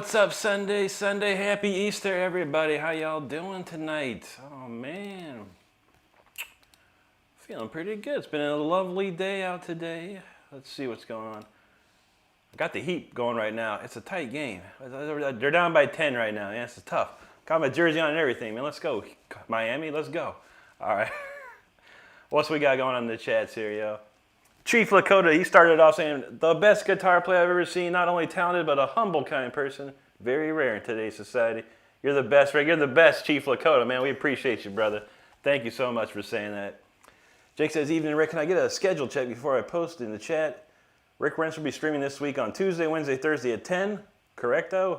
What's up, Sunday? Happy Easter, everybody. How y'all doing tonight? Oh, man. Feeling pretty good. It's been a lovely day out today. Let's see what's going on. I got the Heat going right now. It's a tight game. They're down by 10 right now. Yeah, it's tough. Got my jersey on and everything, man. Let's go. Miami, let's go. All right. What's we got going on in the chats here, yo? Chief Lakota, he started off saying, the best guitar player I've ever seen, not only talented, but a humble kind of person. Very rare in today's society. You're the best, Rick. You're the best, Chief Lakota, man. We appreciate you, brother. Thank you so much for saying that. Jake says, evening, Rick. Can I get a schedule check before I post in the chat? Rick Rents will be streaming this week on Tuesday, Wednesday, Thursday at 10. Correcto.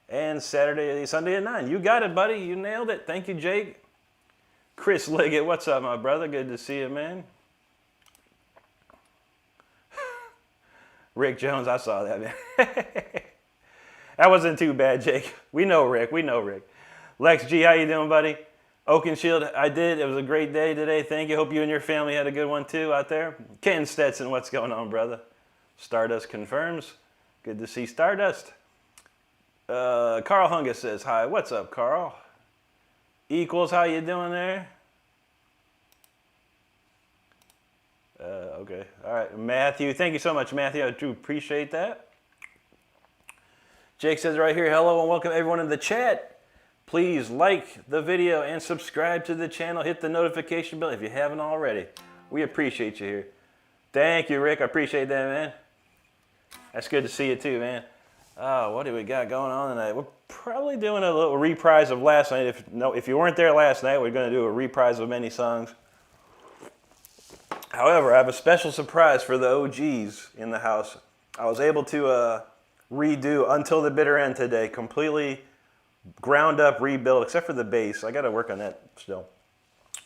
And Saturday, Sunday at 9. You got it, buddy. You nailed it. Thank you, Jake. Chris Liggett, what's up, my brother? Good to see you, man. Rick Jones, I saw that, man. That wasn't too bad, Jake. We know Rick. Lex G, how you doing, buddy? Oakenshield, I did. It was a great day today. Thank you. Hope you and your family had a good one, too, out there. Ken Stetson, what's going on, brother? Stardust confirms. Good to see Stardust. Carl Hungus says, hi. What's up, Carl? Equals, how you doing there? Okay. All right. Matthew, thank you so much, Matthew. I do appreciate that. Jake says right here, hello and welcome everyone in the chat. Please like the video and subscribe to the channel. Hit the notification bell if you haven't already. We appreciate you here. Thank you, Rick. I appreciate that, man. That's good to see you too, man. Oh, what do we got going on tonight? We're probably doing a little reprise of last night. If you weren't there last night, we're going to do a reprise of many songs. However, I have a special surprise for the OGs in the house. I was able to redo Until the Bitter End today, completely ground up, rebuild, except for the bass. I got to work on that still.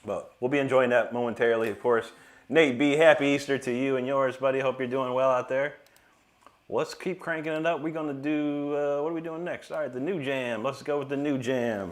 But we'll be enjoying that momentarily, of course. Nate B, happy Easter to you and yours, buddy. Hope you're doing well out there. Let's keep cranking it up. We're going to do, what are we doing next? All right, the new jam. Let's go with the new jam.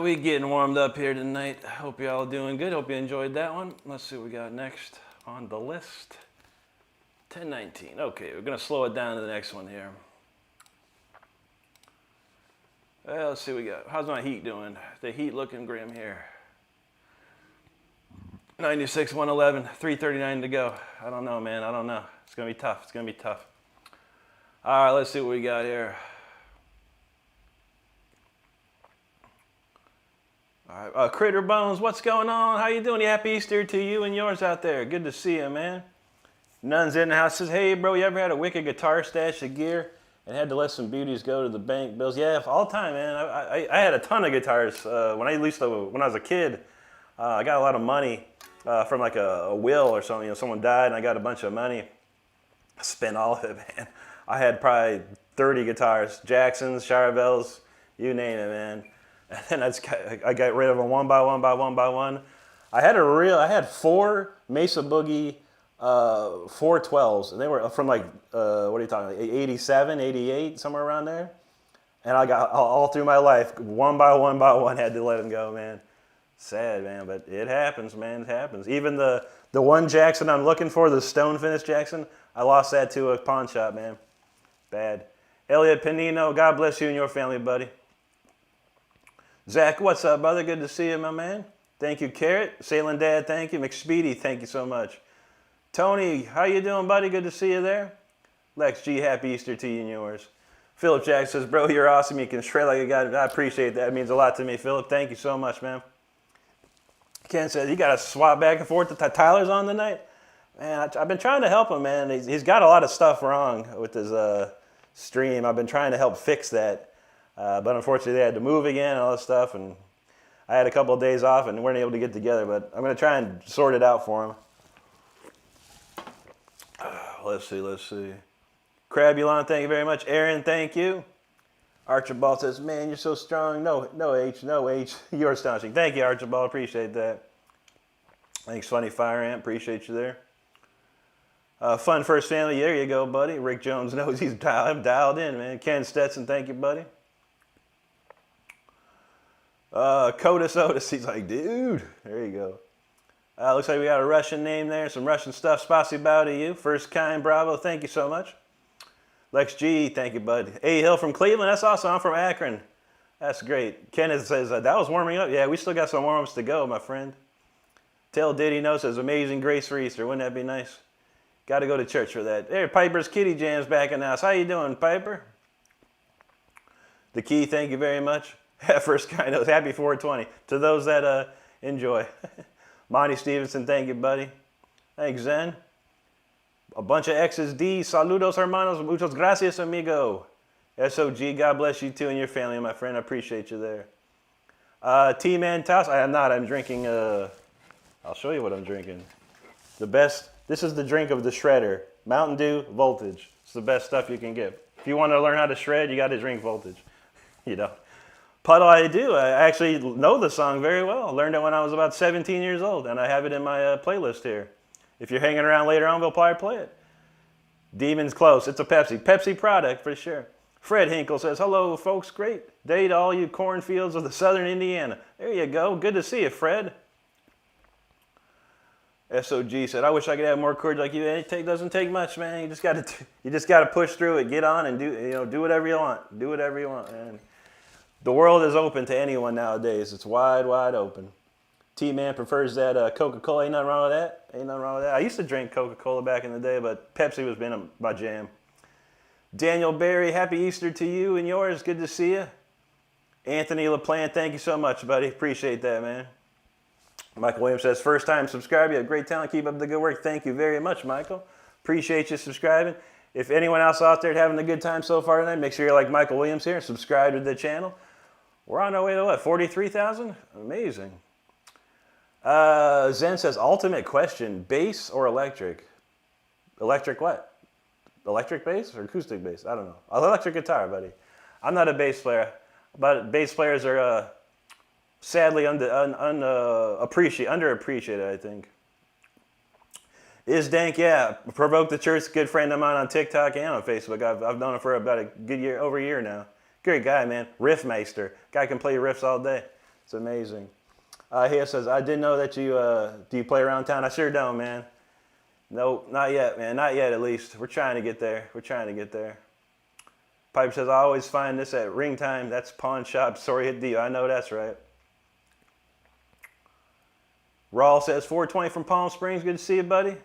we getting warmed up here tonight. Hope y'all doing good. Hope you enjoyed that one. Let's see what we got next on the list. 10:19. Okay, we're gonna slow it down to the next one here. Let's see what we got. How's my heat doing? The heat looking grim here. 96, 111, 339 to go. I don't know, man. I don't know. It's gonna be tough. It's gonna be tough. All right, let's see what we got here. All right, Critter Bones, what's going on? How you doing? Happy Easter to you and yours out there. Good to see you, man. Nuns in the house says, hey, bro, you ever had a wicked guitar stash of gear and had to let some beauties go to the bank bills? Yeah, all the time, man. I had a ton of guitars when I was a kid. I got a lot of money from like a will or something. You know, someone died and I got a bunch of money. I spent all of it, man. I had probably 30 guitars, Jacksons, Charvels, you name it, man. And then I got rid of them one by one by one by one. I had 4 Mesa Boogie 412s, and they were from like, what are you talking, like 87, 88, somewhere around there. And I got all through my life, one by one, had to let them go, man. Sad, man, but it happens, man, it happens. Even the one Jackson I'm looking for, the stone finish Jackson, I lost that to a pawn shop, man. Bad. Elliot Panino, God bless you and your family, buddy. Zach, what's up, brother? Good to see you, my man. Thank you, Carrot. Sailing Dad, thank you. McSpeedy, thank you so much. Tony, how you doing, buddy? Good to see you there. Lex G, happy Easter to you and yours. Philip Jack says, bro, you're awesome. You can shred like a guy. I appreciate that. It means a lot to me, Philip. Thank you so much, man. Ken says, you got to swap back and forth. Tyler's on tonight. Man, I've been trying to help him, man. He's got a lot of stuff wrong with his stream. I've been trying to help fix that. But unfortunately, they had to move again and all this stuff, and I had a couple of days off and weren't able to get together, but I'm going to try and sort it out for him. Let's see. Crabulon, thank you very much. Aaron, thank you. Archibald says, man, you're so strong. No H. You're astonishing. Thank you, Archibald. Appreciate that. Thanks, Funny Fire Ant. Appreciate you there. Fun First Family. There you go, buddy. Rick Jones knows he's dialed in, man. Ken Stetson, thank you, buddy. Codus Otis, he's like, dude. There you go. Looks like we got a Russian name there, some Russian stuff. Spasibo to you. First Kind, bravo. Thank you so much. Lex G, thank you, bud. A Hill from Cleveland. That's awesome. I'm from Akron. That's great. Kenneth says, that was warming up. Yeah, we still got some warm-ups to go, my friend. Tell Diddy No says, amazing grace for Easter. Wouldn't that be nice? Got to go to church for that. There, Piper's Kitty Jam's back in the house. How you doing, Piper? The Key, thank you very much. First Kind knows. Happy 420 to those that enjoy. Monty Stevenson, thank you, buddy. Thanks, Zen. A bunch of X's, D. Saludos, hermanos. Muchas gracias, amigo. SOG, God bless you too and your family, my friend. I appreciate you there. T-Man Taos. I am not. I'm drinking, I'll show you what I'm drinking. The best, this is the drink of the shredder. Mountain Dew Voltage. It's the best stuff you can get. If you want to learn how to shred, you got to drink Voltage. You know. Puddle I Do. I actually know the song very well. I learned it when I was about 17 years old, and I have it in my playlist here. If you're hanging around later on, we'll probably play it. Demon's Close. It's a Pepsi product for sure. Fred Hinkle says, hello, folks. Great day to all you cornfields of the southern Indiana. There you go. Good to see you, Fred. SOG said, I wish I could have more courage like you. It doesn't take much, man. You just got to push through it. Get on and do whatever you want. Do whatever you want, man. The world is open to anyone nowadays. It's wide, wide open. T-Man prefers that Coca-Cola. Ain't nothing wrong with that. I used to drink Coca-Cola back in the day, but Pepsi was been my jam. Daniel Berry, happy Easter to you and yours. Good to see you. Anthony LaPlante, thank you so much, buddy. Appreciate that, man. Michael Williams says, first time subscribe. You have great talent. Keep up the good work. Thank you very much, Michael. Appreciate you subscribing. If anyone else out there having a good time so far tonight, make sure you're like Michael Williams here. Subscribe to the channel. We're on our way to what, 43,000? Amazing. Zen says, ultimate question, bass or electric? Electric what? Electric bass or acoustic bass? I don't know. Electric guitar, buddy. I'm not a bass player, but bass players are sadly underappreciated, I think. Is Dank, yeah. Provoke the Church, good friend of mine on TikTok and on Facebook. I've known him for about a good year, over a year now. Great guy, man. Riffmeister. Guy can play riffs all day. It's amazing. Here says, I didn't know that you, do you play around town? I sure don't, man. No, not yet, man. Not yet, at least. We're trying to get there. We're trying to get there. Piper says, I always find this at ring time. That's pawn shop. Sorry, hit deal. I know that's right. Rawl says, 420 from Palm Springs. Good to see you, buddy.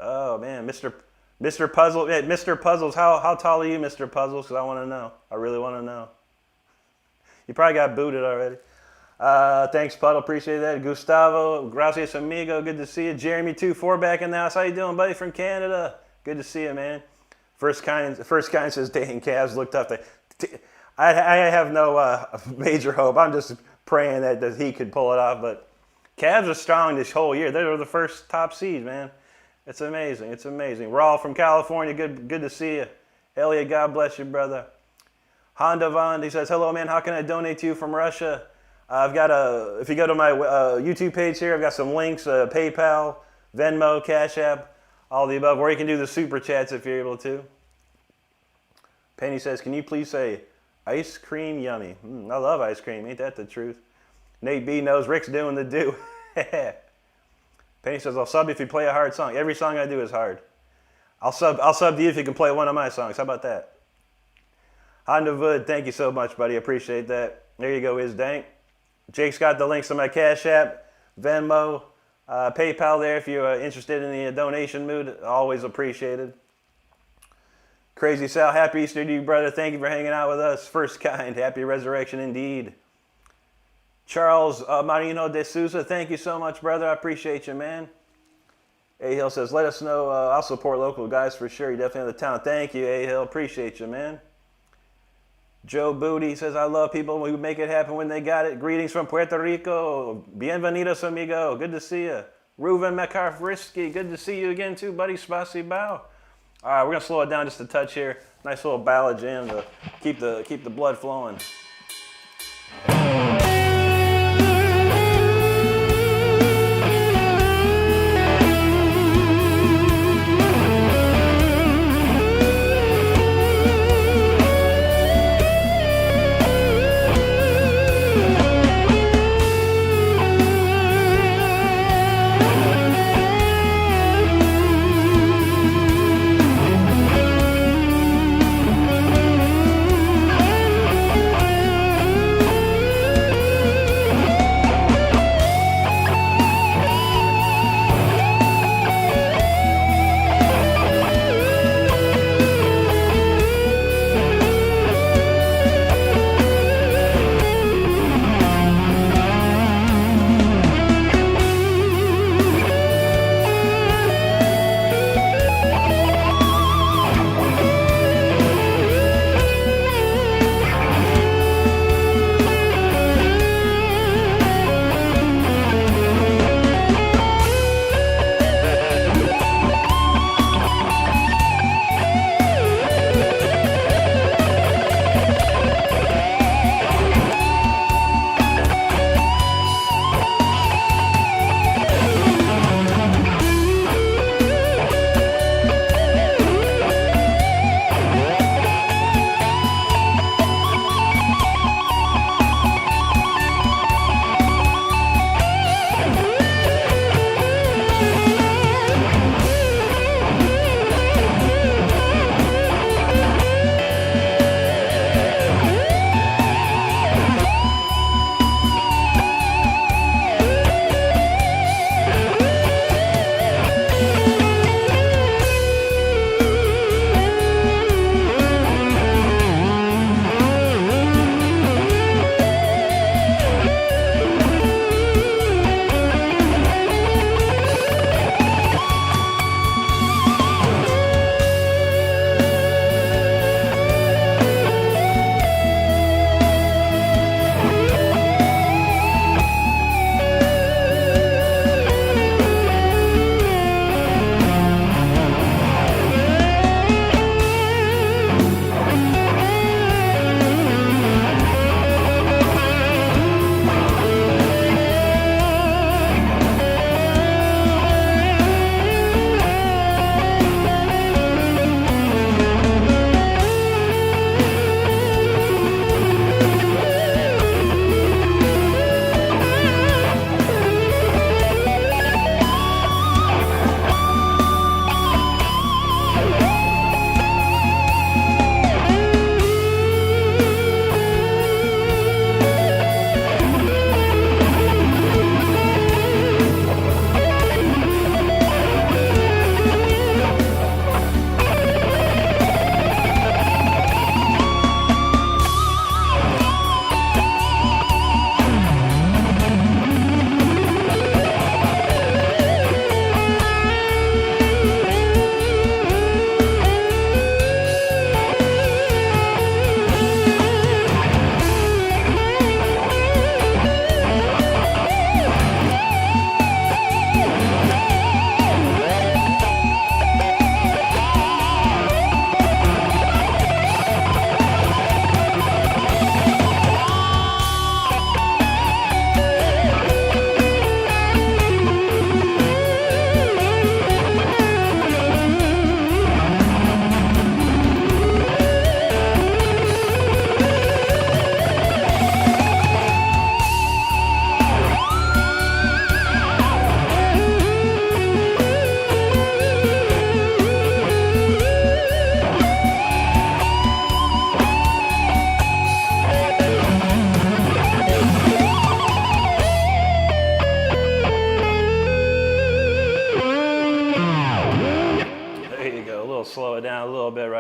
Oh, man. Mr. Puzzle. Hey, Mr. Puzzles. How tall are you, Mr. Puzzles? Because I want to know. I really want to know. You probably got booted already. Thanks, Puddle. Appreciate that. Gustavo, gracias, amigo. Good to see you. Jeremy, 2-4 back in the house. How you doing, buddy, from Canada? Good to see you, man. First kind says, dang, Cavs looked up. I have no major hope. I'm just praying that he could pull it off. But Cavs are strong this whole year. They were the first top seed, man. It's amazing. It's amazing. Raw from California. Good to see you. Elliot, God bless you, brother. Honda Vond, he says, hello, man. How can I donate to you from Russia? I've got if you go to my YouTube page here, I've got some links, PayPal, Venmo, Cash App, all the above, or you can do the super chats if you're able to. Penny says, can you please say, ice cream yummy? I love ice cream. Ain't that the truth? Nate B knows Rick's doing the do. Penny says, I'll sub if you play a hard song. Every song I do is hard. I'll sub to you if you can play one of my songs. How about that? Honda Wood, thank you so much, buddy. Appreciate that. There you go, Dank. Jake's got the links to my Cash App, Venmo, PayPal there if you're interested in the donation mood. Always appreciated. Crazy Sal, happy Easter to you, brother. Thank you for hanging out with us. First kind, happy resurrection indeed. Charles Marino de Souza, thank you so much, brother. I appreciate you, man. A Hill says, let us know. I'll support local guys for sure. You definitely have the talent. Thank you, A Hill. Appreciate you, man. Joe Booty says, I love people who make it happen when they got it. Greetings from Puerto Rico. Bienvenidos, amigo. Good to see you. Reuven McCarfrisky, good to see you again too, buddy. Spasibo. All right, we're going to slow it down just a touch here. Nice little ballad jam to keep the blood flowing.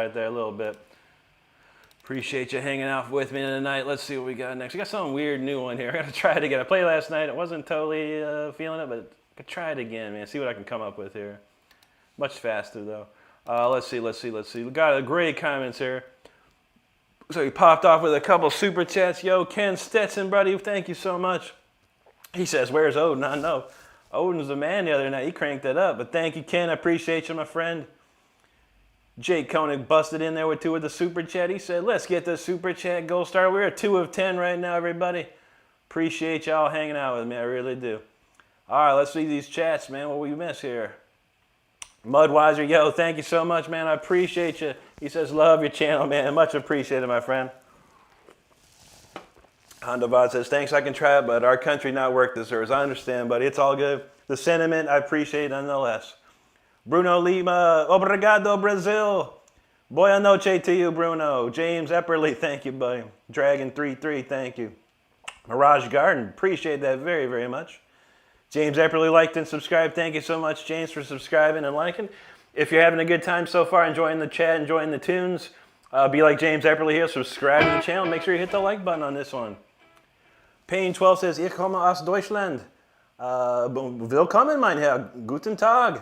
right there a little bit. Appreciate you hanging out with me tonight. Let's see what we got next. We got some weird new one here. I got to try it again. I played last night. I wasn't totally feeling it, but I could try it again, man. See what I can come up with here. Much faster, though. Let's see. We got a great comments here. So he popped off with a couple super chats. Yo, Ken Stetson, buddy, thank you so much. He says, where's Odin? I know. Odin was the man the other night. He cranked it up. But thank you, Ken. I appreciate you, my friend. Jake Koenig busted in there with 2 of the super chat. He said, let's get the super chat goal started. We're at 2 of 10 right now, everybody. Appreciate y'all hanging out with me. I really do. All right, let's see these chats, man. What we miss here? Mudwiser, yo, thank you so much, man. I appreciate you. He says, love your channel, man. Much appreciated, my friend. Honda says, thanks, I can try it, but our country not work deserves. I understand, buddy. It's all good. The sentiment, I appreciate nonetheless. Bruno Lima, obrigado, Brazil. Boa noche to you, Bruno. James Epperly, thank you, buddy. Dragon33, thank you. Mirage Garden, appreciate that very, very much. James Epperly liked and subscribed. Thank you so much, James, for subscribing and liking. If you're having a good time so far, enjoying the chat, enjoying the tunes, be like James Epperly here, subscribe to the channel. Make sure you hit the like button on this one. Payne12 says, Ich komme aus Deutschland. Willkommen, mein Herr. Guten Tag.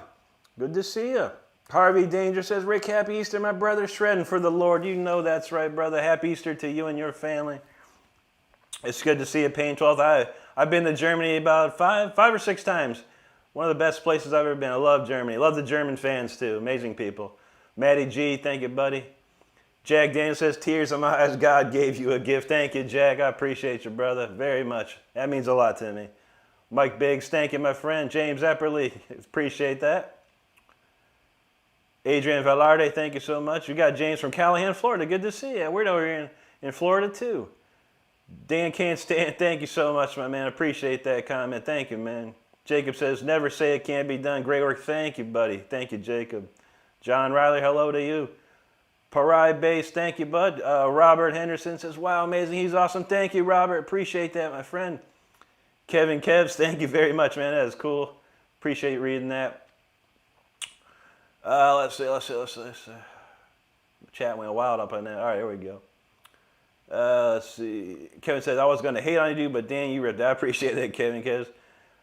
Good to see you. Harvey Danger says, Rick, happy Easter, my brother. Shredding for the Lord. You know that's right, brother. Happy Easter to you and your family. It's good to see you, Payne12. I've been to Germany about five or six times. One of the best places I've ever been. I love Germany. Love the German fans, too. Amazing people. Matty G, thank you, buddy. Jack Daniel says, tears in my eyes, God gave you a gift. Thank you, Jack. I appreciate you, brother, very much. That means a lot to me. Mike Biggs, thank you, my friend. James Epperly, appreciate that. Adrian Velarde, thank you so much. We got James from Callahan, Florida. Good to see you. We're over here in Florida, too. Dan Can't Stand, thank you so much, my man. Appreciate that comment. Thank you, man. Jacob says, never say it can't be done. Great work. Thank you, buddy. Thank you, Jacob. John Riley, hello to you. Parai Base, thank you, bud. Robert Henderson says, wow, amazing. He's awesome. Thank you, Robert. Appreciate that, my friend. Kevin Kevs, thank you very much, man. That is cool. Appreciate reading that. Let's see. Chat went wild up on that. All right, here we go. Let's see. Kevin says, I was going to hate on you, but Dan, you ripped. I appreciate that, Kevin Kevs.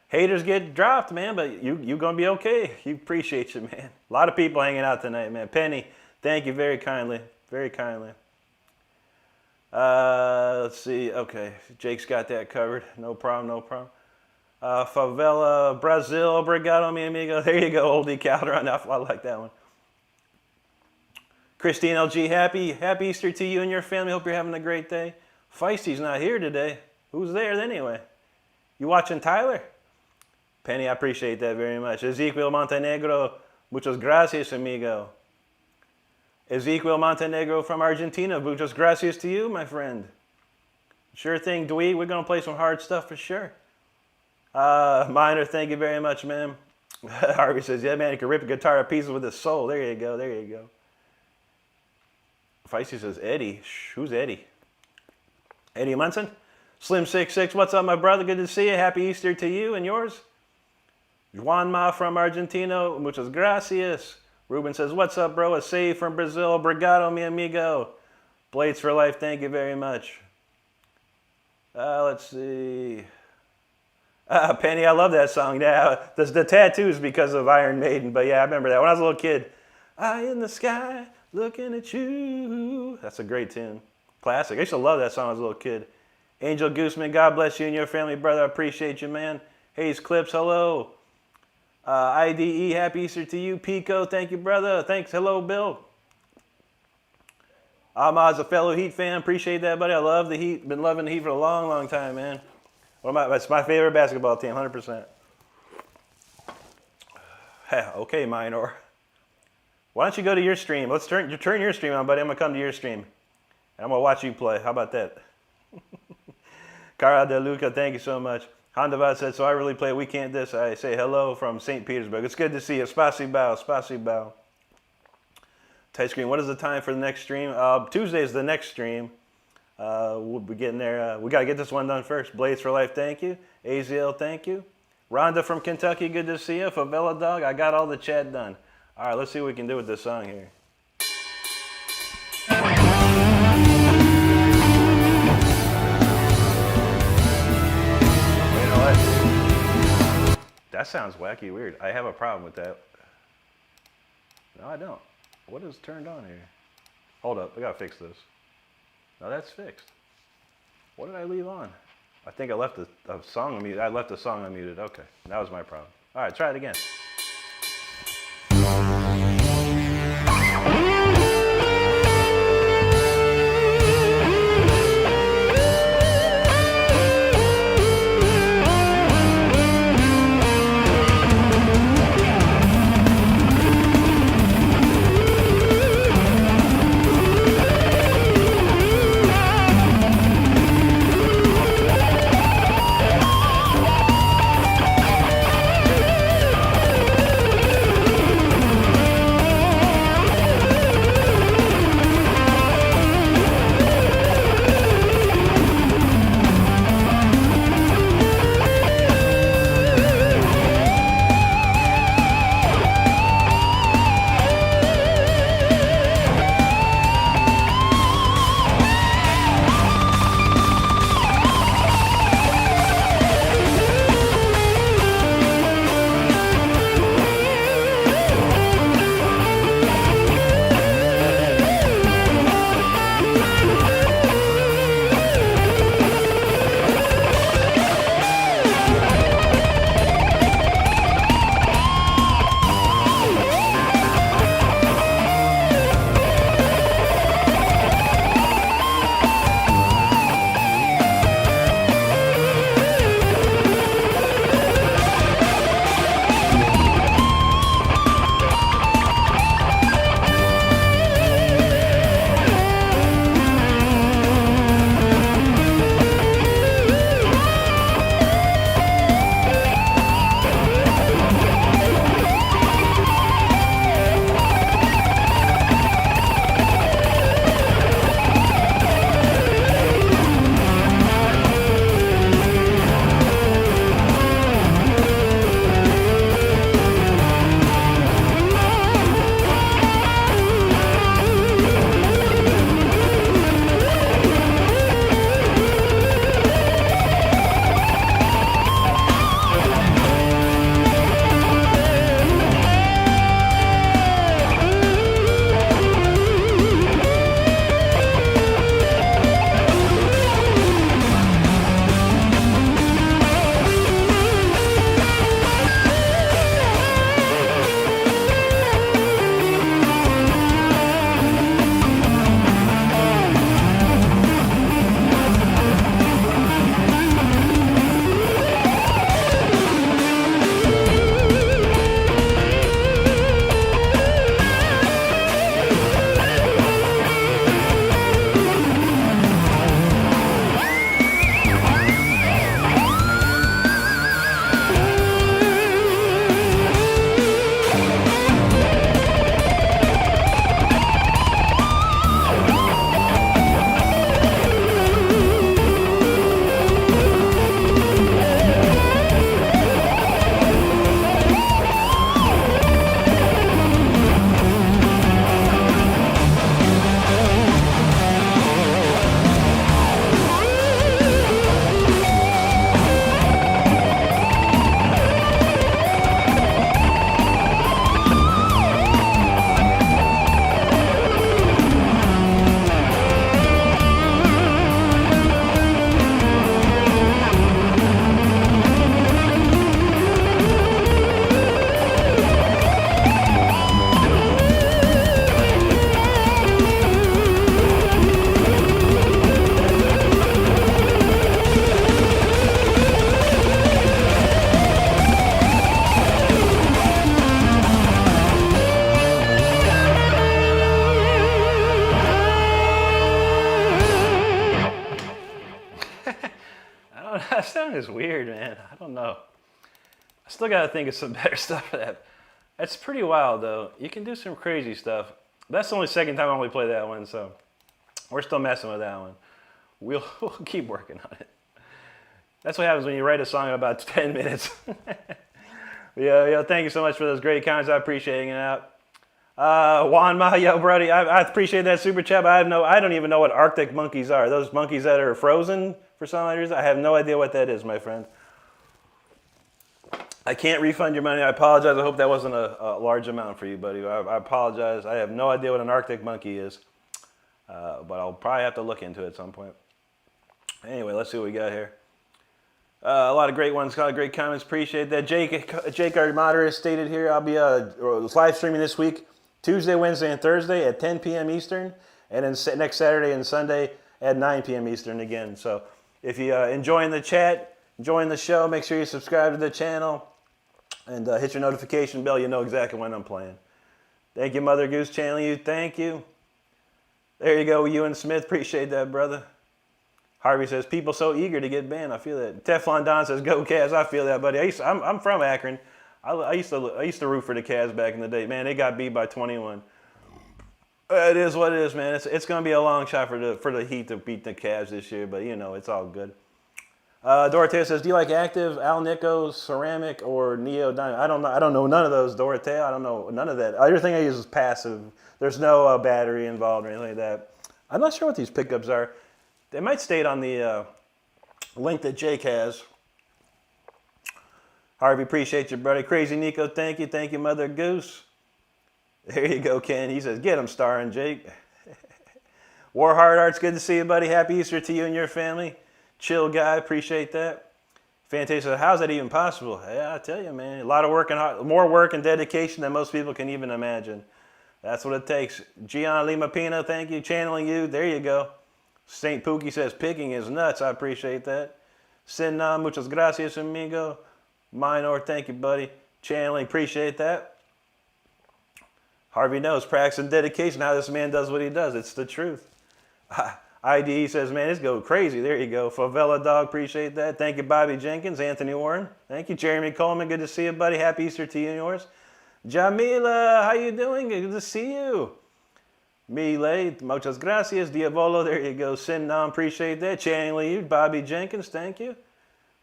Haters get dropped, man, but you going to be okay. You appreciate you, man. A lot of people hanging out tonight, man. Penny, thank you very kindly. Very kindly. Let's see. Okay, Jake's got that covered. No problem. Favela, Brazil, obrigado, mi amigo. There you go, oldie Calderon. I like that one. Christine LG, happy Easter to you and your family. Hope you're having a great day. Feisty's not here today. Who's there anyway? You watching Tyler? Penny, I appreciate that very much. Ezequiel Montenegro, muchas gracias, amigo. Ezequiel Montenegro from Argentina, muchas gracias to you, my friend. Sure thing, Dwee. We're going to play some hard stuff for sure. Minor, thank you very much, man. Harvey says, yeah, man, he can rip a guitar to pieces with his soul. There you go. Feisty says, Eddie. Who's Eddie? Eddie Munson? Slim66, what's up, my brother? Good to see you. Happy Easter to you and yours. Juanma from Argentina, muchas gracias. Ruben says, what's up, bro? A save from Brazil. Obrigado, mi amigo. Blades for life, thank you very much. Let's see. Penny, I love that song. Yeah, the tattoos because of Iron Maiden, but yeah, I remember that when I was a little kid. Eye in the sky, looking at you. That's a great tune. Classic. I used to love that song when I was a little kid. Angel Gooseman, God bless you and your family, brother. I appreciate you, man. Hayes Clips, hello. IDE, happy Easter to you. Pico, thank you, brother. Thanks. Hello, Bill. Ahmad's a fellow Heat fan. Appreciate that, buddy. I love the Heat. Been loving the Heat for a long, long time, man. That's my favorite basketball team, 100%. Okay, Minor. Why don't you go to your stream? Let's turn your stream on, buddy. I'm going to come to your stream. And I'm going to watch you play. How about that? Cara De Luca, thank you so much. Honda said, so I really play We Can't This. I say hello from St. Petersburg. It's good to see you. Spasibo. Tight screen, what is the time for the next stream? Tuesday is the next stream. We'll be getting there. We got to get this one done first. Blades for Life, thank you. AZL, thank you. Rhonda from Kentucky, good to see you. Favela Dog, I got all the chat done. All right, let's see what we can do with this song here. sounds wacky weird. I have a problem with that. No, I don't. What is turned on here? Hold up, I gotta fix this. No, that's fixed. What did I leave on? I think I left a song unmuted. I left a song unmuted. Okay, that was my problem. All right, try it again. That sound is weird, man. I don't know. I still gotta think of some better stuff for that. That's pretty wild, though. You can do some crazy stuff. That's the only second time I only play that one, so we're still messing with that one. We'll keep working on it. That's what happens when you write a song in about 10 minutes. Thank you so much for those great comments. I appreciate hanging out. Juan Ma, yo, Brody, I appreciate that super chat. I don't even know what Arctic monkeys are. Those monkeys that are frozen for some reason. I have no idea what that is, my friend. I can't refund your money. I apologize. I hope that wasn't a large amount for you, buddy. I apologize. I have no idea what an Arctic monkey is, but I'll probably have to look into it at some point. Anyway, let's see what we got here. A lot of great ones, a lot of great comments. Appreciate that. Jake, our moderator, stated here, I'll be live streaming this week, Tuesday, Wednesday, and Thursday at 10 p.m. Eastern, and then next Saturday and Sunday at 9 p.m. Eastern again. So if you're enjoying the chat, enjoying the show, make sure you subscribe to the channel and hit your notification bell. You know exactly when I'm playing. Thank you, Mother Goose, channeling you. Thank you. There you go, Ewan Smith. Appreciate that, brother. Harvey says, people so eager to get banned. I feel that. Teflon Don says, go Cavs. I feel that, buddy. I'm from Akron. I used to root for the Cavs back in the day. Man, they got beat by 21. It is what it is, man. It's going to be a long shot for the Heat to beat the Cavs this year, but, you know, it's all good. Dorothea says, do you like active, Al Nico, ceramic, or Neo Diamond? I don't know none of those, Dorothea. I don't know none of that. Everything I use is passive. There's no battery involved or anything like that. I'm not sure what these pickups are. They might state on the link that Jake has. Harvey, appreciate you, buddy. Crazy Nico, thank you. Thank you, Mother Goose. There you go, Ken. He says, get him, Star and Jake. Warhard Arts, good to see you, buddy. Happy Easter to you and your family. Chill guy, appreciate that. Fantasia says, how's that even possible? Yeah, I tell you, man. A lot of work and more work and dedication than most people can even imagine. That's what it takes. Gian Lima Pino, thank you. Channeling you. There you go. St. Pookie says, picking is nuts. I appreciate that. Sinna, muchas gracias, amigo. Minor, thank you, buddy. Channeling, appreciate that. Harvey knows, practice and dedication, how this man does what he does. It's the truth. IDE says, man, it's go crazy. There you go. Favela Dog, appreciate that. Thank you, Bobby Jenkins. Anthony Warren, thank you. Jeremy Coleman, good to see you, buddy. Happy Easter to you and yours. Jamila, how you doing? Good to see you. Milay, muchas gracias. Diavolo, there you go. Sinnam, appreciate that. Channeling you. Bobby Jenkins, thank you.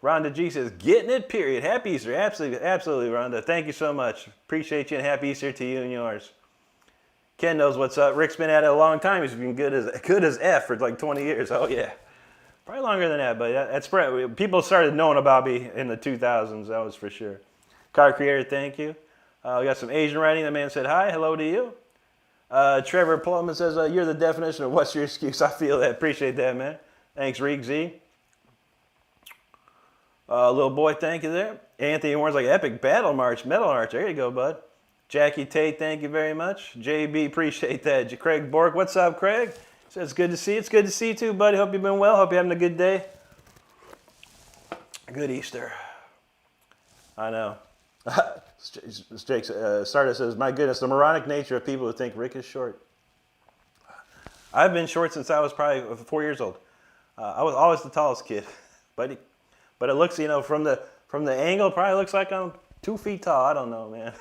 Rhonda G says, getting it, period. Happy Easter. Absolutely, absolutely, Rhonda. Thank you so much. Appreciate you and happy Easter to you and yours. Ken knows what's up. Rick's been at it a long time. He's been good as F for like 20 years. Oh, yeah. Probably longer than that, but that's spread. People started knowing about me in the 2000s, that was for sure. Car Creator, thank you. We got some Asian writing. The man said, hi, hello to you. Trevor Plumman says, you're the definition of what's your excuse. I feel that. Appreciate that, man. Thanks, Reek Z. Little boy, thank you there. Anthony Warren's like, epic battle march, metal march. There you go, bud. Jackie Tate, thank you very much. JB, appreciate that. Craig Bork, what's up, Craig? Says, it's good to see you. It's good to see you too, buddy. Hope you've been well. Hope you're having a good day. Good Easter. I know. Jake Stardust says, my goodness, the moronic nature of people who think Rick is short. I've been short since I was probably 4 years old. I was always the tallest kid, but it looks, you know, from the angle, it probably looks like I'm 2 feet tall. I don't know, man.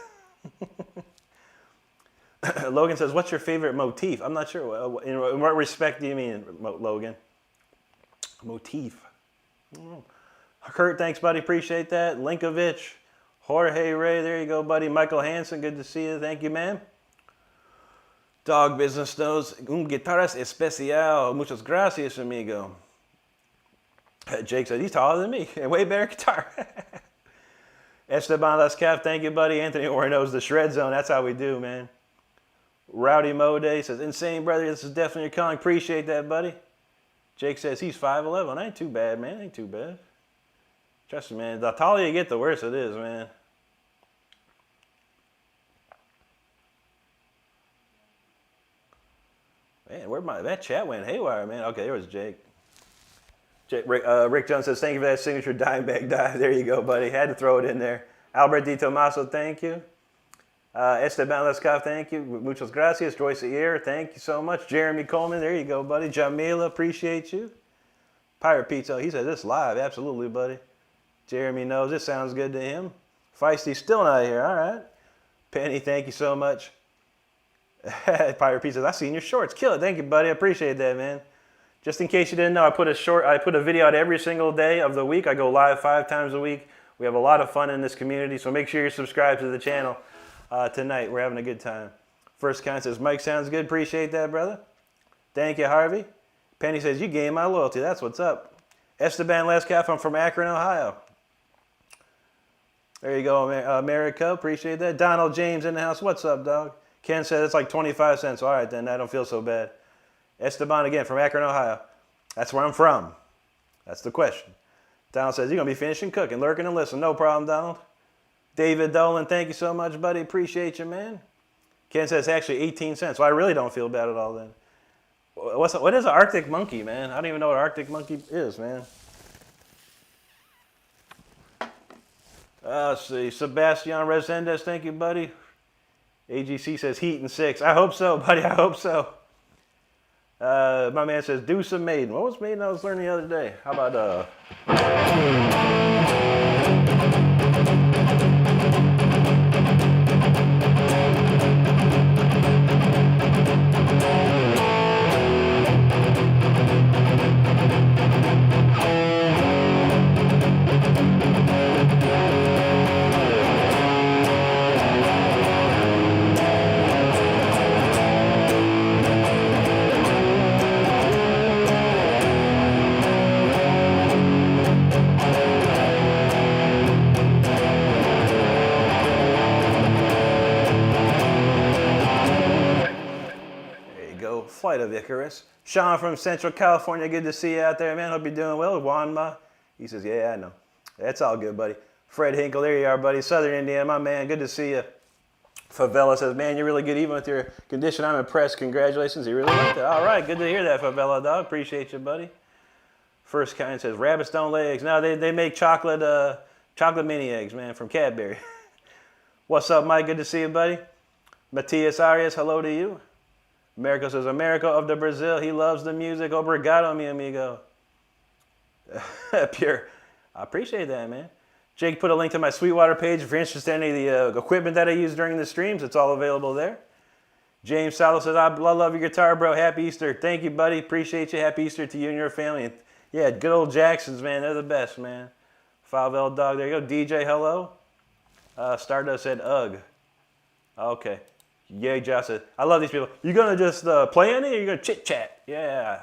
Logan says, what's your favorite motif? I'm not sure. In what respect do you mean, Logan? Motif. Kurt, thanks, buddy. Appreciate that. Linkovich. Jorge Ray, there you go, buddy. Michael Hansen, good to see you. Thank you, man. Dog Business knows. Guitarras especial. Muchas gracias, amigo. Jake said, he's taller than me. Way better guitar. Esteban Lescaf, thank you, buddy. Anthony Orr knows the shred zone. That's how we do, man. Rowdy Mode says, insane, brother. This is definitely your calling. Appreciate that, buddy. Jake says, he's 5'11". Ain't too bad, man. Ain't too bad. Trust me, man. The taller you get, the worse it is, man. Man, that chat went haywire, man. Okay, there was Jake. Rick Jones says, thank you for that signature dime bag dive. There you go, buddy. Had to throw it in there. Albert Di Tomaso, thank you. Esteban Lescaf, thank you. Muchas gracias. Joyce Ear, thank you so much. Jeremy Coleman, there you go, buddy. Jamila, appreciate you. Pirate Pizza, he said, this live. Absolutely, buddy. Jeremy knows it sounds good to him. Feisty, still not here. All right. Penny, thank you so much. Pirate Pizza, I seen your shorts. Kill it. Thank you, buddy. I appreciate that, man. Just in case you didn't know, I put a video out every single day of the week. I go live 5 times a week. We have a lot of fun in this community, so make sure you're subscribed to the channel tonight. We're having a good time. First Kind says, Mike sounds good. Appreciate that, brother. Thank you, Harvey. Penny says, you gained my loyalty. That's what's up. Esteban Lescaf, I'm from Akron, Ohio. There you go, America. Appreciate that. Donald James in the house. What's up, dog? Ken said it's like 25 cents. All right, then. I don't feel so bad. Esteban again from Akron, Ohio. That's where I'm from. That's the question. Donald says, you're going to be finishing cooking, lurking and listening. No problem, Donald. David Dolan, thank you so much, buddy. Appreciate you, man. Ken says, actually 18 cents. Well, I really don't feel bad at all then. What is an Arctic monkey, man? I don't even know what an Arctic monkey is, man. Let's see. Sebastian Resendez, thank you, buddy. AGC says heat and 6. I hope so, buddy. I hope so. My man says, do some Maiden. What was Maiden I was learning the other day? How about, Flight of Icarus. Sean from Central California, good to see you out there, man. Hope you're doing well. Juanma, he says, yeah, I know. That's all good, buddy. Fred Hinkle, there you are, buddy. Southern Indiana, my man, good to see you. Favela says, man, you're really good even with your condition. I'm impressed. Congratulations. You really liked it. All right, good to hear that, Favela, dog. Appreciate you, buddy. First kind says, rabbits don't lay eggs. No, they make chocolate mini eggs, man, from Cadbury. What's up, Mike? Good to see you, buddy. Matias Arias, hello to you. America says, America of the Brazil. He loves the music. Obrigado, mi amigo. Pure. I appreciate that, man. Jake put a link to my Sweetwater page. If you're interested in any of the equipment that I use during the streams, it's all available there. James Salo says, I love your guitar, bro. Happy Easter. Thank you, buddy. Appreciate you. Happy Easter to you and your family. And yeah, good old Jacksons, man. They're the best, man. 5L Dog. There you go. DJ, hello. Stardust said, ugh. Okay. Yay, Josh said, I love these people. You gonna just play any, or you gonna chit chat? Yeah.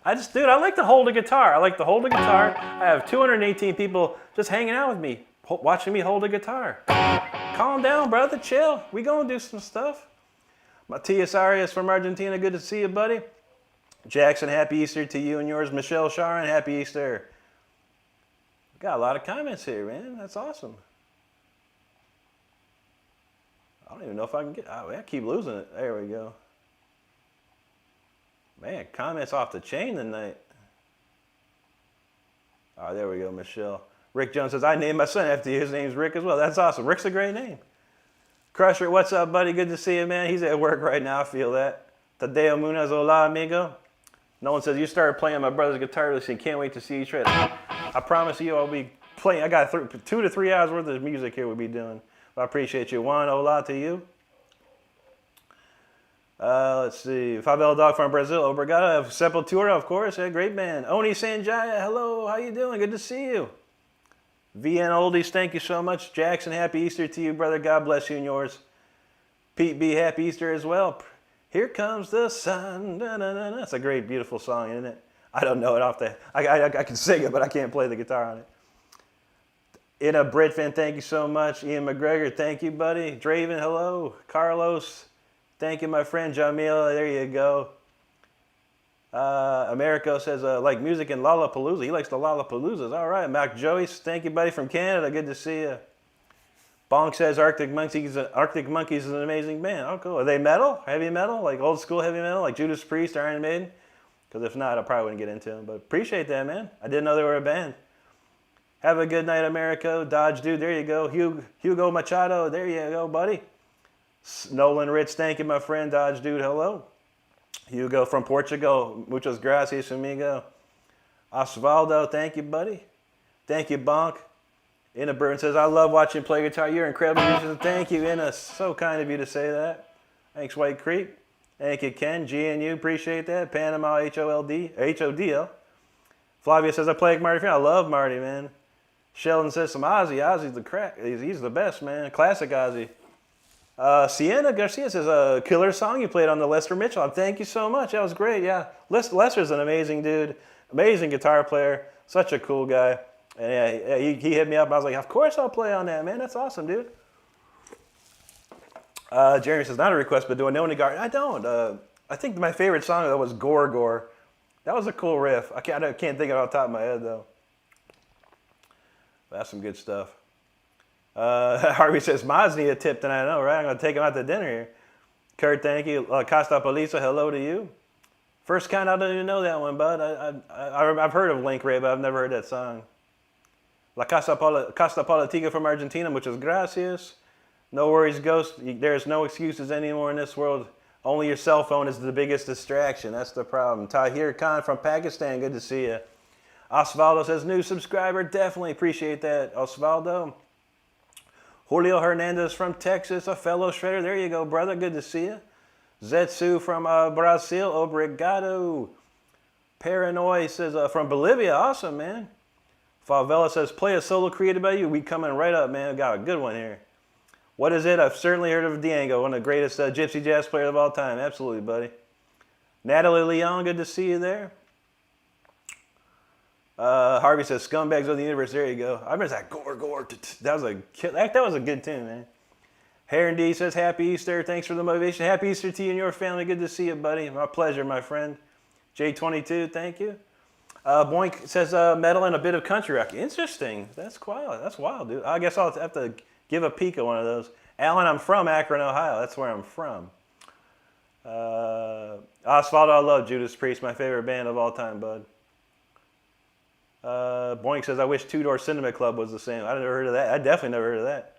Dude, I like to hold a guitar. I have 218 people just hanging out with me, watching me hold a guitar. Calm down, brother. Chill. We gonna do some stuff. Matias Arias from Argentina. Good to see you, buddy. Jackson, happy Easter to you and yours. Michelle Sharon, happy Easter. Got a lot of comments here, man. That's awesome. I don't even know if I can get, I keep losing it. There we go. Man, comments off the chain tonight. All right, there we go, Michelle. Rick Jones says, I named my son after you. His name's Rick as well. That's awesome. Rick's a great name. Crusher, what's up, buddy? Good to see you, man. He's at work right now. I feel that. Tadeo Munez, hola, amigo. No one says, you started playing my brother's guitar this and can't wait to see you shred. I promise you I'll be playing. I got 2 to 3 hours worth of music here we'll be doing. I appreciate you. Juan, hola to you. Let's see. Favela Dog from Brazil. Obrigado. Sepultura, of course. Yeah, great band. Oni Sanjaya, hello. How you doing? Good to see you. VN Oldies, thank you so much. Jackson, happy Easter to you, brother. God bless you and yours. Pete B, happy Easter as well. Here comes the sun. Da, da, da, da. That's a great, beautiful song, isn't it? I don't know it off the... I can sing it, but I can't play the guitar on it. Ina Britfin, thank you so much. Ian McGregor, thank you, buddy. Draven, hello. Carlos, thank you, my friend. Jamil, there you go. Americo says, like music in Lollapalooza. He likes the Lollapaloozas. All right, Mac Joyce, thank you, buddy, from Canada. Good to see you. Bonk says Arctic Monkeys is an amazing band. Oh, cool. Are they metal? Heavy metal? Like old school heavy metal? Like Judas Priest, Iron Maiden? Because if not, I probably wouldn't get into them. But appreciate that, man. I didn't know they were a band. Have a good night, America. Dodge Dude, there you go. Hugo Machado, there you go, buddy. Nolan Rich, thank you, my friend. Dodge Dude, hello. Hugo from Portugal, muchas gracias, amigo. Osvaldo, thank you, buddy. Thank you, Bonk. Inna Burton says, I love watching you play guitar. You're incredible musician. Thank you, Inna. So kind of you to say that. Thanks, White Creek. Thank you, Ken. GNU, appreciate that. Panama, HODL. Flavia says, I play like Marty. I love Marty, man. Sheldon says some Ozzy. Ozzy's the crack. He's the best, man. Classic Ozzy. Sienna Garcia says, a killer song you played on the Lester Mitchell. Thank you so much. That was great, yeah. Lester's an amazing dude. Amazing guitar player. Such a cool guy. And yeah, he hit me up. I was like, of course I'll play on that, man. That's awesome, dude. Jeremy says, not a request, but do I know any Garden? I don't. I think my favorite song though was Gore Gore. That was a cool riff. I can't think of it off the top of my head though. That's some good stuff. Harvey says, Moz need a tip tonight. I know, right? I'm going to take him out to dinner here. Kurt, thank you. Costa Polisa, hello to you. First Count, I don't even know that one, bud. I've heard of Link Ray, but I've never heard that song. La Casa Politica from Argentina, muchas gracias. No worries, Ghost. There's no excuses anymore in this world. Only your cell phone is the biggest distraction. That's the problem. Tahir Khan from Pakistan, good to see you. Osvaldo says, new subscriber. Definitely appreciate that, Osvaldo. Julio Hernandez from Texas, a fellow shredder. There you go, brother. Good to see you. Zetsu from Brazil, obrigado. Paranoid says, from Bolivia. Awesome, man. Favela says, play a solo created by you. We coming right up, man. Got a good one here. What is it? I've certainly heard of Diego, one of the greatest gypsy jazz players of all time. Absolutely, buddy. Natalie Leon, good to see you there. Harvey says, Scumbags of the Universe. There you go. I remember that gore. That was a good tune, man. Heron D says, happy Easter. Thanks for the motivation. Happy Easter to you and your family. Good to see you, buddy. My pleasure, my friend. J22, thank you. Boink says, metal and a bit of country rock. Interesting. That's wild. That's wild, dude. I guess I'll have to give a peek at one of those. Alan, I'm from Akron, Ohio. That's where I'm from. Osvaldo, I love Judas Priest. My favorite band of all time, bud. Boink says, I wish Two Door Cinema Club was the same. I never heard of that. I definitely never heard of that.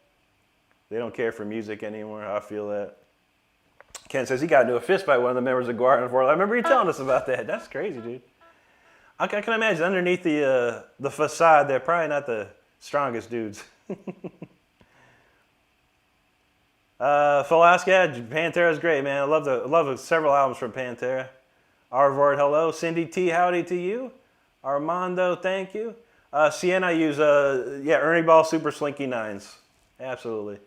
They don't care for music anymore. I feel that. Ken says he got into a fist fight with one of the members of Guardian of World. I remember you telling us about that. That's crazy, dude. I can imagine underneath the facade, they're probably not the strongest dudes. Philosophy, Pantera's great, man. I love several albums from Pantera. Arvord, hello. Cindy T, howdy to you. Armando, thank you. Sienna, I use Ernie Ball Super Slinky 9s. Absolutely.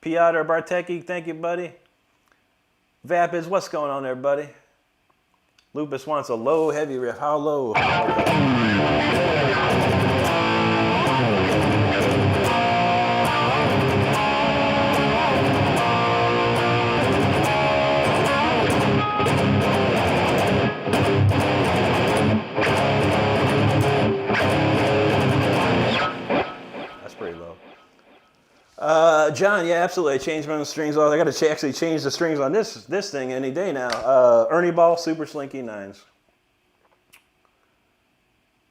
Piotr Bartecki, thank you, buddy. Vapids, what's going on there, buddy? Lupus wants a low, heavy riff. How low? John, yeah, absolutely. I changed my own strings. I got to actually change the strings on this thing any day now. Ernie Ball Super Slinky 9s.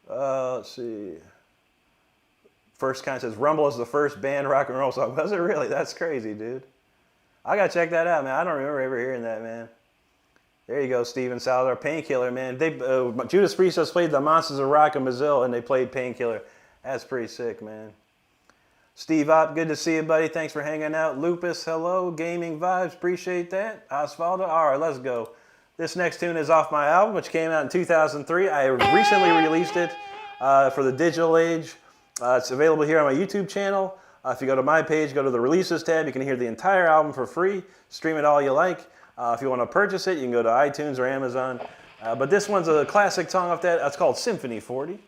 Let's see. First Kind says, Rumble is the first band rock and roll song. Was it really? That's crazy, dude. I got to check that out, man. I don't remember ever hearing that, man. There you go, Steven Salazar. Painkiller, man. Judas Priest has played the Monsters of Rock in Brazil, and they played Painkiller. That's pretty sick, man. Steve Opp, good to see you, buddy. Thanks for hanging out. Lupus, hello. Gaming Vibes, appreciate that. Osvaldo, all right, let's go. This next tune is off my album, which came out in 2003. I recently released it for the digital age. It's available here on my YouTube channel. If you go to my page, go to the Releases tab. You can hear the entire album for free. Stream it all you like. If you want to purchase it, you can go to iTunes or Amazon. But this one's a classic song off that. It's called Symphony 40.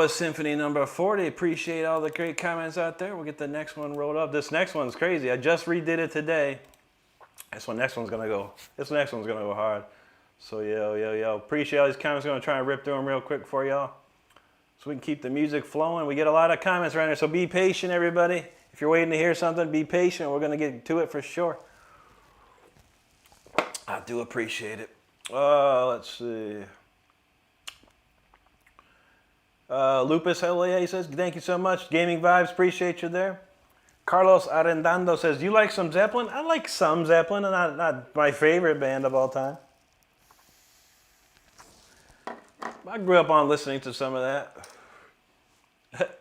was Symphony number 40. Appreciate all the great comments out there. We'll get the next one rolled up. This next one's crazy. I just redid it today. This next one's gonna go hard. So yo. Appreciate all these comments. I'm gonna try and rip through them real quick for y'all, so we can keep the music flowing. We get a lot of comments around here, so be patient, everybody. If you're waiting to hear something, be patient. We're gonna get to it for sure. I do appreciate it. Let's see. Lupus, hell yeah, he says, thank you so much. Gaming Vibes, appreciate you there. Carlos Arendando says, do you like some Zeppelin? I like some Zeppelin, not my favorite band of all time. I grew up on listening to some of that.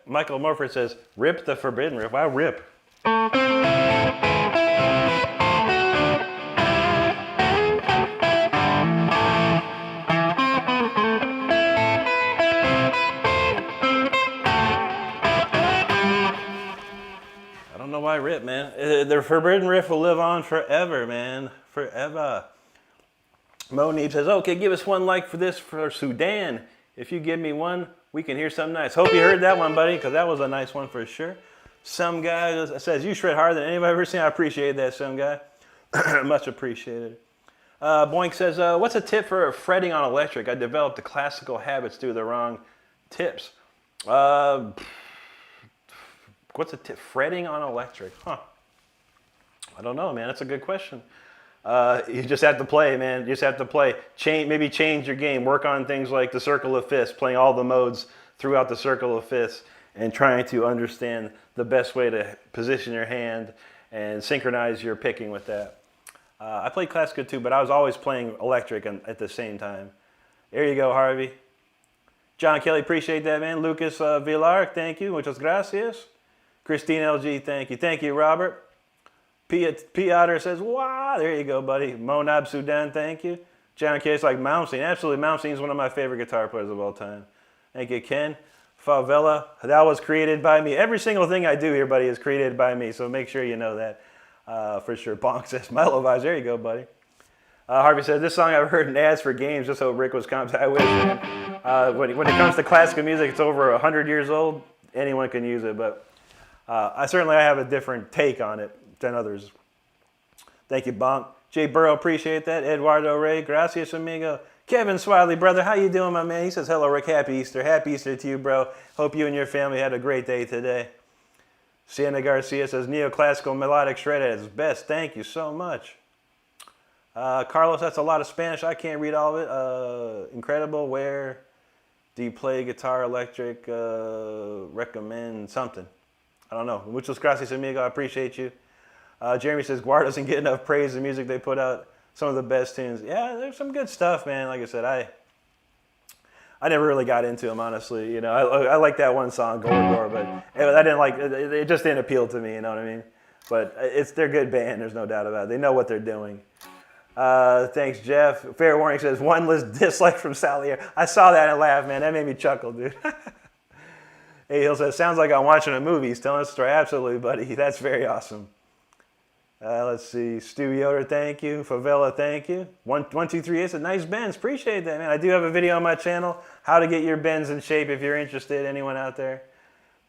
Michael Morford says, rip the Forbidden Riff. Wow, rip. I don't know why rip, man. The Forbidden Riff will live on forever, man. Forever. Mo Neeb says, okay, give us one like for this for Sudan. If you give me one, we can hear something nice. Hope you heard that one, buddy, because that was a nice one for sure. Some guy says, you shred harder than anybody I've ever seen. I appreciate that, some guy. Much appreciated. Boink says, what's a tip for fretting on electric? I developed the classical habits due to the wrong tips. What's a tip? Fretting on electric? Huh. I don't know, man. That's a good question. You just have to play, man. You just have to play. Maybe change your game. Work on things like the circle of fifths, playing all the modes throughout the circle of fifths, and trying to understand the best way to position your hand and synchronize your picking with that. I played classical too, but I was always playing electric at the same time. There you go, Harvey. John Kelly, appreciate that, man. Lucas Villar, thank you. Muchas gracias. Christine LG, thank you. Thank you, Robert. Piotr says, wow, there you go, buddy. Monab Sudan, thank you. John K. like Malmsteen. Absolutely, Malmsteen is one of my favorite guitar players of all time. Thank you, Ken. Favela, that was created by me. Every single thing I do here, buddy, is created by me, so make sure you know that for sure. Bonk says, Mellow Vibes, there you go, buddy. Harvey says, this song I've heard in ads for games, just hope Rick was confident. I wish, man. When it comes to classical music, it's over 100 years old. Anyone can use it, but I have a different take on it than others. Thank you, Bonk. Jay Burrow, appreciate that. Eduardo Ray, gracias, amigo. Kevin Swiley, brother, how you doing, my man? He says, hello, Rick, happy Easter. Happy Easter to you, bro. Hope you and your family had a great day today. Sienna Garcia says, neoclassical melodic shred at its best. Thank you so much. Carlos, that's a lot of Spanish. I can't read all of it. Incredible. Where do you play guitar, electric? Recommend something. I don't know. Muchas gracias, amigo. I appreciate you. Jeremy says, Guar doesn't get enough praise. The music they put out, some of the best tunes. Yeah, there's some good stuff, man. Like I said, I never really got into them, honestly. You know, I like that one song, Gore, but I didn't like it. It just didn't appeal to me. You know what I mean? But they're a good band. There's no doubt about it. They know what they're doing. Thanks, Jeff. Fair Warning says, one list dislike from Sally. I saw that and laughed, man. That made me chuckle, dude. Hey, Hill says, sounds like I'm watching a movie. He's telling us a story. Absolutely, buddy. That's very awesome. Let's see. Stu Yoder, thank you. Favela, thank you. 1238 said, nice bends. Appreciate that, man. I do have a video on my channel, how to get your bends in shape if you're interested. Anyone out there?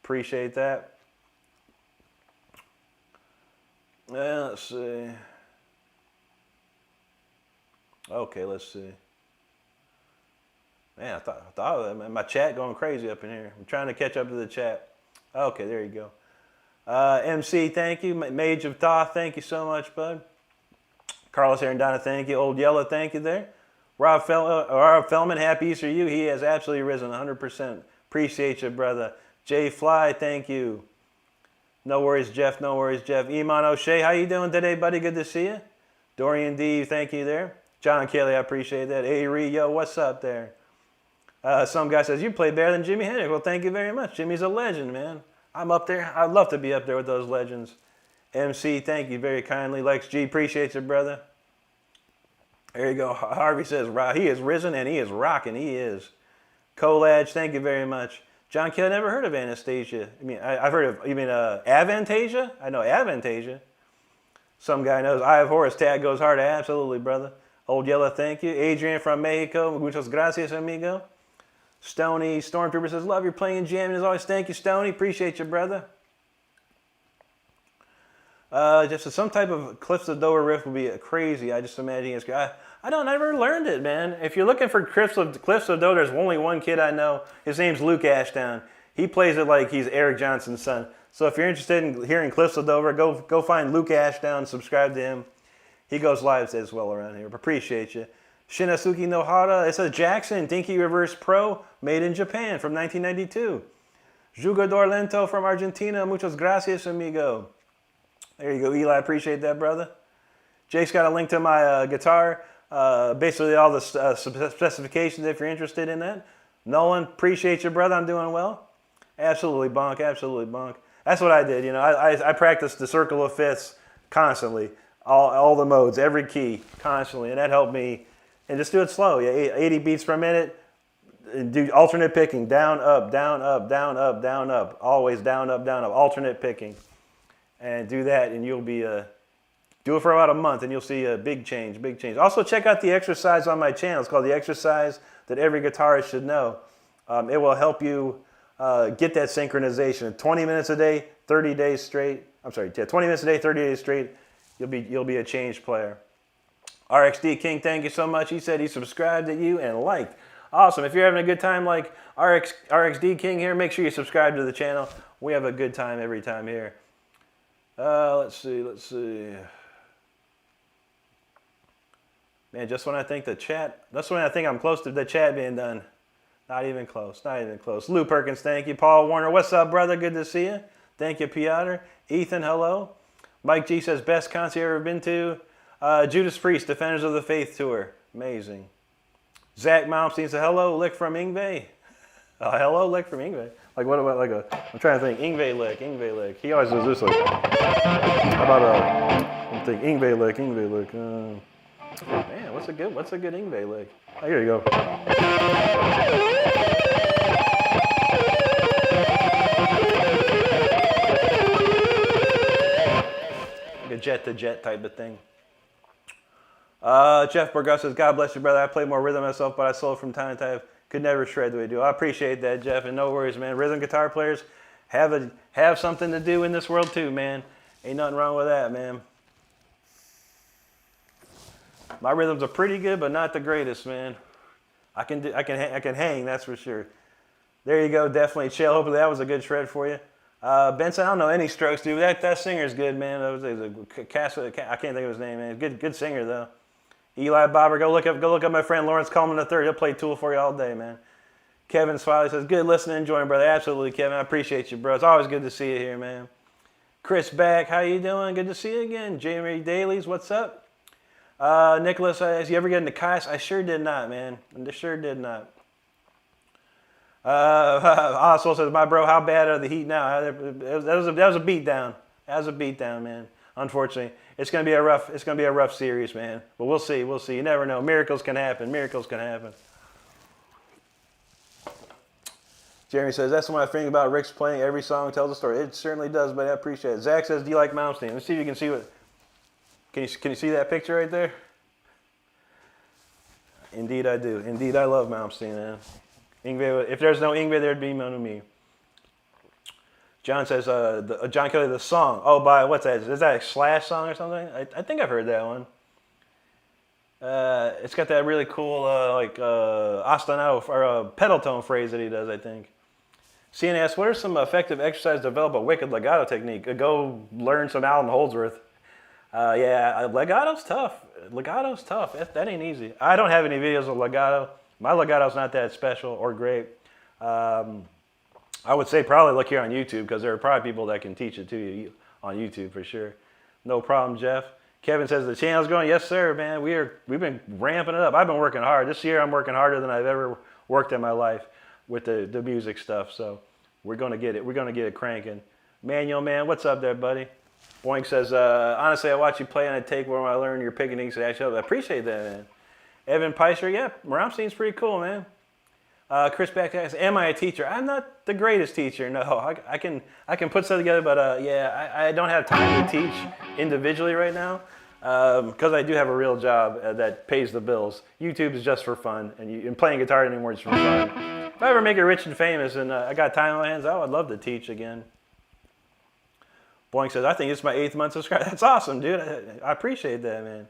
Appreciate that. Let's see. Okay, let's see. Man, I thought my chat going crazy up in here. I'm trying to catch up to the chat. Okay, there you go. MC, thank you. Mage of Thoth, thank you so much, bud. Carlos Arendana, thank you. Old Yellow, thank you there. Rob Fellman, happy Easter to you. He has absolutely risen 100%. Appreciate you, brother. Jay Fly, thank you. No worries, Jeff. No worries, Jeff. Iman O'Shea, how you doing today, buddy? Good to see you. Dorian D, thank you there. John Kelly, I appreciate that. Hey, Ree, yo, what's up there? Some guy says, you play better than Jimi Hendrix. Well, thank you very much. Jimmy's a legend, man. I'm up there. I'd love to be up there with those legends. MC, thank you very kindly. Lex G, appreciate you, brother. There you go. Harvey says, he is risen and he is rocking. He is. Colage, thank you very much. John Kelly, never heard of Anastasia. I mean, I've heard of, you mean Avantasia? I know Avantasia. Some guy knows. Eye of Horus, tag goes hard. Absolutely, brother. Old Yellow, thank you. Adrian from Mexico, muchas gracias, amigo. Stony Stormtrooper says, love your playing and jamming as always. Thank you, Stony. Appreciate you, brother. Just some type of Cliffs of Dover riff would be crazy. I just imagine it's good. I never learned it, man. If you're looking for Cliffs of Dover, there's only one kid I know. His name's Luke Ashdown. He plays it like he's Eric Johnson's son. So if you're interested in hearing Cliffs of Dover, go find Luke Ashdown, subscribe to him. He goes live as well around here. Appreciate you. Shinasuke Nohara, it says Jackson, Dinky Reverse Pro, made in Japan from 1992. Jugador Lento from Argentina, muchas gracias, amigo. There you go, Eli, appreciate that, brother. Jake's got a link to my guitar, basically all the specifications if you're interested in that. Nolan, appreciate you, brother, I'm doing well. Absolutely bonk, absolutely bonk. That's what I did, you know, I practiced the circle of fifths constantly, all the modes, every key, constantly, and that helped me. And just do it slow, yeah, 80 beats per minute. Do alternate picking, down, up, down, up, down, up, down, up. Always down, up, alternate picking. And do that, and you'll be, do it for about a month, and you'll see a big change, big change. Also, check out the exercise on my channel. It's called The Exercise That Every Guitarist Should Know. It will help you get that synchronization. 20 minutes a day, 30 days straight. I'm sorry, yeah, 20 minutes a day, 30 days straight. You'll be a changed player. RXD King, thank you so much. He said he subscribed to you and liked. Awesome. If you're having a good time like RXD King here, make sure you subscribe to the channel. We have a good time every time here. Let's see. Man, just when I think I'm close to the chat being done. Not even close, not even close. Lou Perkins, thank you. Paul Warner, what's up, brother? Good to see you. Thank you, Piotr. Ethan, hello. Mike G says, best concert you've ever been to. Judas Priest, Defenders of the Faith Tour. Amazing. Zach Malmsteen says, hello, lick from Yngwie. Hello, lick from Yngwie. Like, what about, I'm trying to think, Yngwie lick. He always does this like, how about, I'm thinking, Yngwie lick. Man, what's a good Yngwie lick? Oh, here you go. Like a jet-to-jet type of thing. Jeff Burgos says, God bless you, brother. I play more rhythm myself, but I solo from time to time. Could never shred the way you do. I appreciate that, Jeff, and no worries, man. Rhythm guitar players have something to do in this world too, man. Ain't nothing wrong with that, man. My rhythms are pretty good, but not the greatest, man. I can hang, that's for sure. There you go, definitely chill. Hopefully that was a good shred for you. Benson, I don't know any strokes, dude. That singer's good, man. I can't think of his name, man. Good singer though. Eli Bobber, go look up my friend Lawrence Coleman III. He'll play Tool for you all day, man. Kevin Smiley says, good listening, enjoying, brother. Absolutely, Kevin. I appreciate you, bro. It's always good to see you here, man. Chris Back, how you doing? Good to see you again. Jamie Dailies, what's up? Nicholas says, you ever get into Kais? I sure did not, man. I sure did not. Oswald says, my bro, how bad are the Heat now? That was a beatdown. That was a beatdown, man. Unfortunately, it's gonna be a rough series, man. But we'll see. You never know. Miracles can happen. Jeremy says, that's one of the things about Rick's playing. Every song tells a story. It certainly does, but I appreciate it. Zach says, do you like Malmsteen? Let's see if you can see what. Can you see that picture right there? Indeed, I do. Indeed, I love Malmsteen, man. Yngwie, if there's no Yngwie, there'd be none of me. John says, John Kelly, the song. Oh, by what's that? Is that a Slash song or something? I think I've heard that one. It's got that really cool, ostinato or pedal tone phrase that he does, I think. CNS, what are some effective exercises to develop a wicked legato technique? Go learn some Alan Holdsworth. Legato's tough. That ain't easy. I don't have any videos of legato. My legato's not that special or great. I would say probably look here on YouTube because there are probably people that can teach it to you on YouTube for sure. No problem, Jeff. Kevin says the channel's growing. Yes, sir, man. We've been ramping it up. I've been working hard. This year I'm working harder than I've ever worked in my life with the music stuff. So we're gonna get it. We're gonna get it cranking. Manuel, man, what's up there, buddy? Boink says, honestly, I watch you play and I take where I learn your picking so I appreciate that, man. Evan Peiser, yeah, Malmsteen's pretty cool, man. Chris Beck asks, am I a teacher? I'm not the greatest teacher, no. I can put stuff together, but I don't have time to teach individually right now. because I do have a real job that pays the bills. YouTube is just for fun, and playing guitar anymore is for fun. If I ever make it rich and famous and I got time on my hands, I would love to teach again. Boink says, I think it's my 8th month subscriber. That's awesome, dude. I appreciate that, man.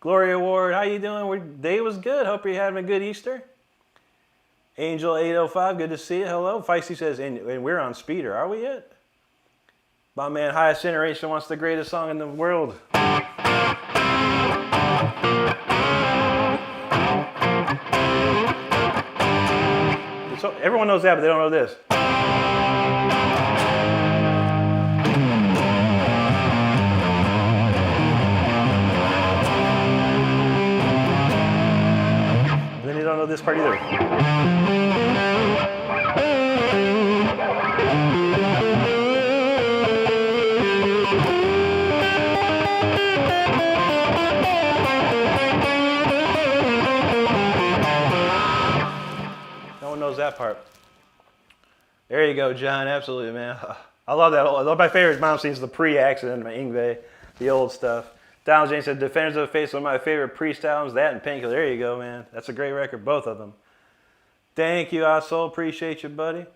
Glory Award, how you doing? Day was good. Hope you're having a good Easter. Angel 805, good to see you. Hello. Feisty says, and we're on speeder. Are we yet? My man, Highest Generation wants the greatest song in the world. So everyone knows that, but they don't know this. And then you don't know this part either. Knows that part. There you go, John. Absolutely, man. I love that. I love my favorite mom scenes, the pre-accident, my Yngwie, the old stuff. Donald James said, Defenders of the Faith, one of my favorite Priest albums, that and Painkiller. There you go, man. That's a great record, both of them. Thank you, Oswald. Appreciate you, buddy.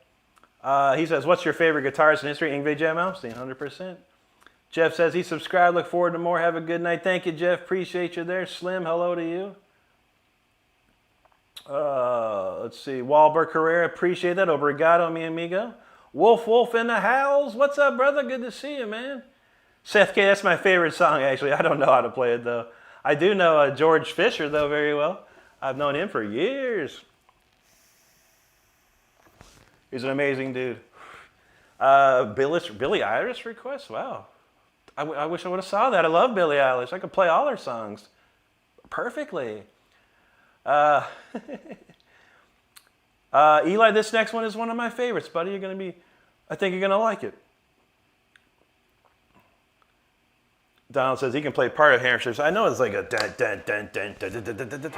He says, what's your favorite guitarist in history? Yngwie Malmsteen, 100%. Jeff says, he subscribed. Look forward to more. Have a good night. Thank you, Jeff. Appreciate you there. Slim, hello to you. Let's see. Wahlberg Carrera, appreciate that. Obrigado, mi amigo. Wolf in the house. What's up, brother? Good to see you, man. Seth K, that's my favorite song, actually. I don't know how to play it, though. I do know George Fisher, though, very well. I've known him for years. He's an amazing dude. Billie Eilish request? Wow. I wish I would have saw that. I love Billie Eilish. I could play all her songs perfectly. Eli, this next one is one of my favorites, buddy. I think you're gonna like it. Donald says he can play part of Hamsters. I know it's like a dun dun dun dun dun dun dun dun dun.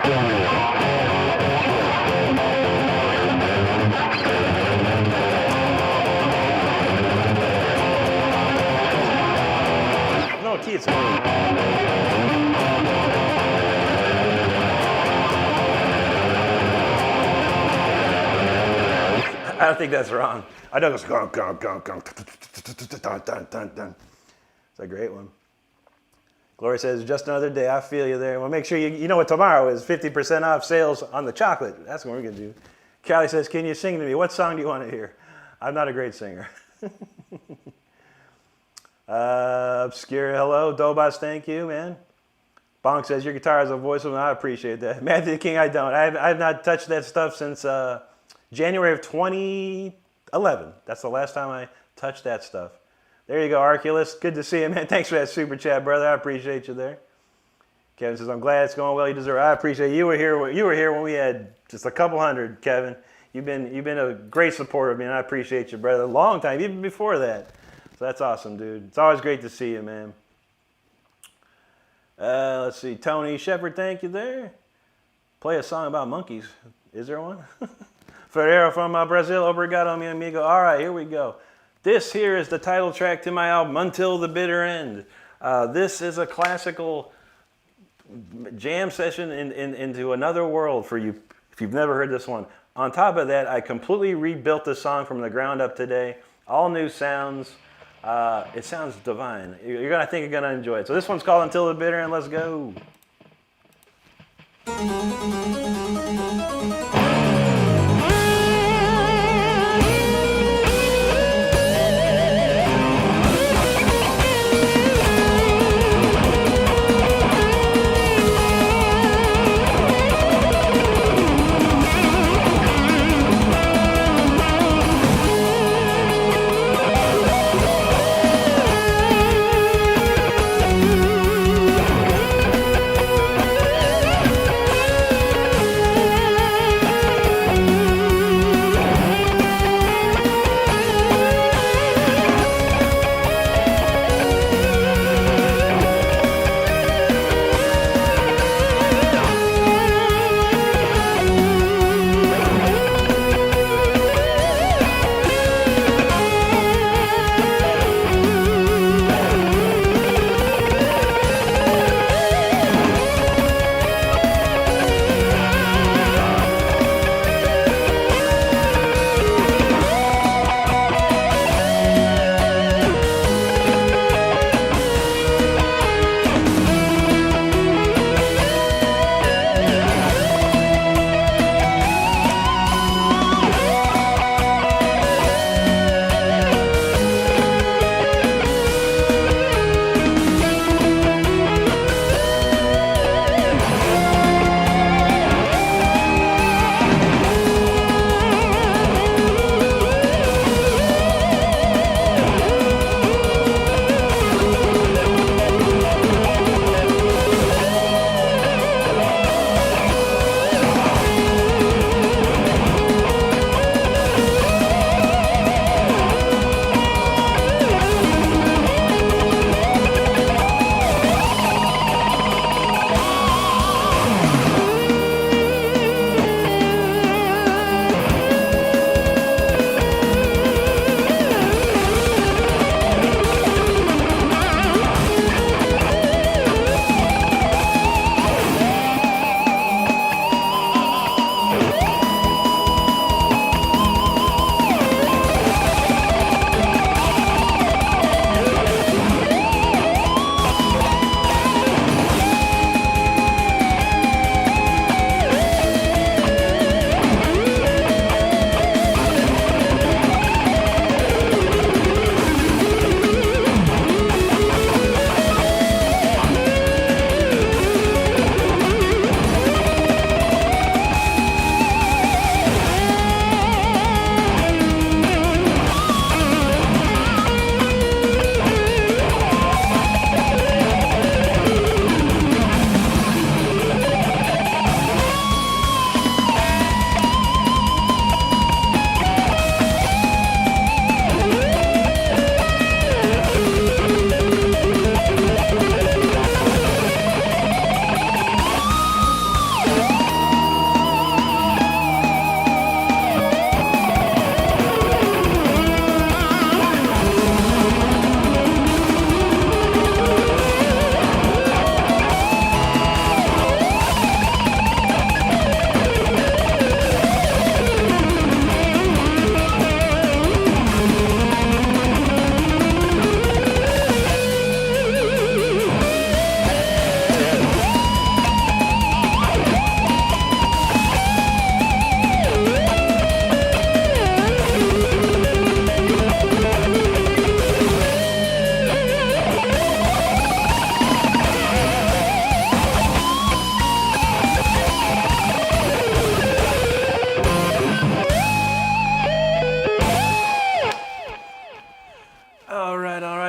No key, it's I don't think that's wrong. I know it's gong, gong, gong, gong, dun, dun, dun, dun. It's a great one. Gloria says, just another day. I feel you there. Well, make sure you know what tomorrow is. 50% off sales on the chocolate. That's what we're going to do. Callie says, can you sing to me? What song do you want to hear? I'm not a great singer. Obscure, hello. Dobas, thank you, man. Bonk says, your guitar has a voice of, I appreciate that. Matthew King, I don't. I have not touched that stuff since January of 2011. That's the last time I touched that stuff. There you go, Arculus. Good to see you, man. Thanks for that super chat, brother. I appreciate you there. Kevin says, I'm glad it's going well. You deserve it. I appreciate it. You were here when we had just a couple hundred, Kevin. You've been a great supporter of me, and I appreciate you, brother. A long time, even before that. So that's awesome, dude. It's always great to see you, man. Let's see. Tony Shepard, thank you there. Play a song about monkeys. Is there one? Ferreira from Brazil. Obrigado, mi amigo. All right, here we go. This here is the title track to my album, Until the Bitter End. This is a classical jam session into another world for you if you've never heard this one. On top of that, I completely rebuilt the song from the ground up today. All new sounds. It sounds divine. I think you're gonna enjoy it. So this one's called Until the Bitter End. Let's go.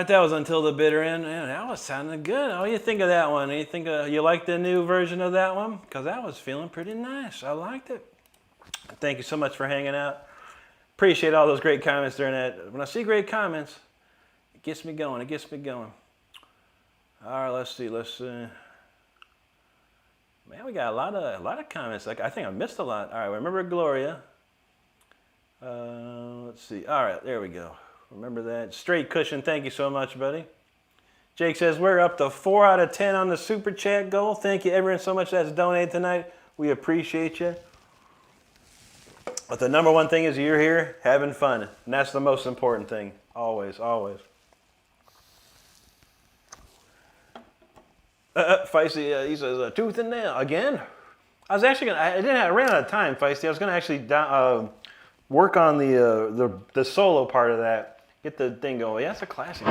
that was Until the Bitter End. Man, that was sounding good. What do you think of that one? You like the new version of that one? Because that was feeling pretty nice. I liked it. Thank you so much for hanging out. Appreciate all those great comments during that. When I see great comments, it gets me going. It gets me going. All right, let's see. Man, we got a lot of comments. Like, I think I missed a lot. All right, remember Gloria. Let's see. All right, there we go. Remember that. Straight Cushion, thank you so much, buddy. Jake says, we're up to 4 out of 10 on the Super Chat goal. Thank you, everyone, so much that's donated tonight. We appreciate you. But the number one thing is you're here having fun. And that's the most important thing. Always, always. Feisty, he says, tooth and nail. Again? I ran out of time, Feisty. I was going to actually work on the solo part of that. Get the thing going. Yeah, it's a classic.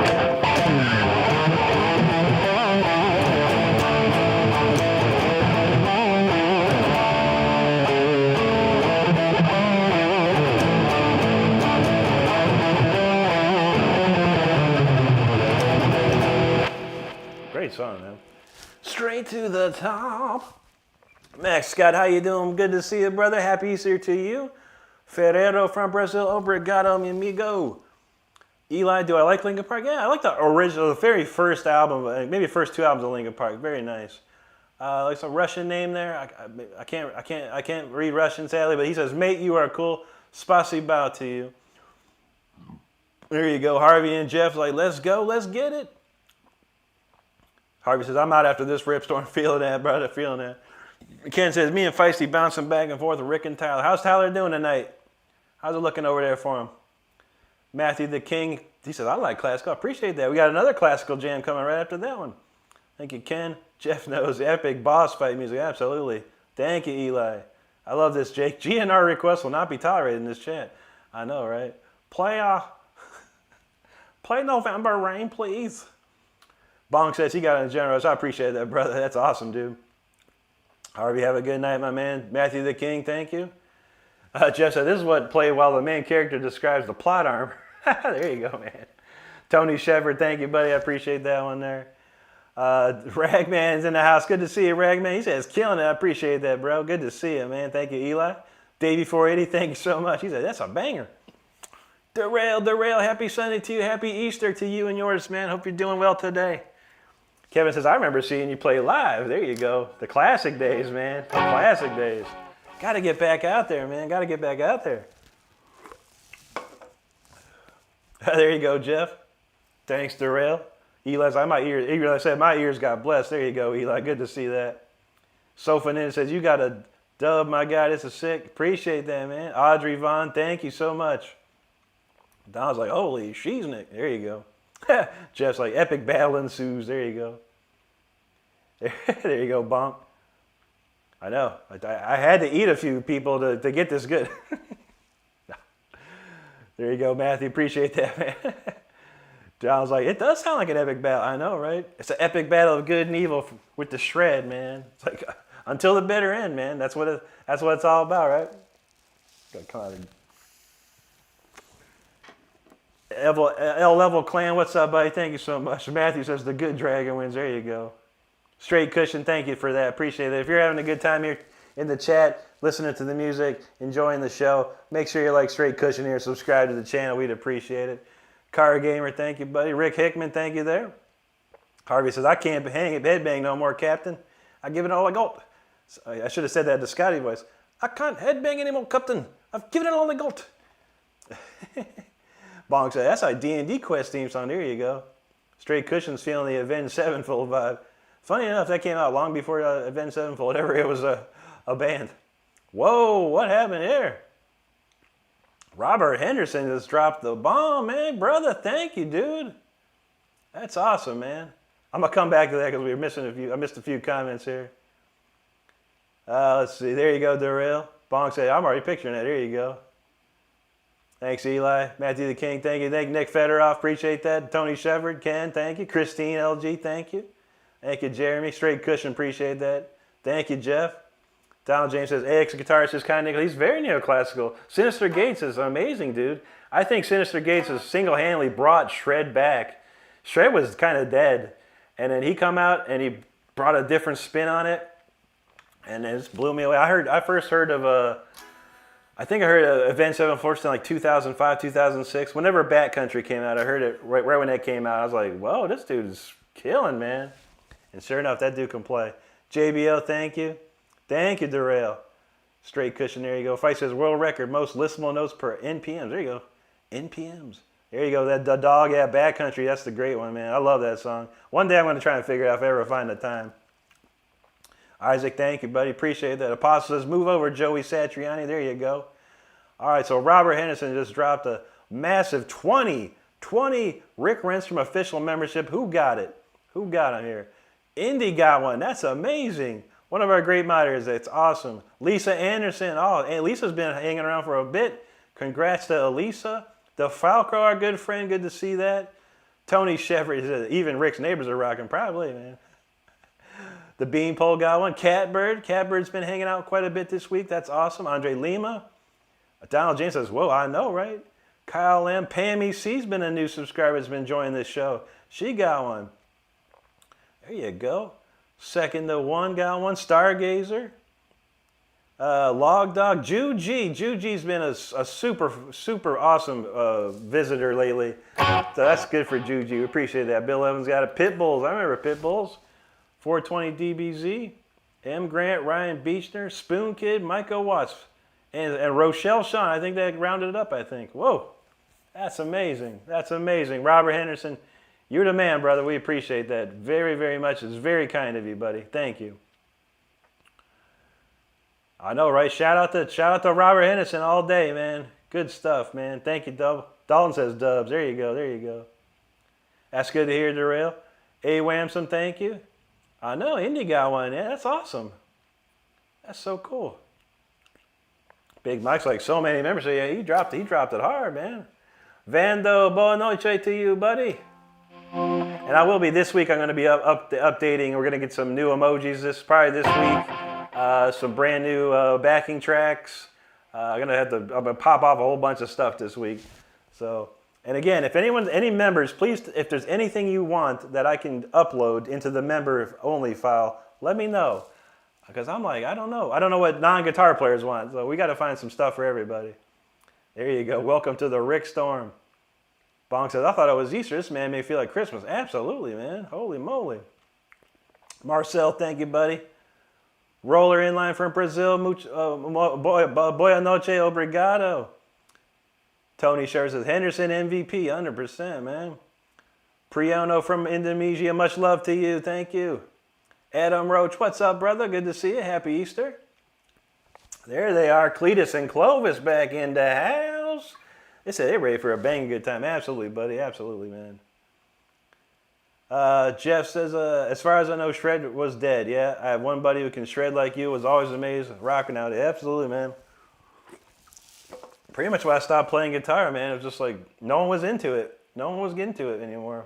Great song, man. Straight to the top. Max Scott, how you doing? Good to see you, brother. Happy Easter to you. Ferrero from Brazil. Obrigado, mi amigo. Eli, do I like Linkin Park? Yeah, I like the original, the very first album, maybe the first 2 albums of Linkin Park. Very nice. Like some Russian name there. I can't read Russian sadly, but he says, "Mate, you are cool. Spasibo to you." There you go. Harvey and Jeff like, let's go, let's get it. Harvey says, I'm out after this ripstorm. Feeling that, brother. Feeling that. Ken says, me and Feisty bouncing back and forth with Rick and Tyler. How's Tyler doing tonight? How's it looking over there for him? Matthew the King, he says, I like classical. I appreciate that. We got another classical jam coming right after that one. Thank you, Ken. Jeff knows epic boss fight music. Absolutely. Thank you, Eli. I love this, Jake. GNR requests will not be tolerated in this chat. I know, right? Play November Rain, please. Bonk says he got in generous. I appreciate that, brother. That's awesome, dude. Harvey, have a good night, my man. Matthew the King, thank you. Jeff said, this is what played while the main character describes the plot armor. There you go, man. Tony Shepard, thank you, buddy. I appreciate that one there. Ragman's in the house. Good to see you, Ragman. He says, killing it. I appreciate that, bro. Good to see you, man. Thank you, Eli. Davey480, thank you so much. He said, that's a banger. Derail, happy Sunday to you. Happy Easter to you and yours, man. Hope you're doing well today. Kevin says, I remember seeing you play live. There you go. The classic days, man. The classic days. Got to get back out there, man. Got to get back out there. There you go, Jeff. Thanks, Derail. Eli's like, Eli said, my ears got blessed. There you go, Eli. Good to see that. Sofa Ninja says, you got a dub, my guy. This is sick. Appreciate that, man. Audrey Vaughn, thank you so much. Don's like, holy sheeznick. There you go. Jeff's like, epic battle ensues. There you go. There you go, Bonk. I know. I had to eat a few people to get this good. There you go, Matthew. Appreciate that, man. Don's like, it does sound like an epic battle. I know, right? It's an epic battle of good and evil with the shred, man. It's like until the bitter end, man. That's what it's all about, right? Gotta come out of L Level Clan, what's up, buddy? Thank you so much. Matthew says the good dragon wins. There you go. Straight Cushion, thank you for that. Appreciate it. If you're having a good time here in the chat, listening to the music, enjoying the show, make sure you like Straight Cushion here. Subscribe to the channel. We'd appreciate it. Car Gamer, thank you, buddy. Rick Hickman, thank you there. Harvey says, I can't headbang no more, Captain. I give it all I got. I should have said that in the Scotty voice. I can't headbang anymore, Captain. I've given it all I got. Bonk said, that's a D&D Quest theme song. There you go. Straight Cushion's feeling the Avenged Sevenfold vibe. Funny enough, that came out long before Avenged Sevenfold ever was a band. Whoa, what happened here? Robert Henderson just dropped the bomb, man. Brother, thank you, dude. That's awesome, man. I'm going to come back to that because we were missing a few. I missed a few comments here. Let's see. There you go, Derail. Bonk said, I'm already picturing that. There you go. Thanks, Eli. Matthew the King, thank you. Thank you, Nick Federoff. Appreciate that. Tony Shepard, Ken, thank you. Christine LG, thank you. Thank you, Jeremy. Straight Cushion, appreciate that. Thank you, Jeff. Donald James says, AX guitarist is kind of, he's very neoclassical. Sinister Gates is amazing, dude. I think Sinister Gates has single-handedly brought shred back. Shred was kind of dead, and then he come out and he brought a different spin on it, and it just blew me away. I first heard of I think I heard Avenged Sevenfold in like 2005, 2006. Whenever Bat Country came out, I heard it right when that came out. I was like, whoa, this dude's killing, man. And sure enough, that dude can play. JBL, thank you. Thank you, Darrell. Straight cushion, there you go. Fight says world record, most listenable notes per NPMs. There you go. NPMs. There you go. The dog, yeah, Bad Country. That's the great one, man. I love that song. One day I'm going to try and figure it out if I ever find the time. Isaac, thank you, buddy. Appreciate that. Apostle says, move over, Joey Satriani. There you go. All right, so Robert Henderson just dropped a massive 20 Rick Renstrom official membership. Who got it? Who got him here? Indy got one. That's amazing. One of our great moderators. It's awesome. Lisa Anderson. Oh, and Lisa's been hanging around for a bit. Congrats to Elisa. The Falco, our good friend. Good to see that. Tony Shepard says, even Rick's neighbors are rocking. Probably, man. The Beanpole got one. Catbird. Catbird's been hanging out quite a bit this week. That's awesome. Andre Lima. Donald James says, whoa, I know, right? Kyle Lamb. Pammy C's been a new subscriber that's been enjoying this show. She got one. There you go. Second to one got one. Stargazer. Log Dog. Juji. Juji's been a super awesome visitor lately. So that's good for Juji. We appreciate that. Bill Evans got a Pitbulls. I remember Pitbulls. 420 DBZ. M. Grant. Ryan Beechner. Spoon Kid. Micah Watts. And Rochelle Shawn. I think that rounded it up, I think. Whoa. That's amazing. That's amazing. Robert Henderson. You're the man, brother. We appreciate that very, very much. It's very kind of you, buddy. Thank you. I know, right? Shout out to Robert Henderson all day, man. Good stuff, man. Thank you, Dub. Dalton says Dubs. There you go. There you go. That's good to hear, Darrell. A. Whamson, thank you. I know, Indy got one. Yeah, that's awesome. That's so cool. Big Mike's like so many members. So yeah, he dropped it hard, man. Vando, boa noite to you, buddy. And I will be this week. I'm going to be updating. We're going to get some new emojis this week. Some brand new backing tracks. I'm going to pop off a whole bunch of stuff this week. So, and again, if any members, please, if there's anything you want that I can upload into the member only file, let me know. Because I'm like, I don't know. I don't know what non-guitar players want. So we got to find some stuff for everybody. There you go. Welcome to the Rick Storm. Bonk says, I thought it was Easter. This man made me feel like Christmas. Absolutely, man. Holy moly. Marcel, thank you, buddy. Roller inline from Brazil. Boa noche, obrigado. Tony Sher says, Henderson MVP, 100%, man. Priono from Indonesia, much love to you. Thank you. Adam Roach, what's up, brother? Good to see you. Happy Easter. There they are. Cletus and Clovis back in the house. They said they're ready for a banging good time. Absolutely, buddy. Absolutely, man. Jeff says, as far as I know, Shred was dead. Yeah, I have one buddy who can shred like you. Was always amazed. Rocking out. Absolutely, man. Pretty much why I stopped playing guitar, man. It was just like no one was into it. No one was getting to it anymore.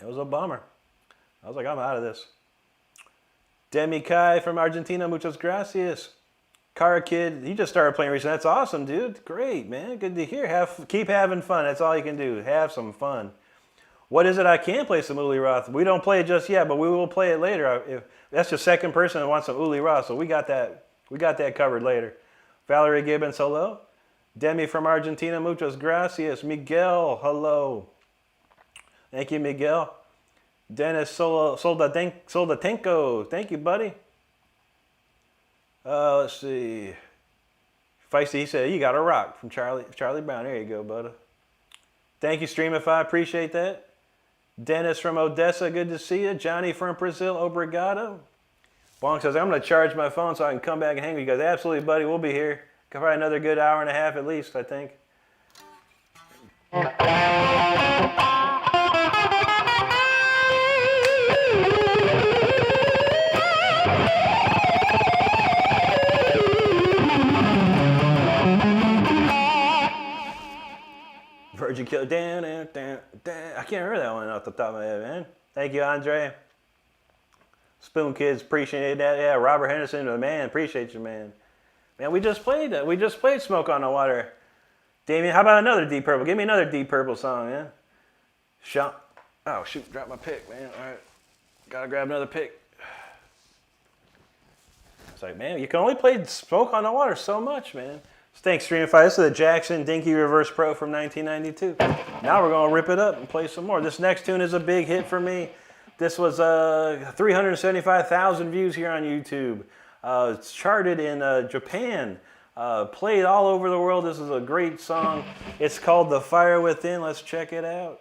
It was a bummer. I was like, I'm out of this. Demi Kai from Argentina, muchas gracias. Car Kid, he just started playing recently. That's awesome, dude. Great, man. Good to hear. Keep having fun. That's all you can do. Have some fun. What is it I can play some Uli Roth? We don't play it just yet, but we will play it later. If that's the second person that wants some Uli Roth, so we got that. We got that covered later. Valerie Gibbons, hello. Demi from Argentina, muchas gracias. Miguel, hello. Thank you, Miguel. Dennis Soldatenko, thank you, buddy. Let's see. Feisty, he said, you got a rock from Charlie Brown. There you go, buddy. Thank you, Streamify. Appreciate that. Dennis from Odessa, good to see you. Johnny from Brazil, obrigado. Bonk says, I'm going to charge my phone so I can come back and hang with you guys. Absolutely, buddy. We'll be here. Probably another good hour and a half at least, I think. Virgin Killer. I can't remember that one off the top of my head, man. Thank you, Andre. Spoon Kids, appreciate that. Yeah, Robert Henderson, the man. Appreciate you, man. Man, we just played that. We just played Smoke on the Water. Damien, how about another Deep Purple? Give me another Deep Purple song, man. Oh shoot, dropped my pick, man. All right, gotta grab another pick. It's like, man, you can only play Smoke on the Water so much, man. Thanks, Stream 5. This is the Jackson Dinky Reverse Pro from 1992. Now we're gonna rip it up and play some more. This next tune is a big hit for me. This was 375,000 views here on YouTube. It's charted in Japan, played all over the world. This is a great song. It's called The Fire Within. Let's check it out.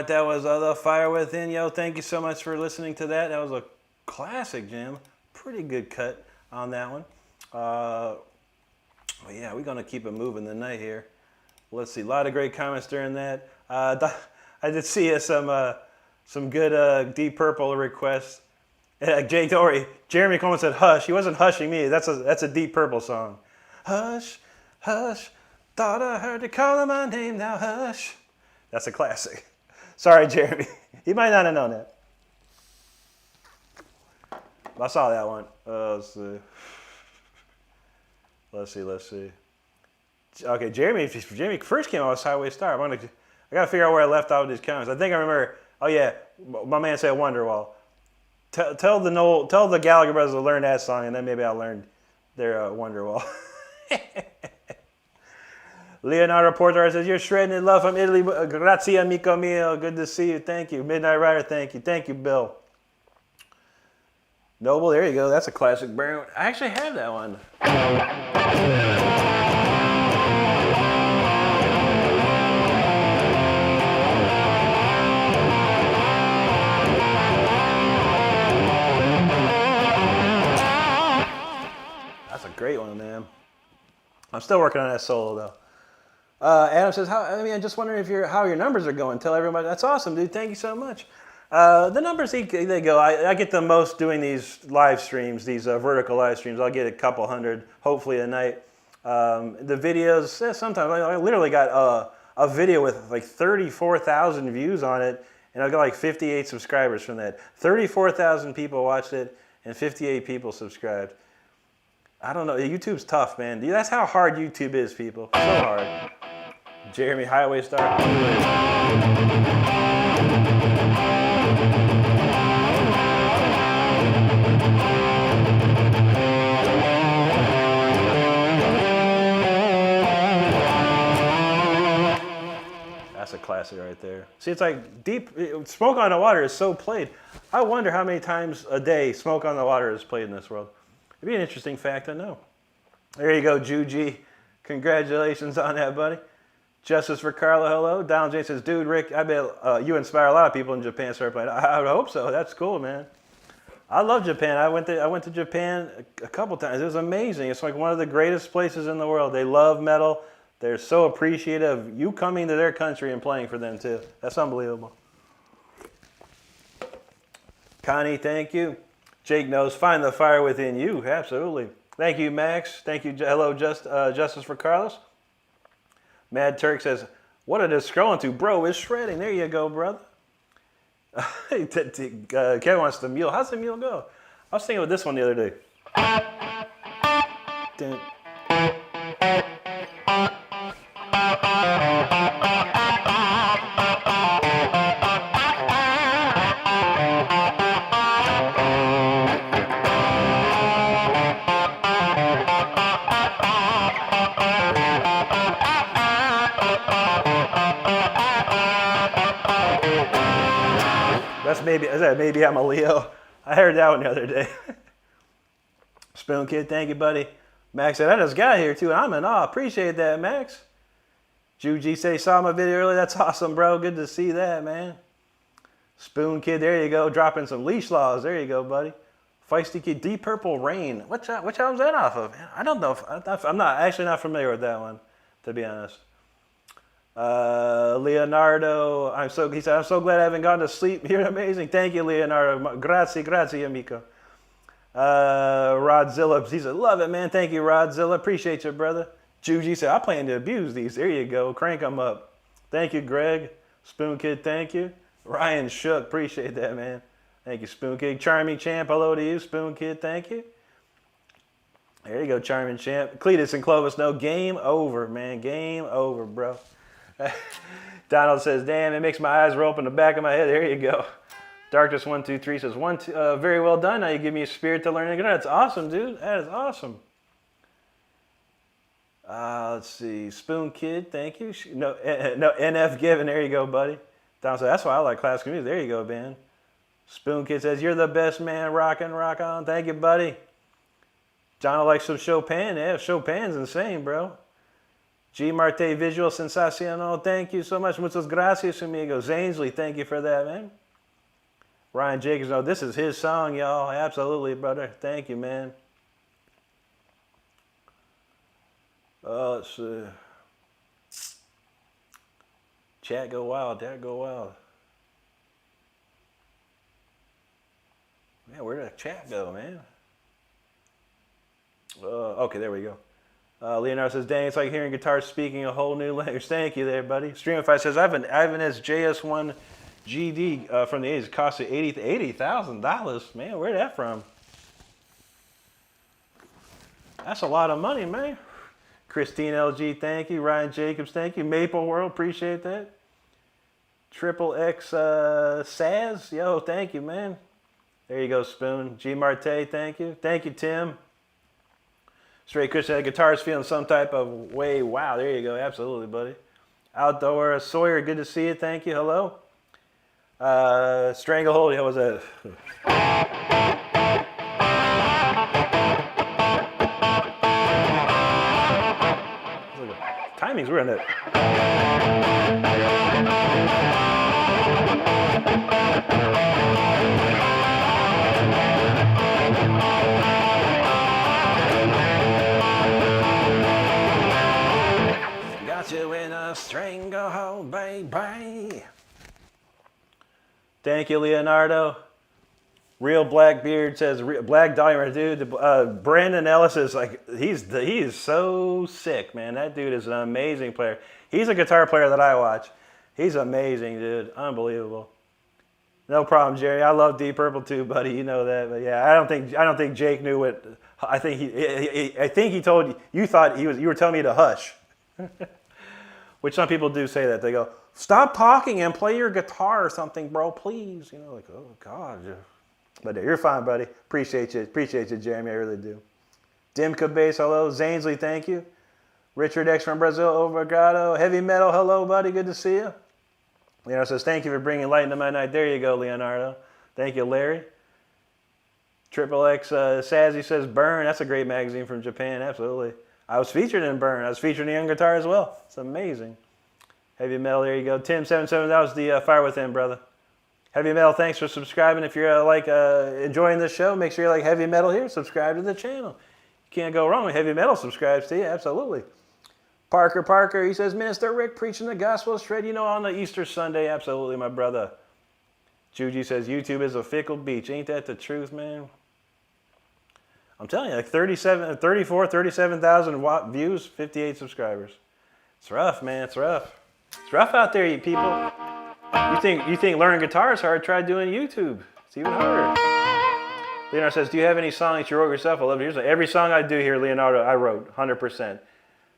right, that was The Fire Within. Yo, thank you so much for listening to that. That was a classic jam. Pretty good cut on that one. Well, yeah, we're going to keep it moving tonight here. Let's see, a lot of great comments during that. I did see some good Deep Purple requests. Jake Dory, Jeremy Coleman said, "Hush." He wasn't hushing me. That's a Deep Purple song. Hush, hush, thought I heard you calling my name, now hush. That's a classic. Sorry, Jeremy. He might not have known that. I saw that one. Let's see. Okay, Jeremy first came out with Highway Star. I gotta figure out where I left out these comments. I think I remember. Oh yeah, my man said Wonderwall. Tell the Gallagher brothers to learn that song, and then maybe I'll learn their Wonderwall. Leonardo Porter says, "You're shredding in love from Italy. Grazie, amico mio. Good to see you. Thank you. Midnight Rider, thank you. Thank you, Bill." Noble, there you go. That's a classic burn. I actually have that one. That's a great one, man. I'm still working on that solo though. Adam says, I'm just wondering how your numbers are going. Tell everybody. That's awesome, dude. Thank you so much. The numbers, they go. I get the most doing these live streams, these vertical live streams. I'll get a couple hundred, hopefully a night. The videos, sometimes I literally got a video with like 34,000 views on it, and I got like 58 subscribers from that. 34,000 people watched it, and 58 people subscribed. I don't know. YouTube's tough, man. That's how hard YouTube is, people. So hard. Jeremy, Highway Star. That's a classic right there. See, it's like Smoke on the Water is so played. I wonder how many times a day Smoke on the Water is played in this world. It'd be an interesting fact to know. There you go, Juji. Congratulations on that, buddy. Justice for Carla, hello. Donald J says, "Dude, Rick, I bet you inspire a lot of people in Japan to start playing." I would hope so. That's cool, man. I love Japan. I went to Japan a couple times. It was amazing. It's like one of the greatest places in the world. They love metal. They're so appreciative of you coming to their country and playing for them too. That's unbelievable. Connie, thank you. Jake knows, find the fire within you. Absolutely. Thank you, Max. Thank you. Hello, Justice for Carlos. Mad Turk says, "What are they scrolling to? Bro, it's shredding." There you go, brother. Kevin wants the mule. How's the mule go? I was thinking of this one the other day. Maybe I'm a Leo. I heard that one the other day. Spoon Kid, thank you, buddy. Max said, "I just got here too, and I'm in awe." Appreciate that, Max. Juji say, "Saw my video earlier." That's awesome, bro. Good to see that, man. Spoon Kid, there you go. Dropping some leash laws. There you go, buddy. Feisty Kid, Deep Purple Rain. Which album's that off of? I don't know. I'm not familiar with that one, to be honest. Leonardo, he said, "I'm so glad I haven't gone to sleep. You're amazing." Thank you, Leonardo. Grazie, amico. Rodzilla, he said, "Love it, man." Thank you, Rodzilla. Appreciate you, brother. Juji said, "I plan to abuse these." There you go. Crank them up. Thank you, Greg. Spoon Kid, thank you. Ryan Shook, appreciate that, man. Thank you, Spoon Kid. Charming Champ, hello to you. Spoon Kid, thank you. There you go, Charming Champ. Cletus and Clovis, no, game over, man. Game over, bro. Donald says, "Damn, it makes my eyes roll up in the back of my head." There you go. Darkness123 says, "Very well done. Now you give me a spirit to learn again." That's awesome, dude. That is awesome. Let's see. Spoon Kid, thank you. No, NF Given. There you go, buddy. Donald says, "That's why I like classical music." There you go, man. Spoon Kid says, "You're the best, man. Rockin', rock on." Thank you, buddy. John likes some Chopin. Yeah, Chopin's insane, bro. G. Marte Visual Sensacional, thank you so much. Muchas gracias, amigos. Ainsley, thank you for that, man. Ryan Jacobs, oh, this is his song, y'all. Absolutely, brother. Thank you, man. Let's see. Chat go wild, chat go wild. Man, where did the chat go, man? Okay, there we go. Leonardo says, dang, it's like hearing guitars speaking a whole new language. Thank you there, buddy. Streamify says, I have an Ibanez JS1 GD from the 80s. It costed $80,000. Man, where'd that from? That's a lot of money, man. Christine LG, thank you. Ryan Jacobs, thank you. Maple World, appreciate that. Triple X Saz, yo, thank you, man. There you go, Spoon. G. Marte, thank you. Thank you, Tim. Straight Christian guitarist feeling some type of way. Wow, there you go. Absolutely, buddy. Outdoor Sawyer, good to see you. Thank you. Hello. Stranglehold, what was that? Timing's weird on that. Got you in a stranglehold, baby. Thank you, Leonardo. Real Blackbeard says, Black Diamond, dude. Brandon Ellis is like, he is so sick, man. That dude is an amazing player. He's a guitar player that I watch. He's amazing, dude. Unbelievable. No problem, Jerry. I love Deep Purple too, buddy. You know that. But yeah, I don't think Jake knew what. I think he told you. You thought you were telling me to hush. Which some people do say that. They go, stop talking and play your guitar or something, bro, please. You know, like, oh God. But you're fine, buddy. Appreciate you, Jeremy. I really do. Dimka Bass, hello. Zainsley, thank you. Richard X from Brazil, Obrigado. Heavy Metal, hello, buddy. Good to see you. Leonardo says, thank you for bringing light into my night. There you go, Leonardo. Thank you, Larry. Triple X Sazzy says, Burn. That's a great magazine from Japan. Absolutely. I was featured in Burn. I was featured in Young Guitar as well. It's amazing. Heavy Metal, there you go. Tim77, that was the Fire Within, brother. Heavy Metal, thanks for subscribing. If you're enjoying this show, make sure you like Heavy Metal here. Subscribe to the channel. You can't go wrong with Heavy Metal subscribes to you. Absolutely. Parker, he says, Minister Rick preaching the gospel shred, on the Easter Sunday. Absolutely, my brother. Juji says, YouTube is a fickle beach. Ain't that the truth, man? I'm telling you, like 37,000 views, 58 subscribers. It's rough, man. It's rough. It's rough out there, you people. You think learning guitar is hard? Try doing YouTube. It's even harder. Leonardo says, do you have any songs you wrote yourself? I love it. Every song I do here, Leonardo, I wrote 100%.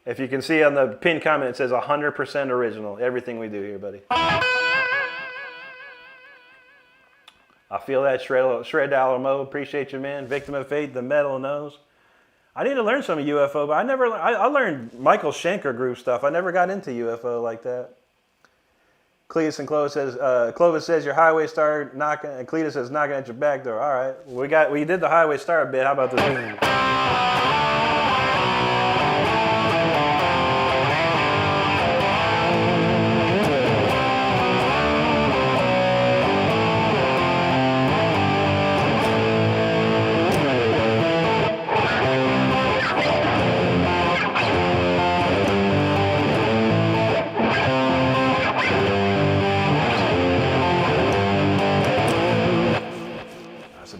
If you can see on the pinned comment, it says 100% original. Everything we do here, buddy. I feel that shred dollar mode. Appreciate you, man. Victim of Fate, the metal knows. I need to learn some UFO, but I learned Michael Schenker groove stuff. I never got into UFO like that. Cletus and Clovis says your highway star knocking, and Cletus says knocking at your back door. All right, we did the highway star bit. How about this?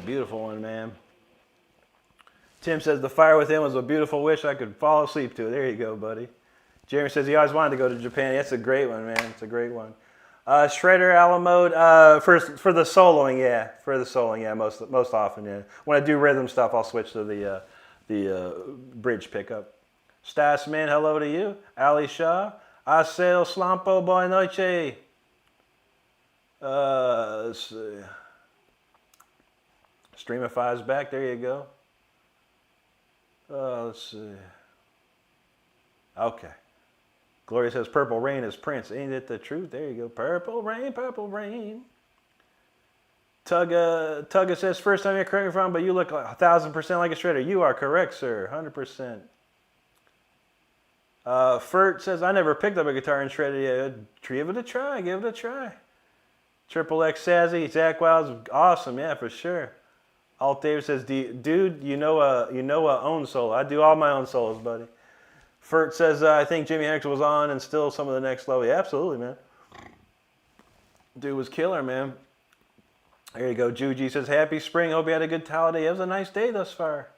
Beautiful one, man. Tim says the Fire Within was a beautiful wish I could fall asleep to. There you go, buddy. Jeremy says he always wanted to go to Japan. That's a great one, man. It's a great one. Shredder Alamode for the soloing, yeah. For the soloing, yeah. Most often, yeah. When I do rhythm stuff, I'll switch to the bridge pickup. Stas Man, hello to you. Ali Shaw. Asel Slampo, boa noite. Let's see. Streamify's back. There you go. Let's see. Okay. Gloria says Purple Rain is Prince. Ain't it the truth? There you go. Purple Rain, Purple Rain. Tugga says, first time you're correct me from, but you look like 1,000% like a shredder. You are correct, sir. 100%. Fert says, I never picked up a guitar and shredded yet. Give it a try. Give it a try. Triple X Sazzy, Zach Wild's awesome. Yeah, for sure. Alt Dave says, dude, you know a own solo. I do all my own solos, buddy. Fert says, I think Jimi Hendrix was on and still some of the next level. Yeah, absolutely, man. Dude was killer, man. There you go. Juji says, happy spring. Hope you had a good holiday. It was a nice day thus far.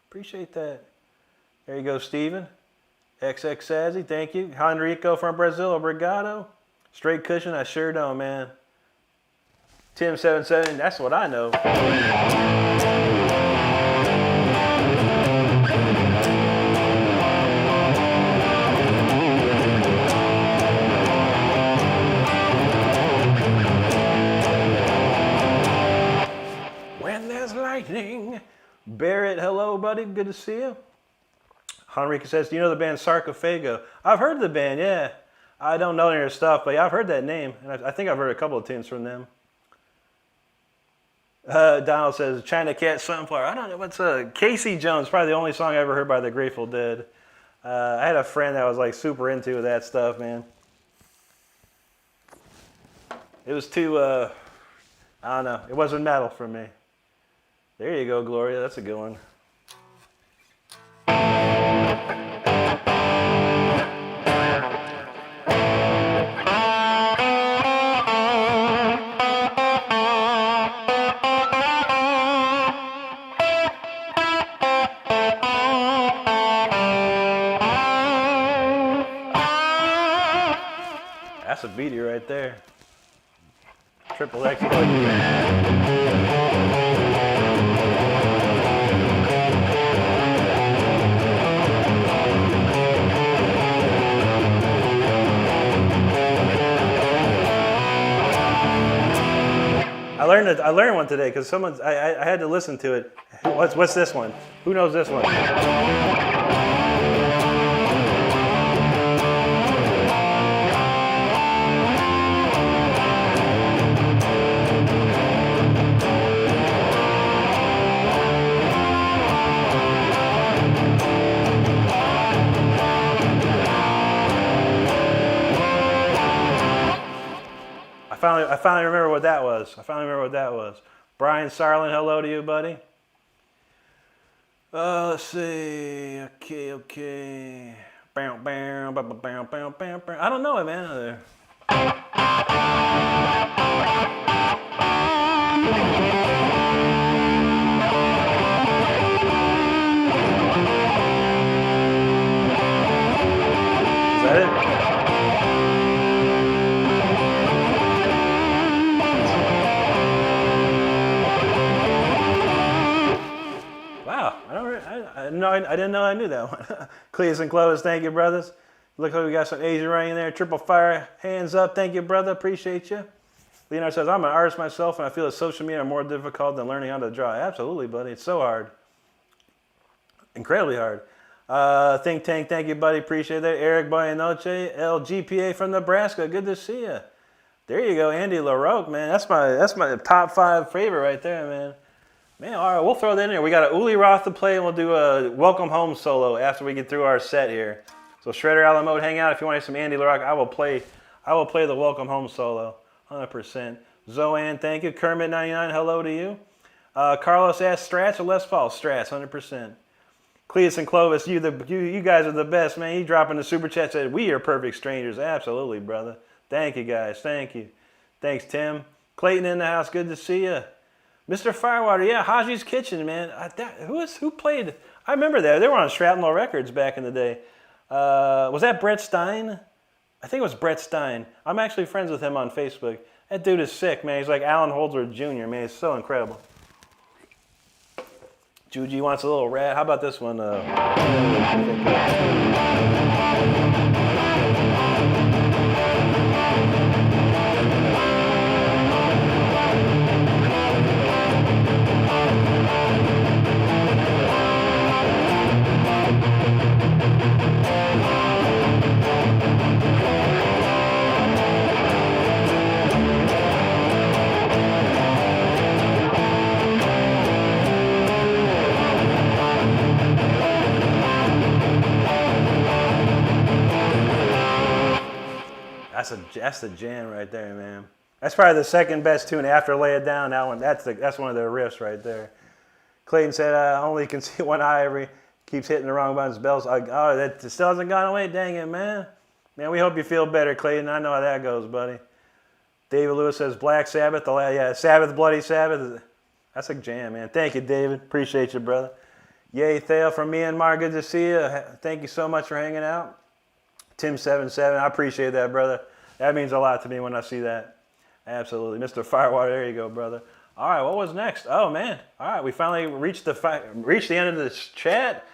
Appreciate that. There you go, Steven. XX Sazzy, thank you. Henrico from Brazil, obrigado. Straight cushion, I sure don't, man. Tim77, that's what I know. When there's lightning. Barrett, hello, buddy. Good to see you. Henrique says, do you know the band Sarcophago? I've heard the band, yeah. I don't know any of their stuff, but yeah, I've heard that name. And I think I've heard a couple of tunes from them. Donald says, China Cat Sunflower. I don't know, what's Casey Jones, probably the only song I ever heard by the Grateful Dead. I had a friend that was like super into that stuff, man. It was too, I don't know, it wasn't metal for me. There you go, Gloria, that's a good one. That's a beatie right there. Triple X. I learned one today because I had to listen to it. What's this one? Who knows this one? I finally remember what that was. Brian Sarlin, hello to you, buddy. Let's see. Okay. I don't know it, man. Is that it? I didn't know I knew that one. Cleus and Clovis, thank you, brothers. Look like we got some Asian right in there. Triple fire, hands up. Thank you, brother. Appreciate you. Leonard says, I'm an artist myself, and I feel that social media are more difficult than learning how to draw. Absolutely, buddy. It's so hard. Incredibly hard. Think Tank, thank you, buddy. Appreciate that. Eric Boyanoche, LGPA from Nebraska. Good to see you. There you go, Andy LaRoque, man. That's my top 5 favorite right there, man. Man, all right, we'll throw that in there. We got a Uli Roth to play, and we'll do a Welcome Home solo after we get through our set here. So Shredder Allen Mode, hang out. If you want to hear some Andy LaRoque, I will play the Welcome Home solo, 100%. Zoanne, thank you. Kermit99, hello to you. Carlos asked, Strats or Les Paul? Strats, 100%. Cleus and Clovis, you guys are the best, man. You dropping the super chat, said, we are perfect strangers. Absolutely, brother. Thank you, guys. Thank you. Thanks, Tim. Clayton in the house, good to see you. Mr. Firewater, yeah, Haji's Kitchen, man. Who played? I remember that. They were on Shrapnel Records back in the day. Was that Brett Stein? I think it was Brett Stein. I'm actually friends with him on Facebook. That dude is sick, man. He's like Alan Holdsworth Jr., man. He's so incredible. Juji wants a little rat. How about this one? That's the jam right there, man. That's probably the second best tune after Lay It Down. That one, that's one of the riffs right there. Clayton said, "I only can see one eye every keeps hitting the wrong buttons." Bells. Oh, that still hasn't gone away. Dang it, man. Man, we hope you feel better, Clayton. I know how that goes, buddy. David Lewis says, "Black Sabbath." Yeah, Sabbath, Bloody Sabbath. That's a jam, man. Thank you, David. Appreciate you, brother. Yay, Thale from Myanmar. Good to see you. Thank you so much for hanging out. Tim77, I appreciate that, brother. That means a lot to me when I see that. Absolutely. Mr. Firewater, there you go, brother. All right, what was next? Oh, man. All right, we finally reached the end of this chat.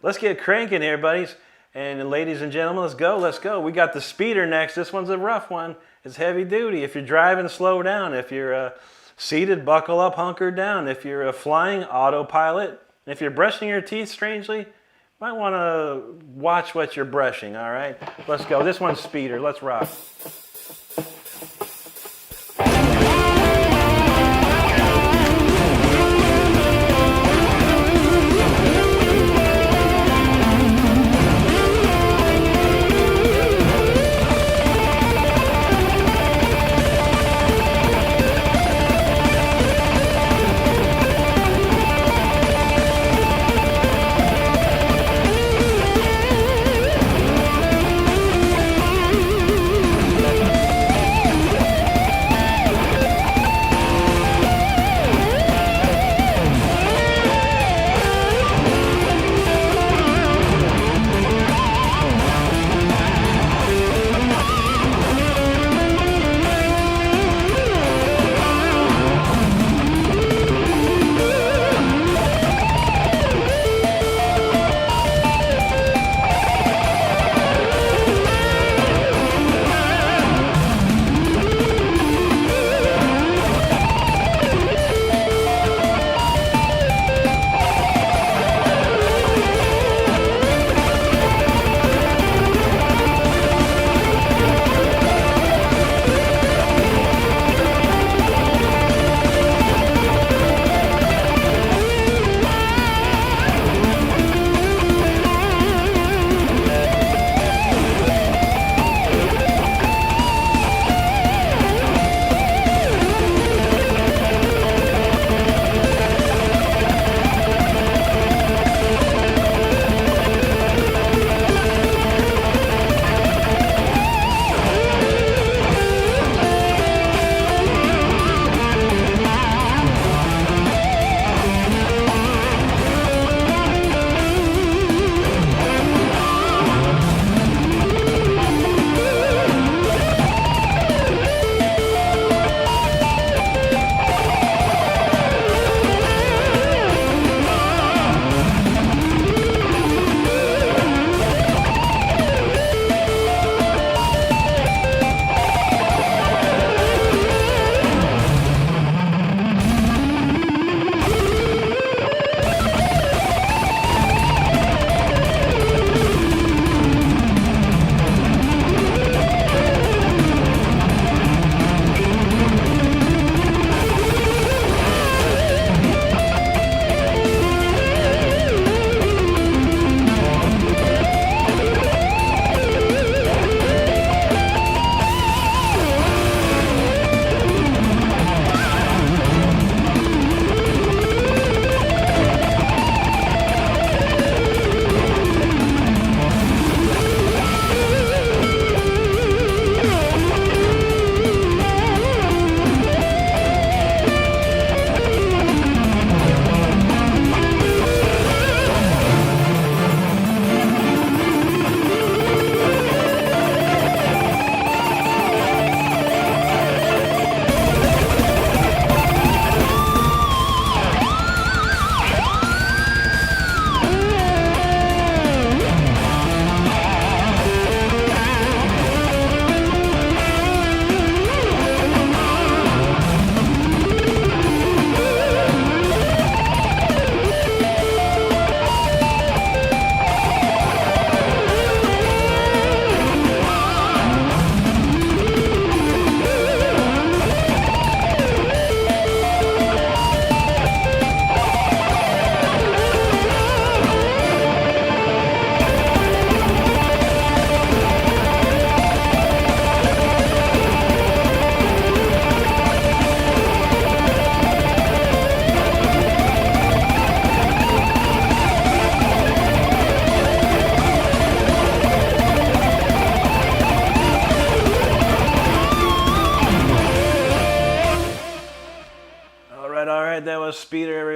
Let's get cranking here, buddies. And ladies and gentlemen, let's go, let's go. We got the speeder next. This one's a rough one. It's heavy duty. If you're driving, slow down. If you're seated, buckle up, hunker down. If you're flying, autopilot. If you're brushing your teeth, strangely, might want to watch what you're brushing, all right? Let's go. This one's speeder. Let's rock.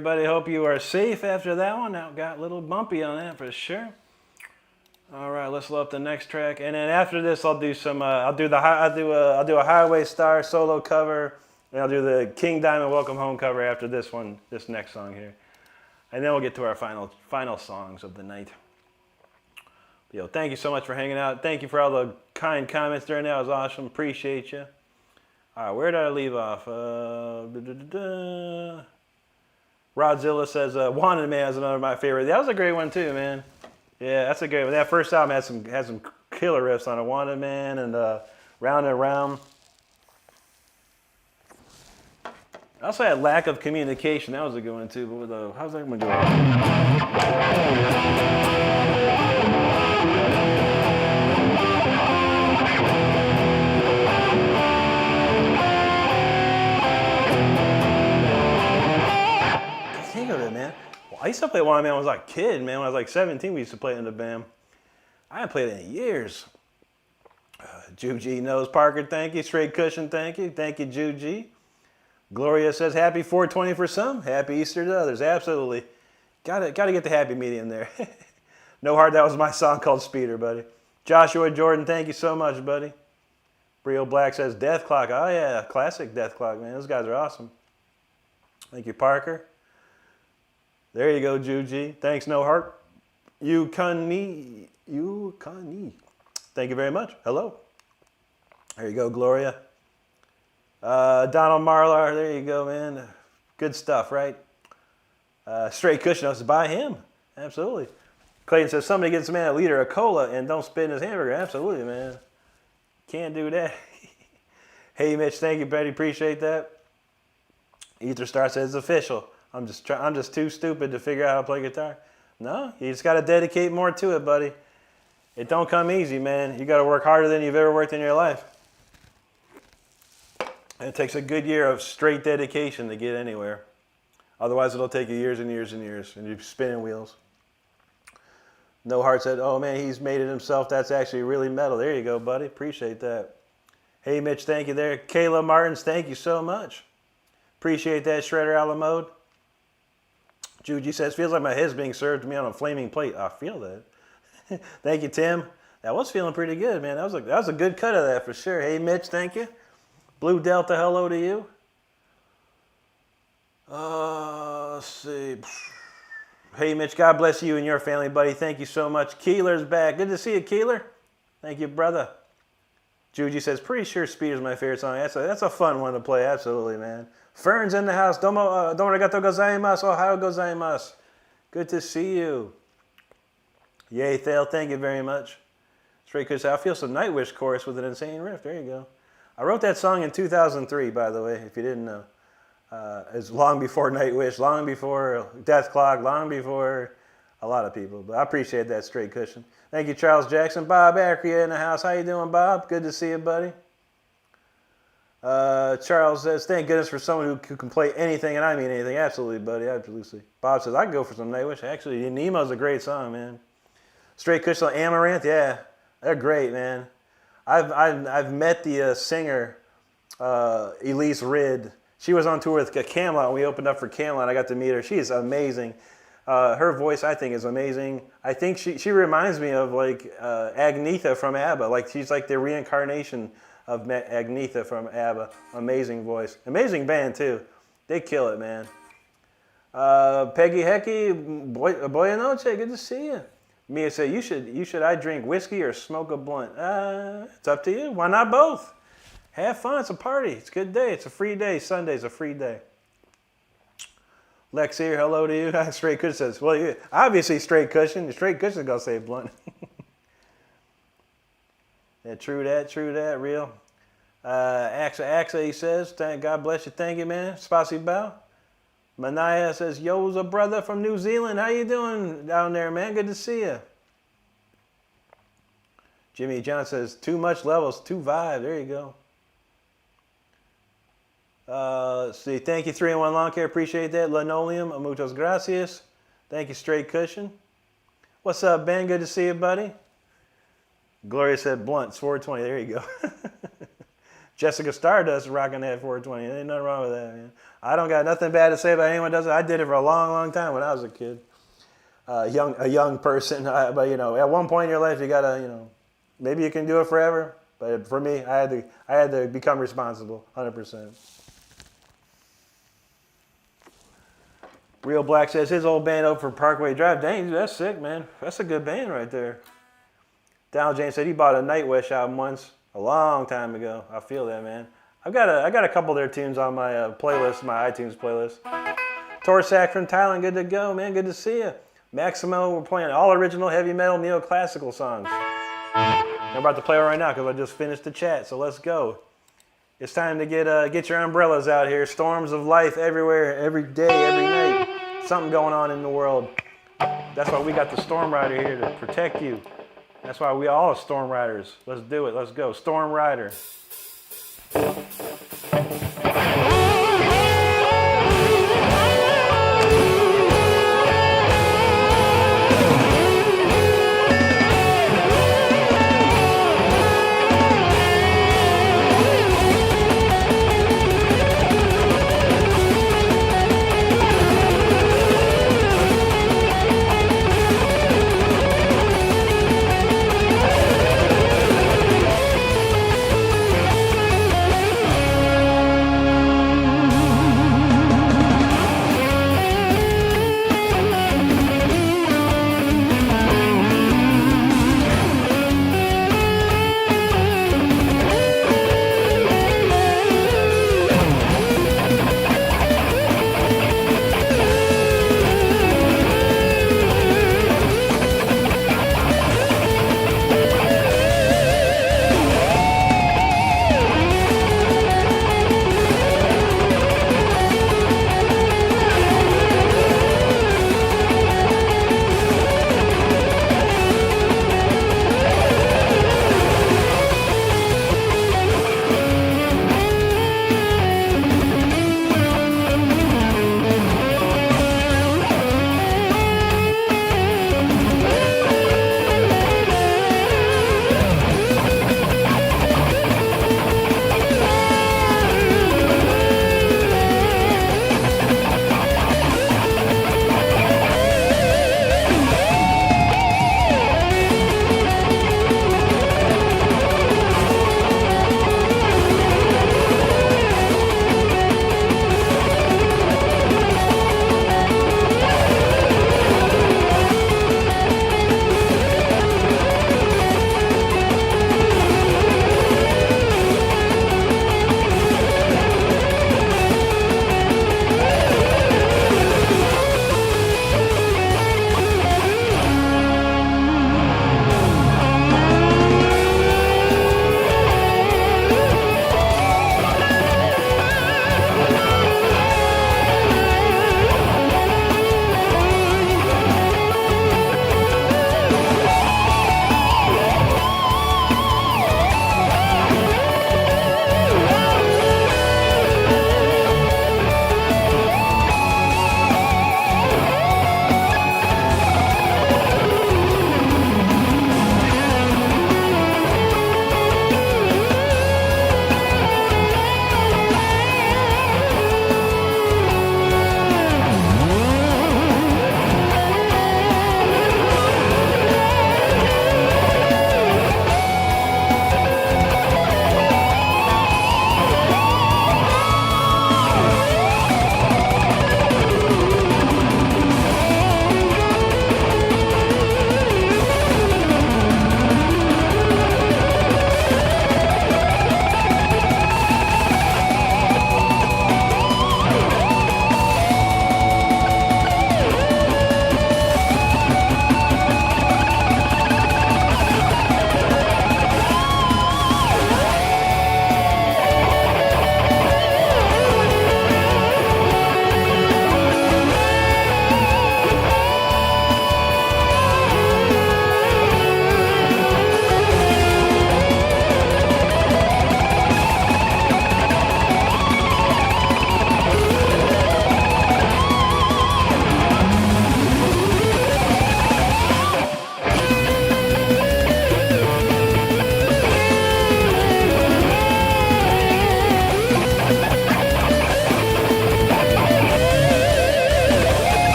everybody. Hope you are safe after that one. That got a little bumpy on that for sure. All right, let's load up the next track, and then after this, I'll do some. I'll do a Highway Star solo cover, and I'll do the King Diamond Welcome Home cover after this one, this next song here, and then we'll get to our final songs of the night. Yo, thank you so much for hanging out. Thank you for all the kind comments during that. It was awesome. Appreciate you. All right, where did I leave off? Rodzilla says, Wanted Man is another of my favorite. That was a great one too, man. Yeah, that's a great one. That first album had some killer riffs on it. Wanted Man and Round and Round. I also had Lack of Communication. That was a good one too. But how's that one going? Think of it, man. Well, I used to play Wanted Man when I was like a kid, man. When I was like 17, we used to play it in the band. I haven't played it in years. Juji knows Parker, thank you. Straight Cushion, thank you. Thank you, Juji. Gloria says, happy 420 for some, happy Easter to others. Absolutely. Gotta get the happy medium there. No Heart, that was my song called Speeder, buddy. Joshua Jordan, thank you so much, buddy. Brio Black says, Death Clock. Oh, yeah, classic Death Clock, man. Those guys are awesome. Thank you, Parker. There you go, Juji. Thanks, No Heart. You can. Thank you very much. Hello. There you go, Gloria. Donald Marlar, there you go, man. Good stuff, right? Straight Cushion, I was by him. Absolutely. Clayton says, somebody gets a man a liter of cola and don't spit in his hamburger. Absolutely, man. Can't do that. Hey, Mitch, thank you, Betty. Appreciate that. Ether Star says, it's official. I'm just too stupid to figure out how to play guitar. No, you just got to dedicate more to it, buddy. It don't come easy, man. You got to work harder than you've ever worked in your life. And it takes a good year of straight dedication to get anywhere. Otherwise, it'll take you years and years and years, and you're spinning wheels. No Heart said, oh, man, he's made it himself. That's actually really metal. There you go, buddy. Appreciate that. Hey, Mitch, thank you there. Kayla Martins, thank you so much. Appreciate that, Shredder a la mode. Juji says, feels like my head's being served to me on a flaming plate. I feel that. Thank you, Tim. That was feeling pretty good, man. That was a good cut of that for sure. Hey, Mitch, thank you. Blue Delta, hello to you. Let's see. Hey, Mitch, God bless you and your family, buddy. Thank you so much. Keeler's back. Good to see you, Keeler. Thank you, brother. Juji says, pretty sure Speeder's my favorite song. That's a fun one to play, absolutely, man. Fern's in the house. Domo arigato gozaimasu. Ohio gozaimasu. Good to see you. Yay, Thale, thank you very much. Straight Cushion, I feel some Nightwish chorus with an insane riff. There you go. I wrote that song in 2003, by the way, if you didn't know. It's long before Nightwish, long before Death Clock, long before a lot of people. But I appreciate that, Straight Cushion. Thank you, Charles Jackson. Bob Acria in the house. How you doing, Bob? Good to see you, buddy. Charles says, thank goodness for someone who can play anything, and I mean anything. Absolutely, buddy. Absolutely. Bob says, I can go for some Nightwish. Actually, Nemo's a great song, man. Straight Cushion, Amaranth, yeah. They're great, man. I've met the singer, Elise Ridd. She was on tour with Camelot. We opened up for Camelot. I got to meet her. She's amazing. Her voice, I think, is amazing. I think she reminds me of like Agnetha from ABBA. Like she's like the reincarnation of Agnetha from ABBA. Amazing voice. Amazing band too. They kill it, man. Peggy Hecky, Boya Noche, good to see you. Mia said, you should I drink whiskey or smoke a blunt? It's up to you. Why not both? Have fun. It's a party. It's a good day. It's a free day. Sunday's a free day. Lex here, hello to you. Straight Cushion says, well, yeah, obviously Straight Cushion. Straight Cushion's going to say blunt. Yeah, true that, real. Axa, he says, God bless you. Thank you, man. Spasibo. Manaya says, yo's a brother from New Zealand. How you doing down there, man? Good to see you. Jimmy John says, too much levels, too vibe. There you go. Let's see. Thank you, 3-in-1 Lawn Care. Appreciate that. Linoleum, muchas gracias. Thank you, Straight Cushion. What's up, Ben? Good to see you, buddy. Gloria said blunt, 420. There you go. Jessica Stardust rocking that 420. There ain't nothing wrong with that, man. I don't got nothing bad to say about anyone does it. I did it for a long, long time when I was a kid. A young person. But, you know, at one point in your life, you got to, you know, maybe you can do it forever. But for me, I had to become responsible, 100%. Real Black says his old band opened for Parkway Drive. Dang, that's sick, man. That's a good band right there. Donald James said he bought a Nightwish album once, a long time ago. I feel that, man. I got a couple of their tunes on my playlist, my iTunes playlist. Torsak from Thailand, good to go, man. Good to see you. Maximo, we're playing all original heavy metal neoclassical songs. I'm about to play it right now because I just finished the chat, so let's go. It's time to get your umbrellas out here. Storms of life everywhere, every day, every night. Something going on in the world. That's why we got the Storm Rider here to protect you. That's why we all are Storm Riders. Let's do it. Let's go. Storm Rider.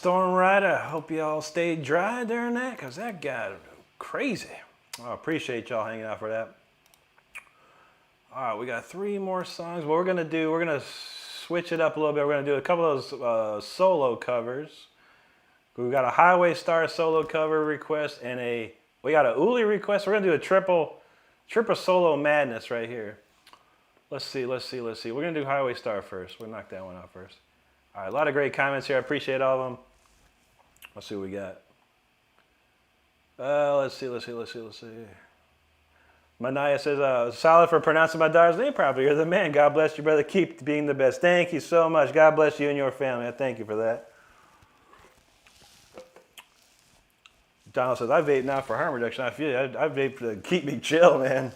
storm rider. I hope you all stayed dry during that, because that got crazy. I appreciate y'all hanging out for that. All right, we got 3 more songs. What we're going to do, we're going to switch it up a little bit. We're going to do a couple of those solo covers. We got a Highway Star solo cover request and we got a Uli request. We're going to do a triple solo madness right here. Let's see. We're going to do Highway Star first. We'll knock that one out first. All right, a lot of great comments here. I appreciate all of them. Let's see what we got. Let's see. Manaya says, solid for pronouncing my daughter's name properly. You're the man. God bless you, brother. Keep being the best. Thank you so much. God bless you and your family. I thank you for that. Donald says, I vape now for harm reduction. I feel you. I vape to keep me chill, man.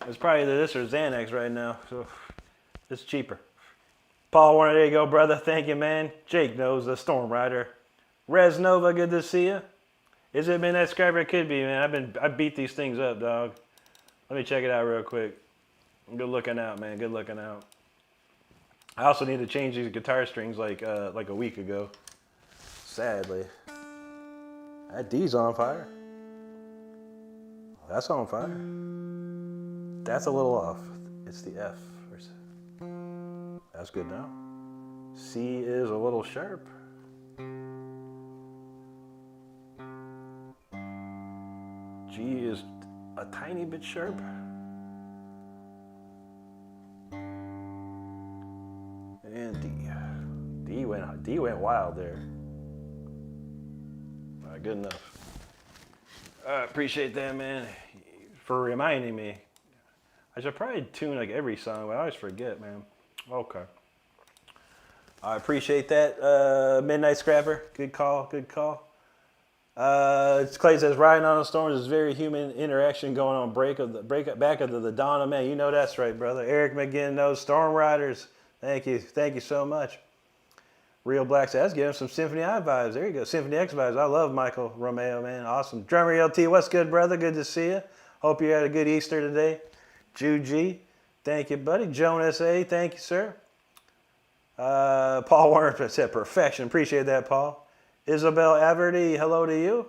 It's probably either this or Xanax right now, so it's cheaper. Paul Warner, there you go, brother. Thank you, man. Jake knows the Storm Rider. Res Nova, good to see you. Is it Midnight Scriber? It could be, man. I beat these things up, dog. Let me check it out real quick. Good looking out, man. Good looking out. I also need to change these guitar strings like a week ago. Sadly. That D's on fire. That's on fire. That's a little off. It's the F. That's good now. C is a little sharp. G is a tiny bit sharp. And D went wild there. All right, good enough. I appreciate that, man, for reminding me. I should probably tune like every song, but I always forget, man. Okay. I appreciate that, Midnight Scrapper. Good call. Clay says, riding on the storms is very human interaction going on. Back of the dawn of man. You know that's right, brother. Eric McGinn knows Storm Riders. Thank you so much. Real Black says, that's giving some Symphony I vibes. There you go, Symphony X vibes. I love Michael Romeo, man. Awesome. Drummer LT, what's good, brother? Good to see you. Hope you had a good Easter today. Jude G, thank you, buddy. Joan S.A., thank you, sir. Paul Warner said perfection. Appreciate that, Paul. Isabel Averty, hello to you.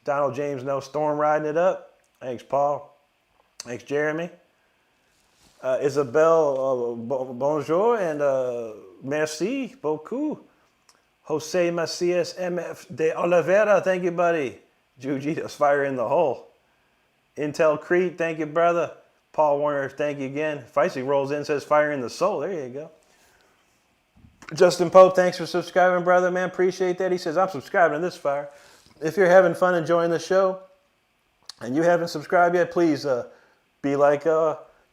Donald James, no storm riding it up. Thanks, Paul. Thanks, Jeremy. Isabel, bonjour and merci beaucoup. Jose Macias MF de Oliveira, thank you, buddy. Jujitos, fire in the hole. Intel Crete, thank you, brother. Paul Warner, thank you again. Feisty rolls in, says fire in the soul. There you go. Justin Pope, thanks for subscribing, brother, man. Appreciate that. He says, I'm subscribing to this fire. If you're having fun enjoying the show and you haven't subscribed yet, please be like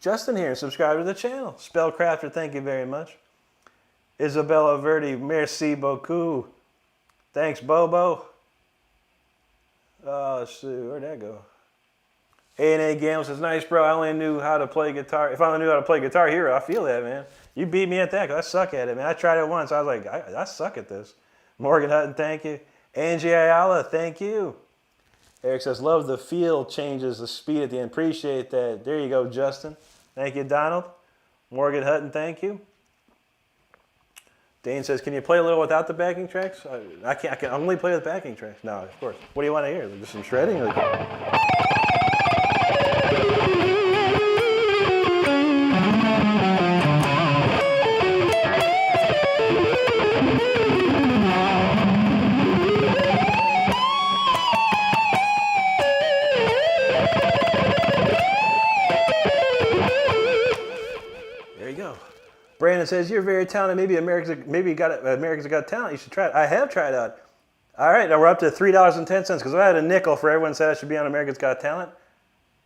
Justin here and subscribe to the channel. Spellcrafter, thank you very much. Isabella Verdi, merci beaucoup. Thanks, Bobo. Let's see, where'd that go? A&A Gamble says, nice, bro. I only knew how to play guitar. If I only knew how to play Guitar Hero, I feel that, man. You beat me at that because I suck at it, man. I tried it once. I was like, I suck at this. Morgan Hutton, thank you. Angie Ayala, thank you. Eric says, love the feel changes the speed at the end. Appreciate that. There you go, Justin. Thank you, Donald. Morgan Hutton, thank you. Dane says, can you play a little without the backing tracks? I can only play with backing tracks. No, of course. What do you want to hear? Just some shredding? Brandon says, you're very talented. Maybe America's Got Talent. You should try it. I have tried out. All right, now we're up to $3.10 because I had a nickel for everyone said I should be on America's Got Talent.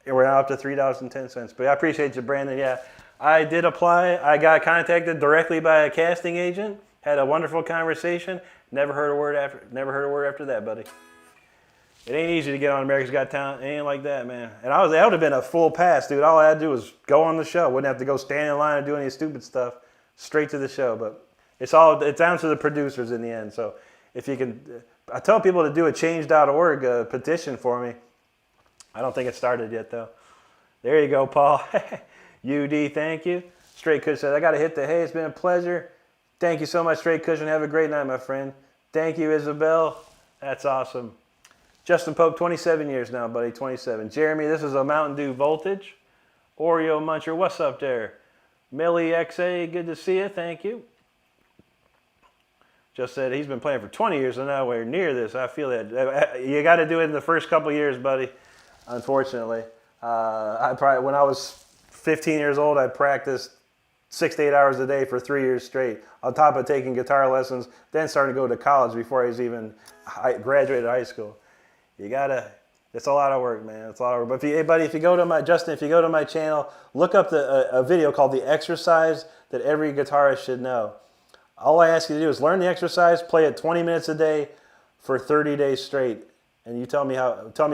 And we're now up to $3.10. But I appreciate you, Brandon. Yeah, I did apply. I got contacted directly by a casting agent. Had a wonderful conversation. Never heard a word after that, buddy. It ain't easy to get on America's Got Talent. It ain't like that, man. And that would have been a full pass, dude. All I had to do was go on the show. Wouldn't have to go stand in line and do any stupid stuff. Straight to the show. But it's down to the producers in the end. So if you can, I tell people to do a change.org petition for me. I don't think it started yet, though. There you go, Paul. UD, thank you. Straight Kush says, I got to hit the hay. It's been a pleasure. Thank you so much, Straight Cushion. Have a great night, my friend. Thank you, Isabel. That's awesome. Justin Pope, 27 years now, buddy, 27. Jeremy, this is a Mountain Dew Voltage. Oreo Muncher, what's up there? Millie XA, good to see you, thank you. Just said he's been playing for 20 years and nowhere near this. I feel that. You got to do it in the first couple years, buddy, unfortunately. When I was 15 years old, I practiced 6 to 8 hours a day for 3 years straight, on top of taking guitar lessons, then starting to go to college before I was even graduated high school. It's a lot of work, man. It's a lot of work. But if you go to my channel, look up a video called The Exercise That Every Guitarist Should Know. All I ask you to do is learn the exercise, play it 20 minutes a day for 30 days straight, and you tell me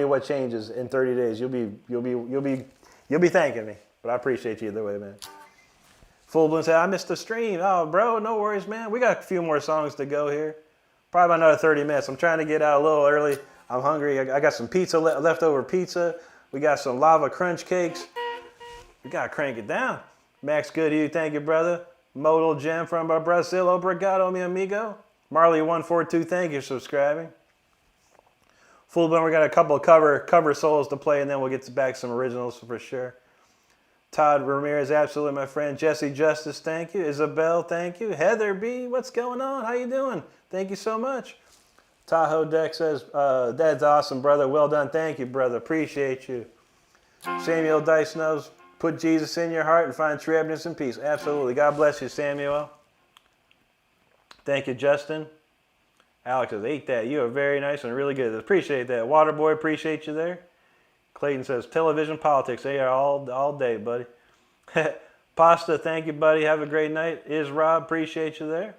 what changes in 30 days. You'll be thanking me. But I appreciate you either way, man. Full Bloom said, I missed the stream. Oh, bro, no worries, man. We got a few more songs to go here. Probably about another 30 minutes. I'm trying to get out a little early. I'm hungry. I got some pizza, leftover pizza. We got some lava crunch cakes. We got to crank it down. Max Goodhue, thank you, brother. Modal Gem from Brazil. Obrigado, mi amigo. Marley142, thank you for subscribing. Full Bloom, we got a couple of cover solos to play, and then we'll get back some originals for sure. Todd Ramirez, absolutely, my friend. Jesse Justice, thank you. Isabel, thank you. Heather B, what's going on? How you doing? Thank you so much. Tahoe Deck says, that's awesome, brother. Well done. Thank you, brother. Appreciate you. Samuel Dice knows, put Jesus in your heart and find true happiness and peace. Absolutely. God bless you, Samuel. Thank you, Justin. Alex says, ate that. You are very nice and really good. Appreciate that. Waterboy, appreciate you there. Clayton says, television politics. They are all day, buddy. Pasta, thank you, buddy. Have a great night. Is Rob, appreciate you there.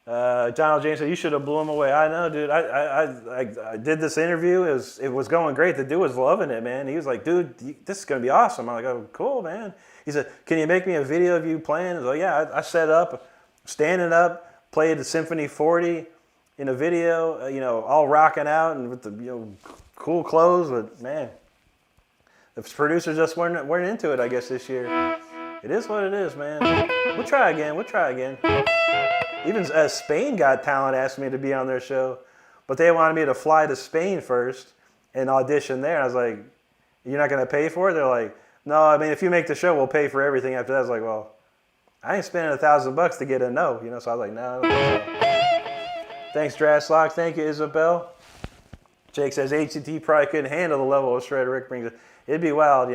Donald James said, you should have blew him away. I know, dude. I did this interview. It was going great. The dude was loving it, man. He was like, dude, this is going to be awesome. I'm like, oh, cool, man. He said, can you make me a video of you playing? I was like, yeah, I set up, standing up, played the Symphony 40 in a video, all rocking out and with the, cool clothes. But, man, the producers just weren't into it, I guess, this year. It is what it is, man. We'll try again. Even Spain Got Talent asked me to be on their show, but they wanted me to fly to Spain first and audition there. And I was like, you're not going to pay for it? They're like, no, I mean, if you make the show, we'll pay for everything after that. I was like, well, I ain't spending $1,000 to get a no, So I was like, no. Thanks, Draslock. Thank you, Isabel. Jake says, HCT probably couldn't handle the level of shred Rick brings. It'd be wild,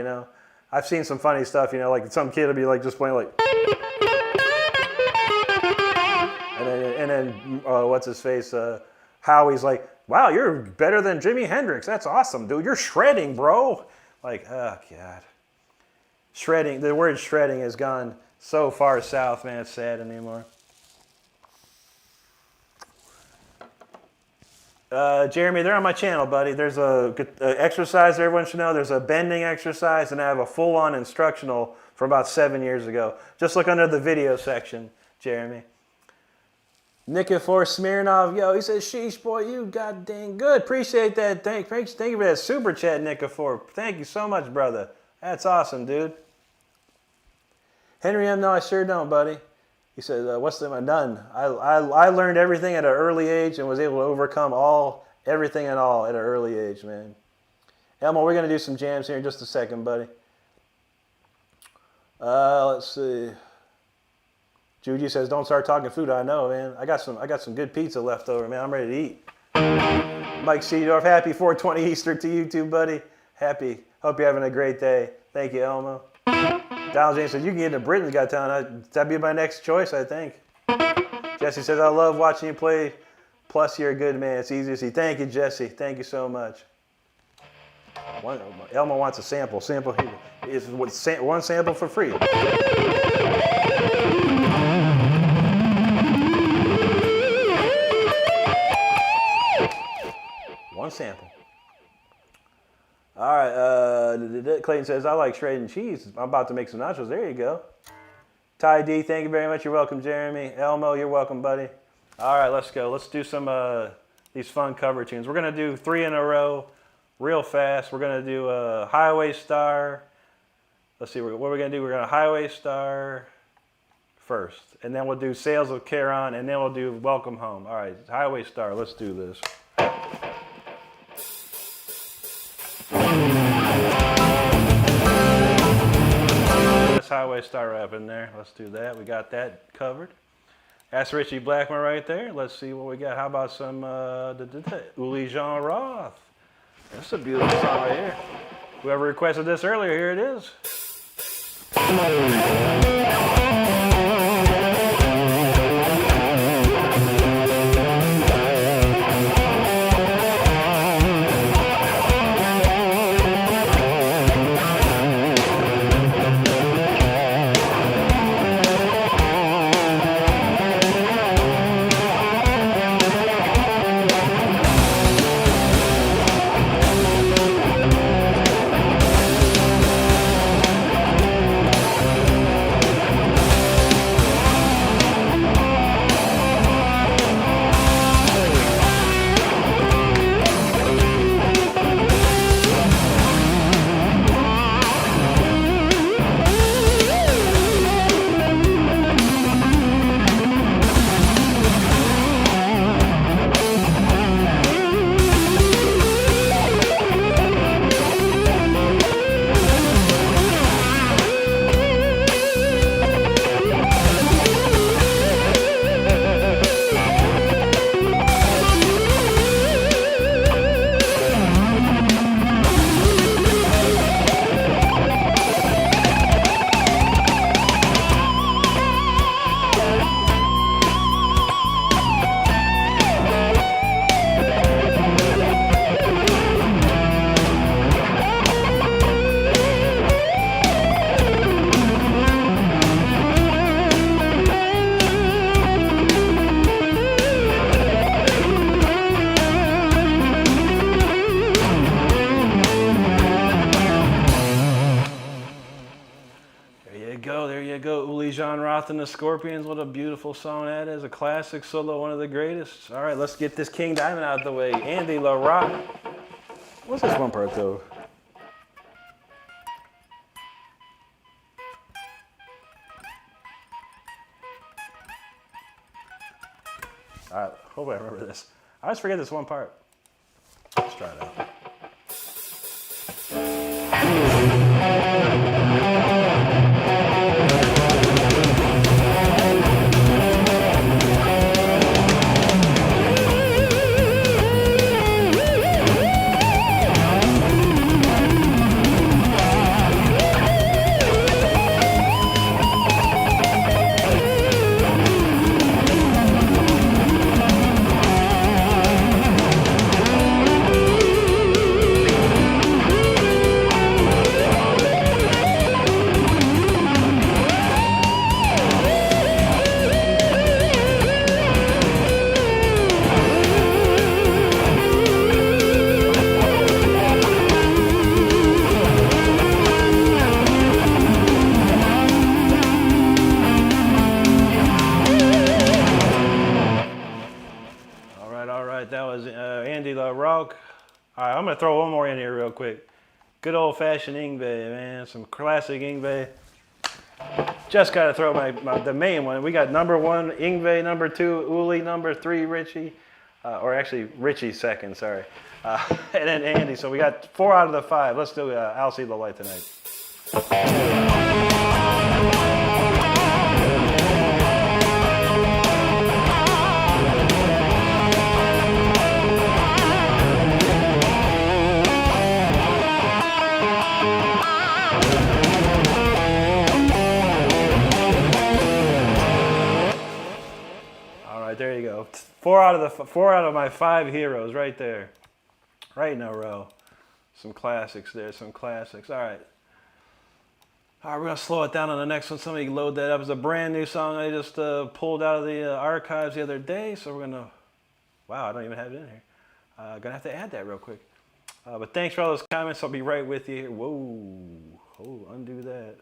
I've seen some funny stuff, like some kid would be like just playing like, and then what's his face? Howie's like, wow, you're better than Jimi Hendrix. That's awesome, dude. You're shredding, bro. Like, oh God, shredding. The word shredding has gone so far south, man. It's sad anymore. Jeremy, they're on my channel, buddy. There's a exercise everyone should know. There's a bending exercise, and I have a full-on instructional from about 7 years ago. Just look under the video section, Jeremy. Nikifor Smirnov, yo, he says, sheesh, boy, you got dang good. Appreciate that. Thank you for that super chat, Nikifor. Thank you so much, brother. That's awesome, dude. Henry M, no, I sure don't, buddy. He says, what's the none? I learned everything at an early age and was able to overcome everything and all at an early age, man. Elmo, we're going to do some jams here in just a second, buddy. Let's see. Juju says, don't start talking food. I know, man. I got some good pizza left over, man. I'm ready to eat. Mike Seedorf, happy 420 Easter to you too, buddy. Happy. Hope you're having a great day. Thank you, Elmo. Donald James says, you can get into Britain's Got Talent. That'd be my next choice, I think. Jesse says, I love watching you play. Plus, you're a good man. It's easy to see. Thank you, Jesse. Thank you so much. Elmo wants a sample. Sample here. One sample for free. One sample. All right. Clayton says, I like shredding cheese. I'm about to make some nachos. There you go. Ty D, thank you very much. You're welcome, Jeremy. Elmo, you're welcome, buddy. All right, let's go. Let's do some these fun cover tunes. We're going to do 3 in a row real fast. We're going to do Highway Star. Let's see, what we're going to do. We're going to Highway Star, first. And then we'll do Sales of Charon, and then we'll do Welcome Home. All right, Highway Star, let's do this. This Highway Star up in there. Let's do that. We got that covered. That's Richie Blackmore right there. Let's see what we got. How about some Uli Jean Roth? That's a beautiful song right here. Whoever requested this earlier, here it is. Jean Roth and the Scorpions, what a beautiful song that is. A classic solo, one of the greatest. All right, let's get this King Diamond out of the way. Andy LaRock. What's this one part though? All right, hope I remember this. I always forget this one part. Let's try it out. All right, I'm gonna throw one more in here real quick. Good old-fashioned Yngwie, man, some classic Yngwie. Just gotta throw the main one. We got number 1 Yngwie, number 2 Uli, number 3 Richie, or actually Richie second, sorry, and then Andy. So we got 4 out of the 5. Let's do I'll See the Light Tonight. There you go. 4 out of my 5 heroes right there. Right in a row. Some classics there, some classics. All right. All right, we're going to slow it down on the next one. Somebody load that up. It's a brand new song I just pulled out of the archives the other day. So we're going to, wow, I don't even have it in here. Going to have to add that real quick. But thanks for all those comments. I'll be right with you here. Whoa. Oh, undo that.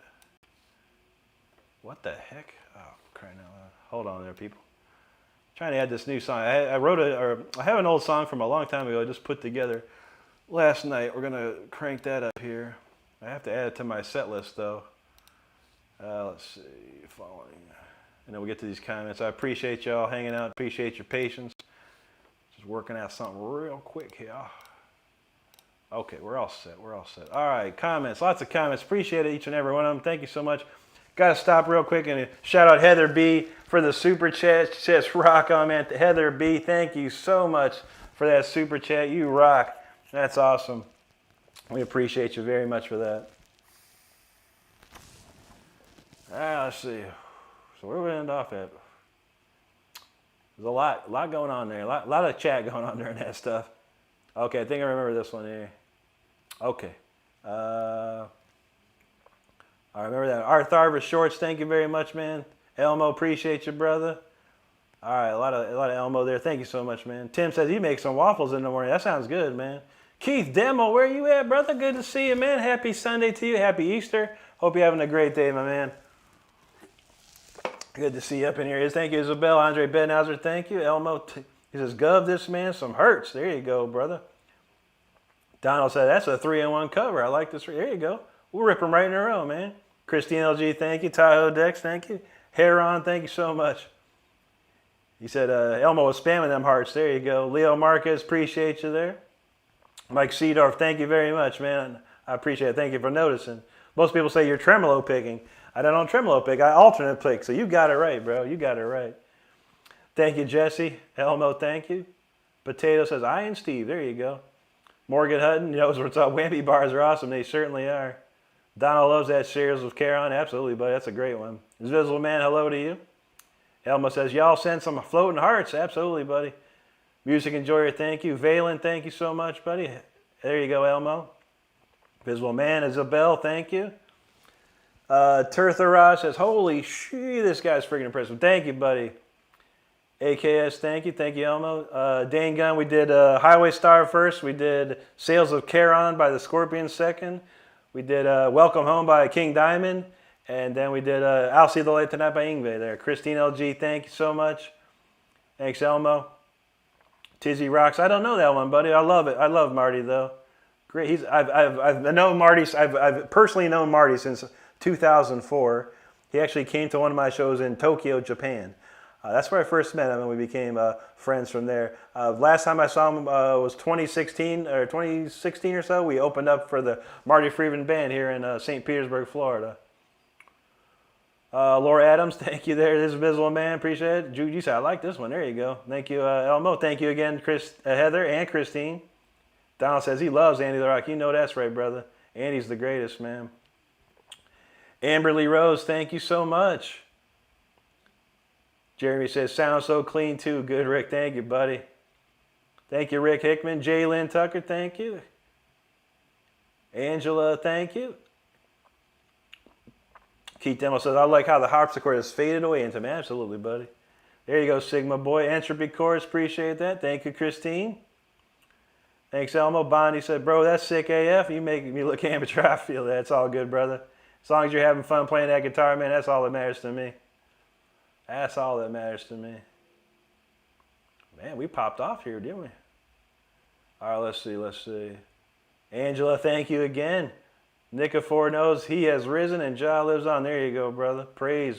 What the heck? Oh, crying out loud. Hold on there, people. Trying to add this new song. I have an old song from a long time ago I just put together last night. We're gonna crank that up here. I have to add it to my set list though. Let's see, following. and then we'll get to these comments. I appreciate y'all hanging out. Appreciate your patience. Just working out something real quick here. Okay, we're all set. We're all set. All right, comments. Lots of comments. Appreciate it, each and every one of them. Thank you so much. Got to stop real quick and shout out Heather B for the super chat. She says, rock on, man. Heather B, thank you so much for that super chat. You rock. That's awesome. We appreciate you very much for that. All right, let's see. So where we end off at? There's a lot going on there. A lot of chat going on during that stuff. Okay, I think I remember this one here. Okay. I remember that. Artharvis Shorts, thank you very much, man. Elmo, appreciate you, brother. All right, a lot of Elmo there. Thank you so much, man. Tim says he makes some waffles in the morning. That sounds good, man. Keith Demo, where you at, brother? Good to see you, man. Happy Sunday to you. Happy Easter. Hope you're having a great day, my man. Good to see you up in here. Thank you, Isabel. Andre Benhauser, thank you. Elmo, he says, gov this man some hurts. There you go, brother. Donald said, that's a 3-in-1 cover. I like this. There you go. We'll rip them right in a row, man. Christine LG, thank you. Tahoe Dex, thank you. Heron, thank you so much. He said, Elmo was spamming them hearts. There you go. Leo Marquez, appreciate you there. Mike Seedorf, thank you very much, man. I appreciate it. Thank you for noticing. Most people say you're tremolo picking. I don't tremolo pick. I alternate pick. So you got it right, bro. You got it right. Thank you, Jesse. Elmo, thank you. Potato says, I and Steve. There you go. Morgan Hutton knows what's up. Whammy bars are awesome. They certainly are. Donald loves that Shares with Caron. Absolutely, buddy. That's a great one. Invisible Man, hello to you. Elmo says, y'all send some floating hearts. Absolutely, buddy. Music Enjoyer, thank you. Valen, thank you so much, buddy. There you go, Elmo. Invisible Man, Isabel, thank you. Turtharaj says, holy shit, this guy's freaking impressive. Thank you, buddy. AKS, thank you. Thank you, Elmo. Dane Gunn, we did Highway Star first. We did Sales of Charon by the Scorpions second. We did Welcome Home by King Diamond. And then we did I'll See the Light Tonight by Yngwie there. Christine LG, thank you so much. Thanks, Elmo. Tizzy Rocks, I don't know that one, buddy. I love it. I love Marty, though. Great. I've known Marty. I've personally known Marty since 2004. He actually came to one of my shows in Tokyo, Japan. That's where I first met him, and we became friends from there. Last time I saw him was 2016 or so. We opened up for the Marty Friedman Band here in St. Petersburg, Florida. Laura Adams, thank you there. This is Invisible Man, appreciate it. Jude, you said I like this one. There you go. Thank you, Elmo. Thank you again, Heather and Christine. Donald says he loves Andy the Rock. You know that's right, brother. Andy's the greatest, man. Amberly Rose, thank you so much. Jeremy says, sounds so clean too. Good, Rick. Thank you, buddy. Thank you, Rick Hickman. Jay Tucker, thank you. Angela, thank you. Keith Demo says, I like how the harpsichord has faded away into me. Absolutely, buddy. There you go, Sigma Boy. Entropy Chorus, appreciate that. Thank you, Christine. Thanks, Elmo. Bondi said, bro, that's sick AF. You make me look amateur. I feel that. It's all good, brother. As long as you're having fun playing that guitar, man, that's all that matters to me. That's all that matters to me. Man, we popped off here, didn't we? All right, let's see. Angela, thank you again. Nicafor knows he has risen and Jah lives on. There you go, brother. Praise.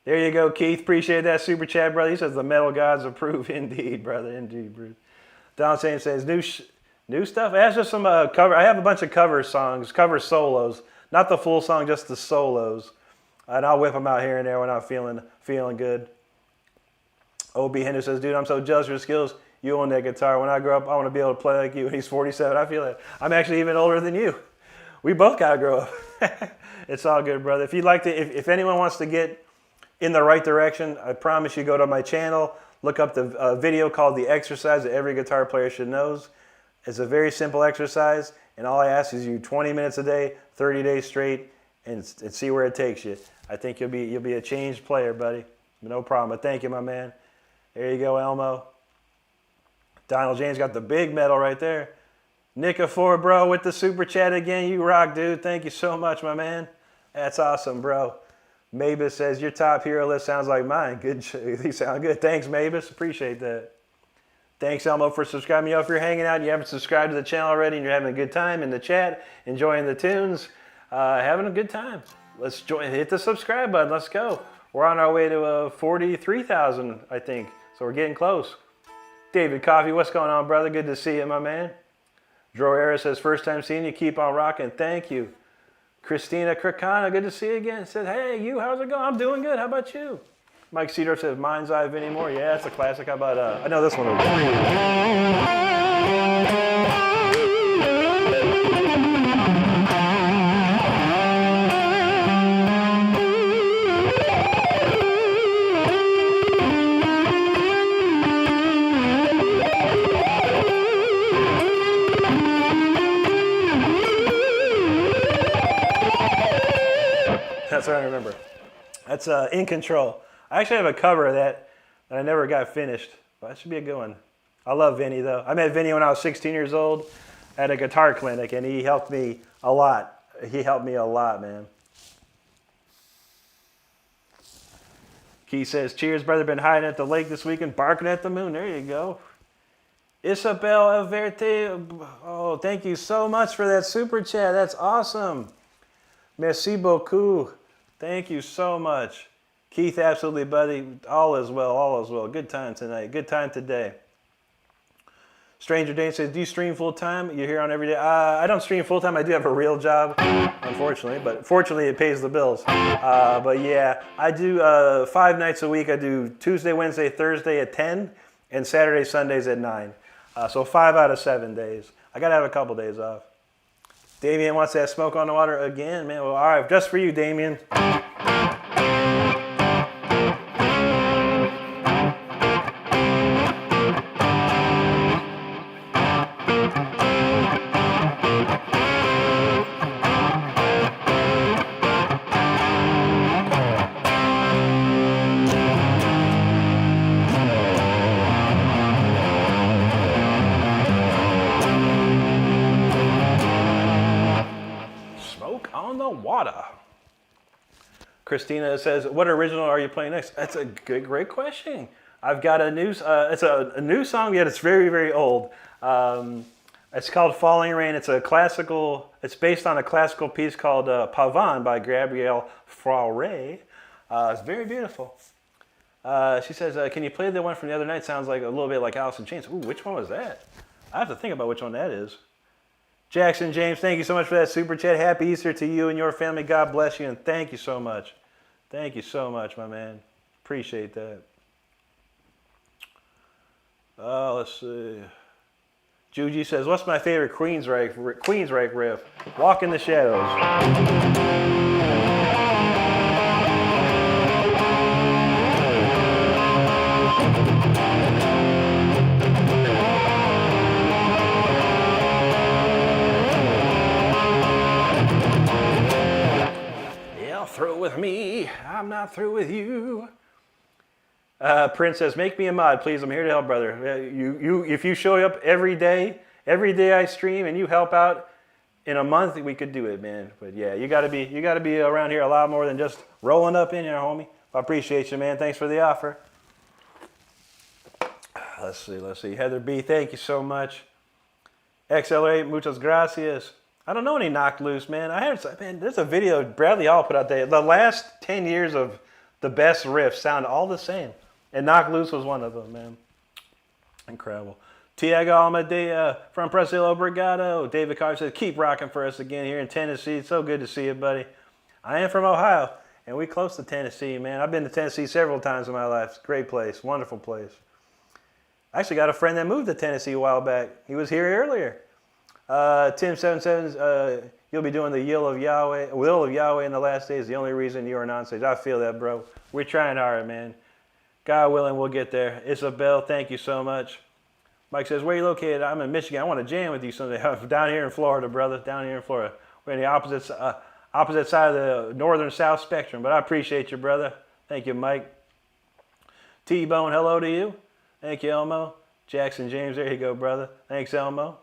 There you go, Keith. Appreciate that super chat, brother. He says the metal gods approve. Indeed, brother. Indeed, Bruce. Don Saint says new stuff. That's just some cover. I have a bunch of cover songs, cover solos. Not the full song, just the solos. And I'll whip them out here and there when I'm feeling good. O.B. Henry says, dude, I'm so jealous of your skills. You own that guitar. When I grow up, I want to be able to play like you. And he's 47. I feel that. I'm actually even older than you. We both got to grow up. It's all good, brother. If you'd like to, if anyone wants to get in the right direction, I promise you go to my channel, look up the video called The Exercise that every guitar player should know. It's a very simple exercise, and all I ask is you 20 minutes a day, 30 days straight, and see where it takes you. I think you'll be a changed player, buddy. No problem. But thank you, my man. There you go, Elmo. Donald James got the big medal right there. Nicafor, bro, with the super chat again. You rock, dude. Thank you so much, my man. That's awesome, bro. Mavis says, your top hero list sounds like mine. Good. You sound good. Thanks, Mavis. Appreciate that. Thanks, Elmo, for subscribing. If you're hanging out and you haven't subscribed to the channel already and you're having a good time in the chat, enjoying the tunes, having a good time, let's hit the subscribe button. Let's go. We're on our way to 43,000, I think. So we're getting close. David Coffee, what's going on, brother? Good to see you, my man. Dro Era says, first time seeing you. Keep on rocking. Thank you. Christina Krakana, good to see you again. Says, hey, you, how's it going? I'm doing good. How about you? Mike Cedar says, Mind's Eye Vinnie Moore. Yeah, that's a classic. How about, I know this one. That's what I remember. That's In Control. I actually have a cover of that I never got finished. But that should be a good one. I love Vinny though. I met Vinny when I was 16 years old at a guitar clinic, and he helped me a lot. He helped me a lot, man. Keith says, cheers, brother. Been hiding at the lake this weekend, barking at the moon. There you go. Isabel Averte. Oh, thank you so much for that super chat. That's awesome. Merci beaucoup. Thank you so much. Keith, absolutely, buddy. All is well, all is well. Good time tonight. Good time today. Stranger Dane says, do you stream full time? You're here on every day? I don't stream full time. I do have a real job, unfortunately. But fortunately, it pays the bills. But yeah, I do 5 nights a week. I do Tuesday, Wednesday, Thursday at 10, and Saturday, Sundays at 9. So 5 out of 7 days. I got to have a couple days off. Damien wants that smoke on the water again, man. Well, all right, just for you, Damien. Christina says, what original are you playing next? That's a great question. I've got a new, it's a new song, yet it's very, very old. It's called Falling Rain. It's a classical, it's based on a classical piece called Pavane by Gabrielle Fauré. It's very beautiful. She says, can you play the one from the other night? Sounds like a little bit like Alice in Chains. Ooh, which one was that? I have to think about which one that is. Jackson James, thank you so much for that super chat. Happy Easter to you and your family. God bless you, and thank you so much. Thank you so much, my man. Appreciate that. Let's see. Juji says, what's my favorite Queensryche riff? Walk in the Shadows. Through with me, I'm not through with you. Prince says, make me a mod, please. I'm here to help, brother. If you show up every day I stream, and you help out in a month, we could do it, man. But yeah, you gotta be around here a lot more than just rolling up in here, homie. I appreciate you, man. Thanks for the offer. Let's see. Heather B, thank you so much. XLA, muchas gracias. I don't know any Knocked Loose, man. There's a video Bradley Hall put out there. The last 10 years of the best riffs sound all the same. And Knocked Loose was one of them, man. Incredible. Tiago Almadea from Brazil, obrigado. David Carr says, keep rocking for us again here in Tennessee. It's so good to see you, buddy. I am from Ohio, and we close to Tennessee, man. I've been to Tennessee several times in my life. Great place, wonderful place. I actually got a friend that moved to Tennessee a while back. He was here earlier. Tim77, you'll be doing the will of Yahweh in the last days. The only reason you are on stage. I feel that, bro. We're trying hard, man. God willing, we'll get there. Isabel, thank you so much. Mike says, where are you located? I'm in Michigan. I want to jam with you someday. Down here in Florida, brother. Down here in Florida. We're on the opposite side of the northern-south spectrum, but I appreciate you, brother. Thank you, Mike. T-Bone, hello to you. Thank you, Elmo. Jackson James, there you go, brother. Thanks, Elmo.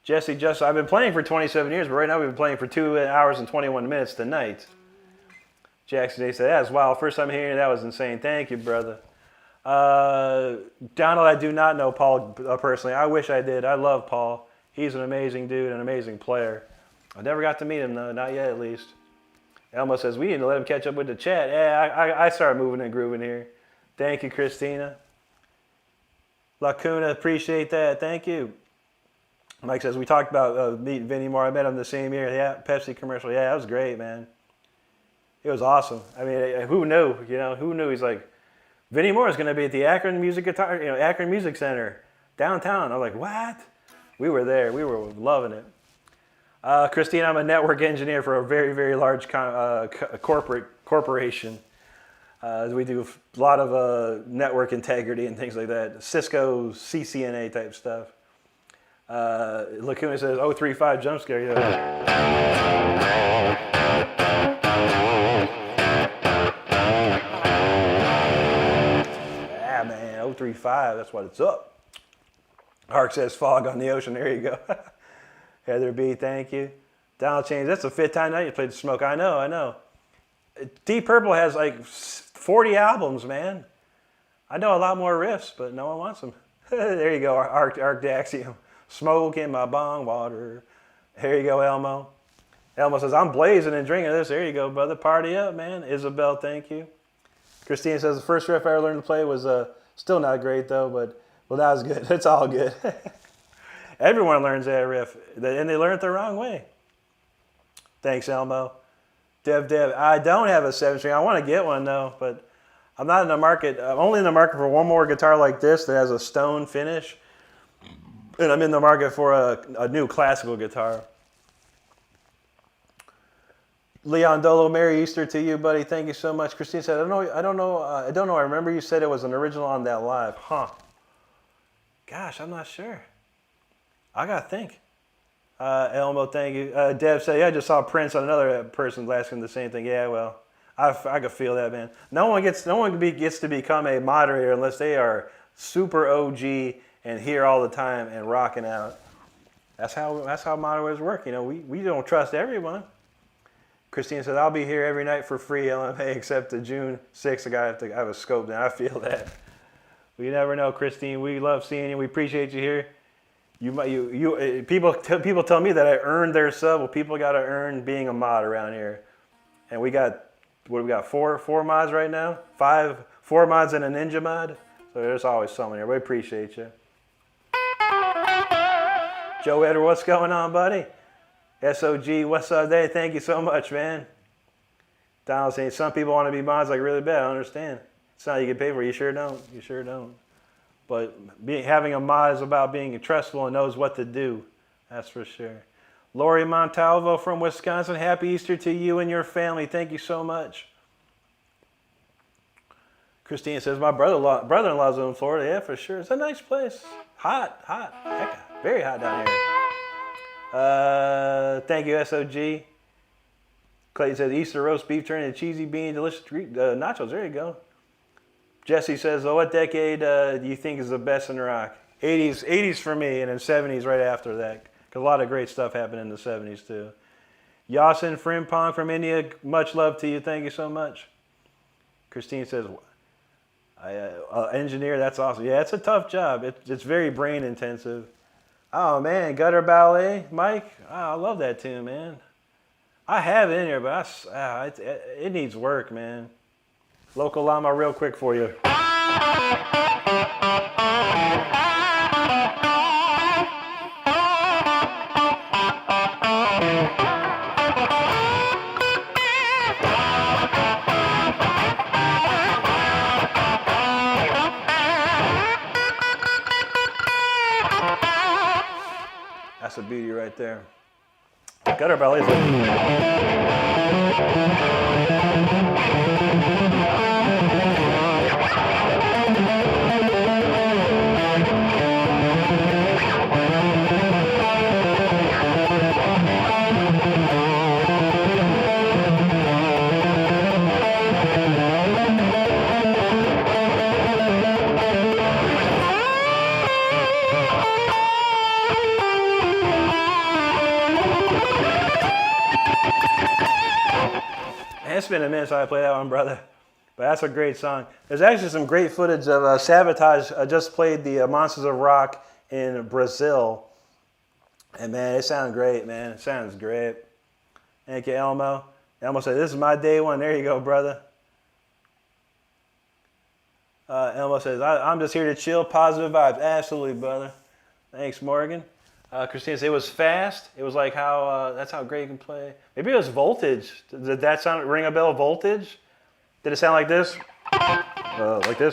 Jesse, I've been playing for 27 years, but right now we've been playing for 2 hours and 21 minutes tonight. Jackson J said, that's wild. First time hearing it, that was insane. Thank you, brother. Donald, I do not know Paul personally. I wish I did. I love Paul. He's an amazing dude, an amazing player. I never got to meet him, though. Not yet, at least. Elmo says, we need to let him catch up with the chat. Yeah, I started moving and grooving here. Thank you, Christina. Lacuna, appreciate that. Thank you. Mike says, we talked about meeting Vinny Moore. I met him the same year. Yeah, Pepsi commercial. Yeah, that was great, man. It was awesome. I mean, who knew? You know, who knew? He's like, Vinny Moore is going to be at the Akron Akron Music Center downtown. I was like, what? We were there. We were loving it. Christine, I'm a network engineer for a very, very large corporation. We do a lot of network integrity and things like that. Cisco, CCNA type stuff. Lacuna says, 035 jump scare. Yeah, man, 035, that's what it's up. Hark says, fog on the ocean. There you go. Heather B, thank you. Donald James, that's the 5th time now you played the Smoke. I know. Deep Purple has like 40 albums, man. I know a lot more riffs, but no one wants them. There you go, Arc Daxium. Smoke in my bong water. Here you go, Elmo. Elmo says, I'm blazing and drinking this. There you go, brother. Party up, man. Isabel, thank you. Christine says, the first riff I ever learned to play was still not great, though, but well, that was good. It's all good. Everyone learns that riff, and they learn it the wrong way. Thanks, Elmo. Dev, I don't have a 7-string. I want to get one, though, but I'm not in the market. I'm only in the market for one more guitar like this that has a stone finish, and I'm in the market for a new classical guitar. Leon Dolo, Merry Easter to you, buddy. Thank you so much. Christine said, I don't know. I remember you said it was an original on that live. Huh. Gosh, I'm not sure. I got to think. Elmo, thank you. Deb said, yeah, I just saw Prince on another person asking the same thing. Yeah, well, I could feel that, man. No one gets to become a moderator unless they are super OG and here all the time and rocking out. That's how moderators work. You know, we don't trust everyone. Christine said, I'll be here every night for free, LMA, except the June 6th. I have a scope now. I feel that. But you never know, Christine. We love seeing you. We appreciate you here. People tell me that I earned their sub. Well, people got to earn being a mod around here. And we got, four mods right now? 4 mods and a ninja mod. So there's always someone here. We appreciate you. Joe Edward, what's going on, buddy? SOG, what's up, Dave? Thank you so much, man. Donald saying some people want to be mods like really bad. I don't understand. It's not you get paid for. You sure don't. You sure don't. But having a mod is about being trustful and knows what to do. That's for sure. Lori Montalvo from Wisconsin. Happy Easter to you and your family. Thank you so much. Christina says, my brother-in-law's in Florida. Yeah, for sure. It's a nice place. Hot. Heck, very hot down here. Thank you, SOG. Clayton says, Easter roast beef turning into cheesy bean, delicious nachos. There you go. Jesse says, what decade do you think is the best in rock? 80s for me, and then 70s right after that. Because a lot of great stuff happened in the 70s too. Yasin Frimpong from India, much love to you. Thank you so much. Christine says, engineer, that's awesome. Yeah, it's a tough job. It's very brain intensive. Oh man, Gutter Ballet, Mike. Oh, I love that tune, man. I have it in here, but it needs work, man. Local Llama real quick for you. That's a beauty right there. Gutter Ballet is it's been a minute since I played that one, brother. But that's a great song. There's actually some great footage of Sabotage. Just played the Monsters of Rock in Brazil. And man, it sounds great, man. It sounds great. Thank you, Elmo. Elmo said, this is my day one. There you go, brother. Elmo says, I'm just here to chill, positive vibes. Absolutely, brother. Thanks, Morgan. Christina says, it was fast. It was like how, that's how Greg can play. Maybe it was voltage. Did that sound, ring a bell, voltage? Did it sound like this? Like this?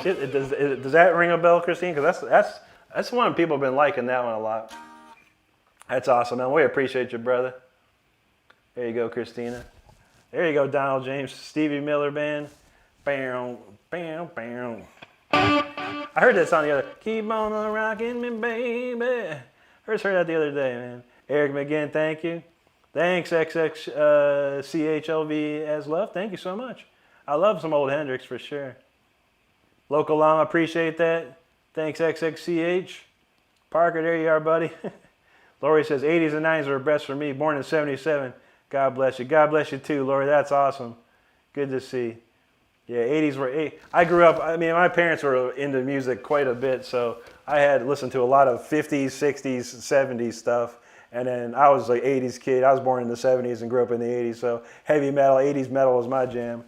Does that ring a bell, Christine? Because that's one people have been liking that one a lot. That's awesome, man. We appreciate you, brother. There you go, Christina. There you go, Donald James, Stevie Miller Band. Bam, bam, bam. I heard that song the other. Keep on rocking me, baby. First heard that the other day, man. Eric McGinn, thank you. Thanks, XXCHLV as love. Thank you so much. I love some old Hendrix for sure. Local Llama, appreciate that. Thanks, XXCH. Parker, there you are, buddy. Lori says, 80s and 90s are best for me. Born in 77. God bless you. God bless you too, Lori. That's awesome. Good to see. Yeah, 80s were... I grew up... I mean, my parents were into music quite a bit, so I had listened to a lot of 50s, 60s, 70s stuff. And then I was like 80s kid. I was born in the 70s and grew up in the 80s, so heavy metal, 80s metal was my jam.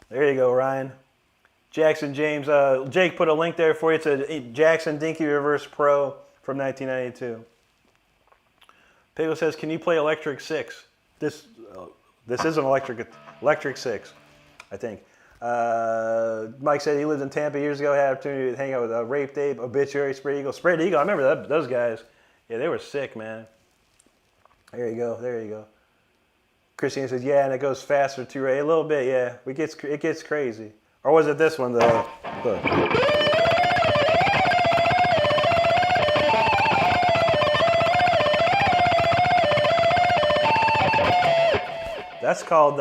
There you go, Ryan. Jackson James, Jake put a link there for you. It's a Jackson Dinky Reverse Pro from 1992. Pigo says, can you play Electric 6? This is an Electric 6, I think. Mike said he lived in Tampa years ago, had an opportunity to hang out with Rape Tape, Obituary, Spread Eagle. Spread Eagle, I remember those guys. Yeah, they were sick, man. There you go, there you go. Christine says, yeah, and it goes faster too, right? A little bit, yeah. It gets crazy. Or was it this one, though? That's called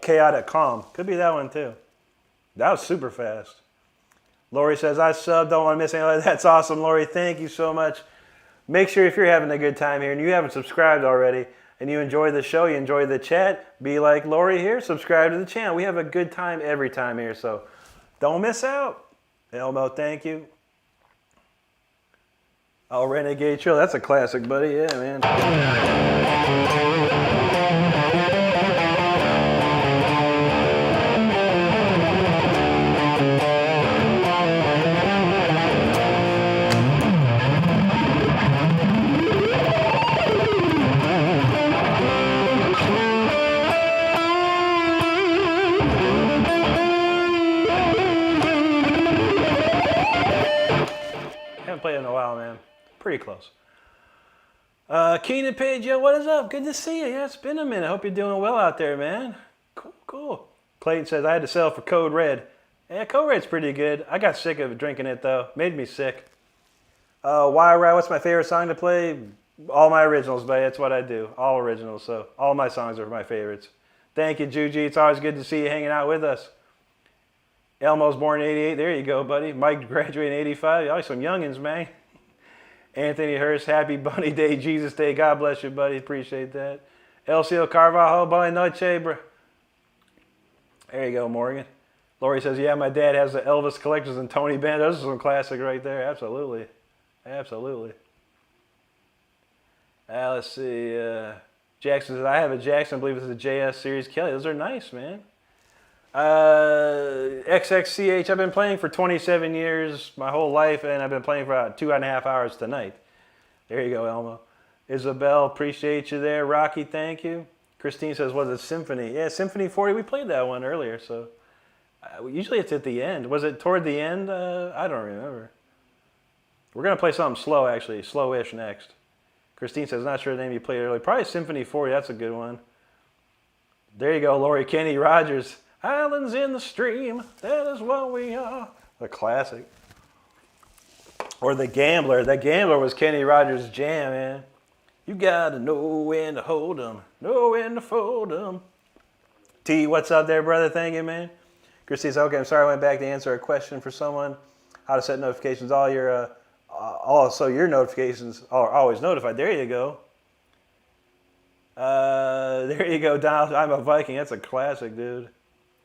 Chaotic Calm. Could be that one, too. That was super fast. Lori says, I subbed, don't want to miss anything. That's awesome, Lori. Thank you so much. Make sure if you're having a good time here and you haven't subscribed already, and you enjoy the show, you enjoy the chat, be like Lori here, subscribe to the channel. We have a good time every time here, so don't miss out. Elmo, thank you. Oh, Renegade Trail, that's a classic, buddy. Yeah, man. Played in a while, man. Pretty close. Keenan Page, yo, what is up? Good to see you. Yeah, it's been a minute. Hope you're doing well out there, man. Cool, cool. Clayton says, I had to sell for Code Red. Yeah, Code Red's pretty good. I got sick of drinking it, though. Made me sick. What's my favorite song to play? All my originals, buddy. That's what I do. All originals, so all my songs are my favorites. Thank you, Juji. It's always good to see you hanging out with us. Elmo's born in 88. There you go, buddy. Mike graduated in 85. Y'all some youngins, man. Anthony Hurst, happy Bunny Day, Jesus Day. God bless you, buddy. Appreciate that. Elcio Carvalho, Bunny Noche, bro. There you go, Morgan. Lori says, yeah, my dad has the Elvis collections and Tony Band. Those are some classic right there. Absolutely. Absolutely. Let's see. Jackson says, I have a Jackson. I believe it's a JS Series Kelly. Those are nice, man. XXCH, I've been playing for 27 years, my whole life, and I've been playing for about 2.5 hours tonight. There you go, Elmo. Isabel, appreciate you there. Rocky, thank you. Christine says, was it Symphony? Yeah, Symphony 40, we played that one earlier, so usually it's at the end. Was it toward the end? I don't remember. We're going to play something slow, actually, slow-ish next. Christine says, not sure the name you played earlier. Probably Symphony 40, that's a good one. There you go, Lori. Kenny Rogers. Islands in the stream, that is what we are. A classic. Or The Gambler. The Gambler was Kenny Rogers' jam, man. You gotta know when to hold 'em, know when to fold 'em. T, what's up there, brother? Thank you, man. Christy says, okay, I'm sorry I went back to answer a question for someone. How to set notifications. So your notifications are always notified. There you go. There you go, Donald. I'm a Viking. That's a classic, dude.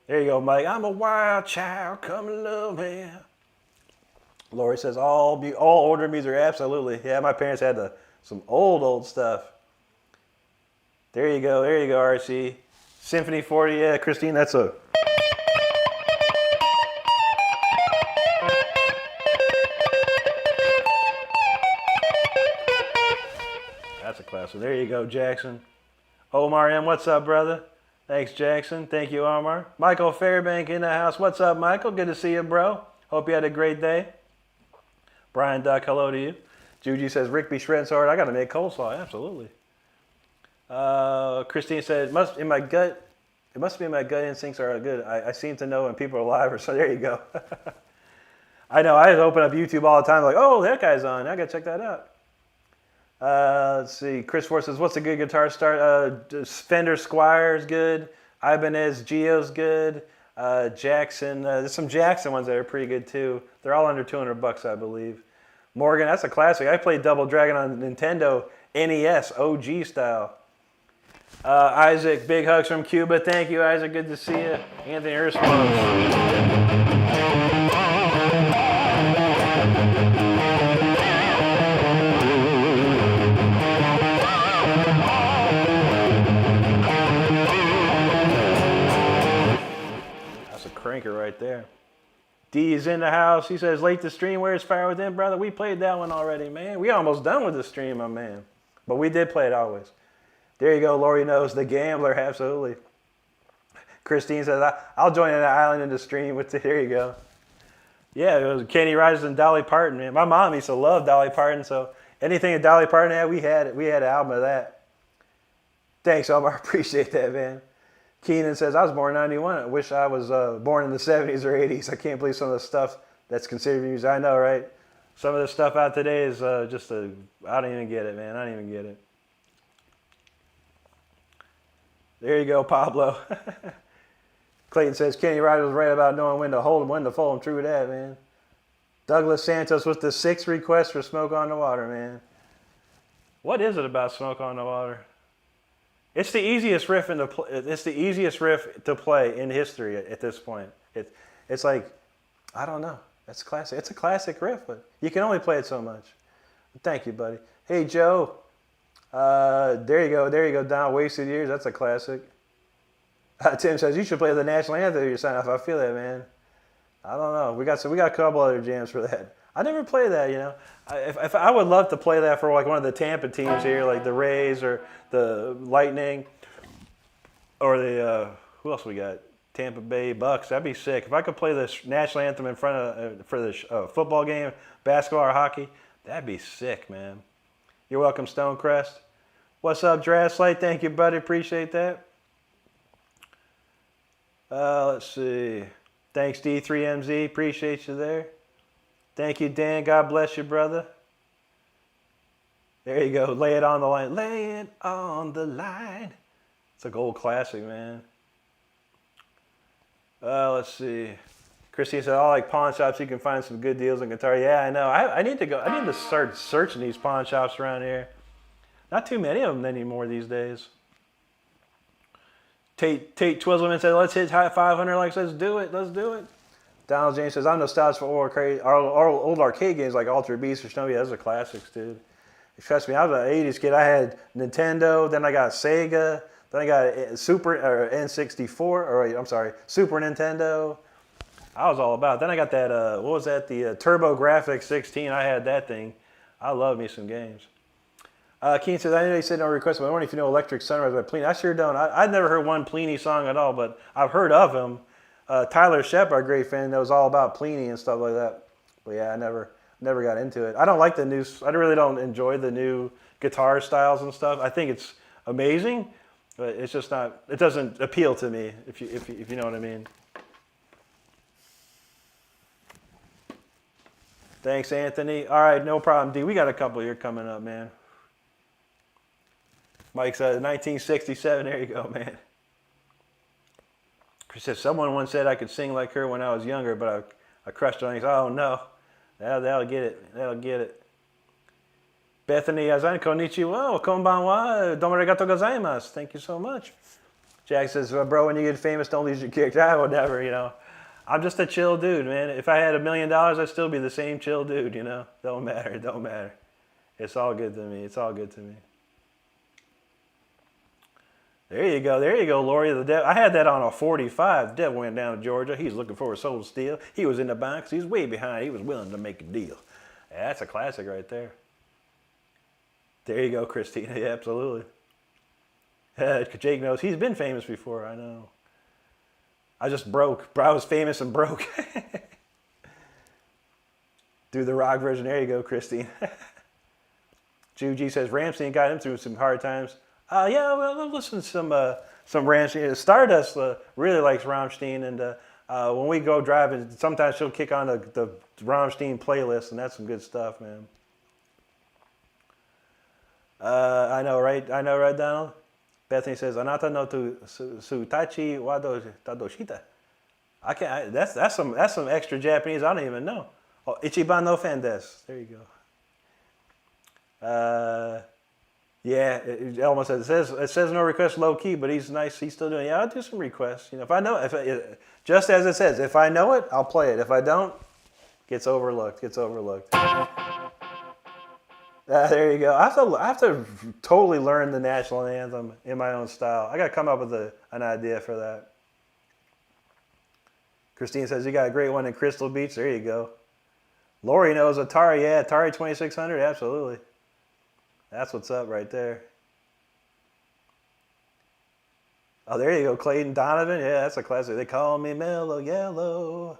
There you go, Mike. I'm a wild child. Come and love me. Lori says, all older music, absolutely. Yeah, my parents had some old stuff. There you go, RC. Symphony 40, yeah, Christine, that's a... That's a classic. There you go, Jackson. Omar M, what's up, brother? Thanks, Jackson. Thank you, Omar. Michael Fairbank in the house. What's up, Michael? Good to see you, bro. Hope you had a great day. Brian Duck, hello to you. Juji says, Rick be shredding so hard, I got to make coleslaw. Absolutely. Christine said, it must be my gut instincts are good. I seem to know when people are alive. So there you go. I know. I open up YouTube all the time like, oh, that guy's on. I got to check that out. Let's see. Chris Ford says, what's a good guitar start? Fender Squire's good. Ibanez Geo's good. Jackson. There's some Jackson ones that are pretty good too. They're all under $200, I believe. Morgan, that's a classic. I played Double Dragon on Nintendo NES, OG style. Isaac, big hugs from Cuba. Thank you, Isaac. Good to see you. Anthony Ersmos. Cranker right there. D is in the house. He says, late to stream. Where's Fire Within, brother? We played that one already, man. We almost done with the stream, my man. But we did play it always. There you go. Lori knows. The Gambler, absolutely. Christine says, I'll join an island in the stream with it. There you go. Yeah, it was Kenny Rogers and Dolly Parton, man. My mom used to love Dolly Parton, so anything that Dolly Parton had, we had it. We had an album of that. Thanks, Omar. Appreciate that, man. Keenan says, I was born in 91. I wish I was born in the 70s or 80s. I can't believe some of the stuff that's considered music. I know, right? Some of the stuff out today is I don't even get it, man. I don't even get it. There you go, Pablo. Clayton says, Kenny Rogers was right about knowing when to hold him, when to fold him. True with that, man. Douglas Santos with the 6th request for Smoke on the Water, man. What is it about Smoke on the Water? It's the easiest riff to play in history at this point. It's like, I don't know. That's classic. It's a classic riff, but you can only play it so much. Thank you, buddy. Hey, Joe. There you go. Down Wasted Years. That's a classic. Tim says you should play the national anthem. You sign off. I feel that, man. I don't know. We got a couple other jams for that. I never play that, you know. If I would love to play that for like one of the Tampa teams here, like the Rays or the Lightning, or the who else we got? Tampa Bay Bucks. That'd be sick. If I could play the national anthem in front of for the football game, basketball or hockey, that'd be sick, man. You're welcome, Stonecrest. What's up, Draslight? Thank you, buddy. Appreciate that. Let's see. Thanks, D3MZ. Appreciate you there. Thank you, Dan. God bless you, brother. There you go. Lay it on the line. Lay it on the line. It's a gold classic, man. Let's see. Christine said, I like pawn shops. You can find some good deals on guitar. Yeah, I know. I need to start searching these pawn shops around here. Not too many of them anymore these days. Tate Twizzleman said, let's hit high 500 likes. Let's do it. Donald James says, I'm nostalgic for old arcade games like Altered Beast or Snowy. Those are classics, dude. Trust me, I was an 80s kid. I had Nintendo, then I got Sega, then I got Super Nintendo. I was all about it. Then I got that, the TurboGrafx 16. I had that thing. I love me some games. Keen says, I know you said no request, but I wonder if you know Electric Sunrise by Plini. I sure don't. I've never heard one Plini song at all, but I've heard of him. Tyler Shep, our great fan, that was all about Plini and stuff like that. But yeah, I never got into it. I don't like the new. I really don't enjoy the new guitar styles and stuff. I think it's amazing, but it's just not. It doesn't appeal to me. If you know what I mean. Thanks, Anthony. All right, no problem, D. We got a couple here coming up, man. Mike said 1967. There you go, man. Chris says, someone once said I could sing like her when I was younger, but I crushed on it. Oh, no. That'll get it. Bethany Azan, konnichiwa, konbanwa, domo arigatou gozaimasu. Thank you so much. Jack says, bro, when you get famous, don't lose your character. I will never, you know. I'm just a chill dude, man. If I had $1 million, I'd still be the same chill dude, you know? Don't matter, don't matter. It's all good to me. It's all good to me. There you go, Lori. The devil. I had that on a 45. The devil went down to Georgia. He's looking for a soul to steal. He was in the box. He's way behind. He was willing to make a deal. Yeah, that's a classic right there. There you go, Christina. Yeah, absolutely. Jake knows. He's been famous before. I know. I just broke. I was famous and broke. Do the rock version. There you go, Christine. Juji says Rammstein got him through some hard times. Yeah, well, I've listened to some Rammstein. Stardust really likes Rammstein, and when we go driving, sometimes she'll kick on the Rammstein playlist, and that's some good stuff, man. I know, right, Donald? Bethany says, "Anata no tu sutachi wado tadoshita." I can't. That's some extra Japanese. I don't even know. Oh, ichiban no fan desu. There you go. Yeah, Elmo says it says no request low key, but he's nice. He's still doing. Yeah, I'll do some requests. You know, if I know, just as it says, if I know it, I'll play it. If I don't, gets overlooked. There you go. I have to totally learn the national anthem in my own style. I got to come up with an idea for that. Christine says you got a great one in Crystal Beach. There you go. Lori knows Atari. Yeah, Atari 2600. Absolutely. That's what's up right there. Oh, there you go, Clayton Donovan. Yeah, that's a classic. They call me Mellow Yellow.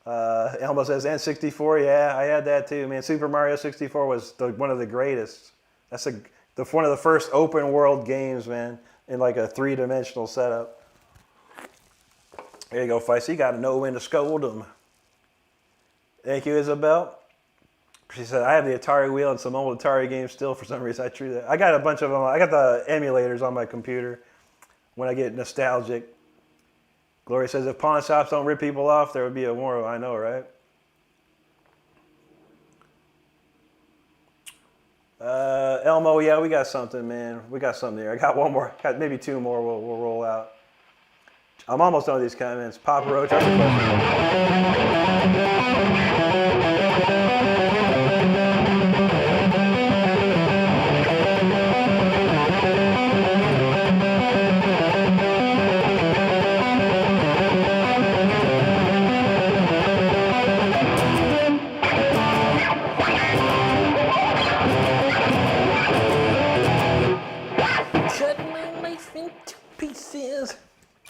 Elmo says N64. Yeah, I had that too, man. Super Mario 64 was one of the greatest. That's one of the first open world games, man, in like a 3-dimensional setup. There you go, Feisty. You got to know when to scold them. Thank you, Isabel. She said, I have the Atari wheel and some old Atari games still for some reason. I got a bunch of them. I got the emulators on my computer when I get nostalgic. Gloria says, if pawn shops don't rip people off, there would be a war. I know, right? Elmo, yeah, we got something, man. We got something there. I got one more. Got maybe 2 more we'll roll out. I'm almost done with these comments. Papa Roach.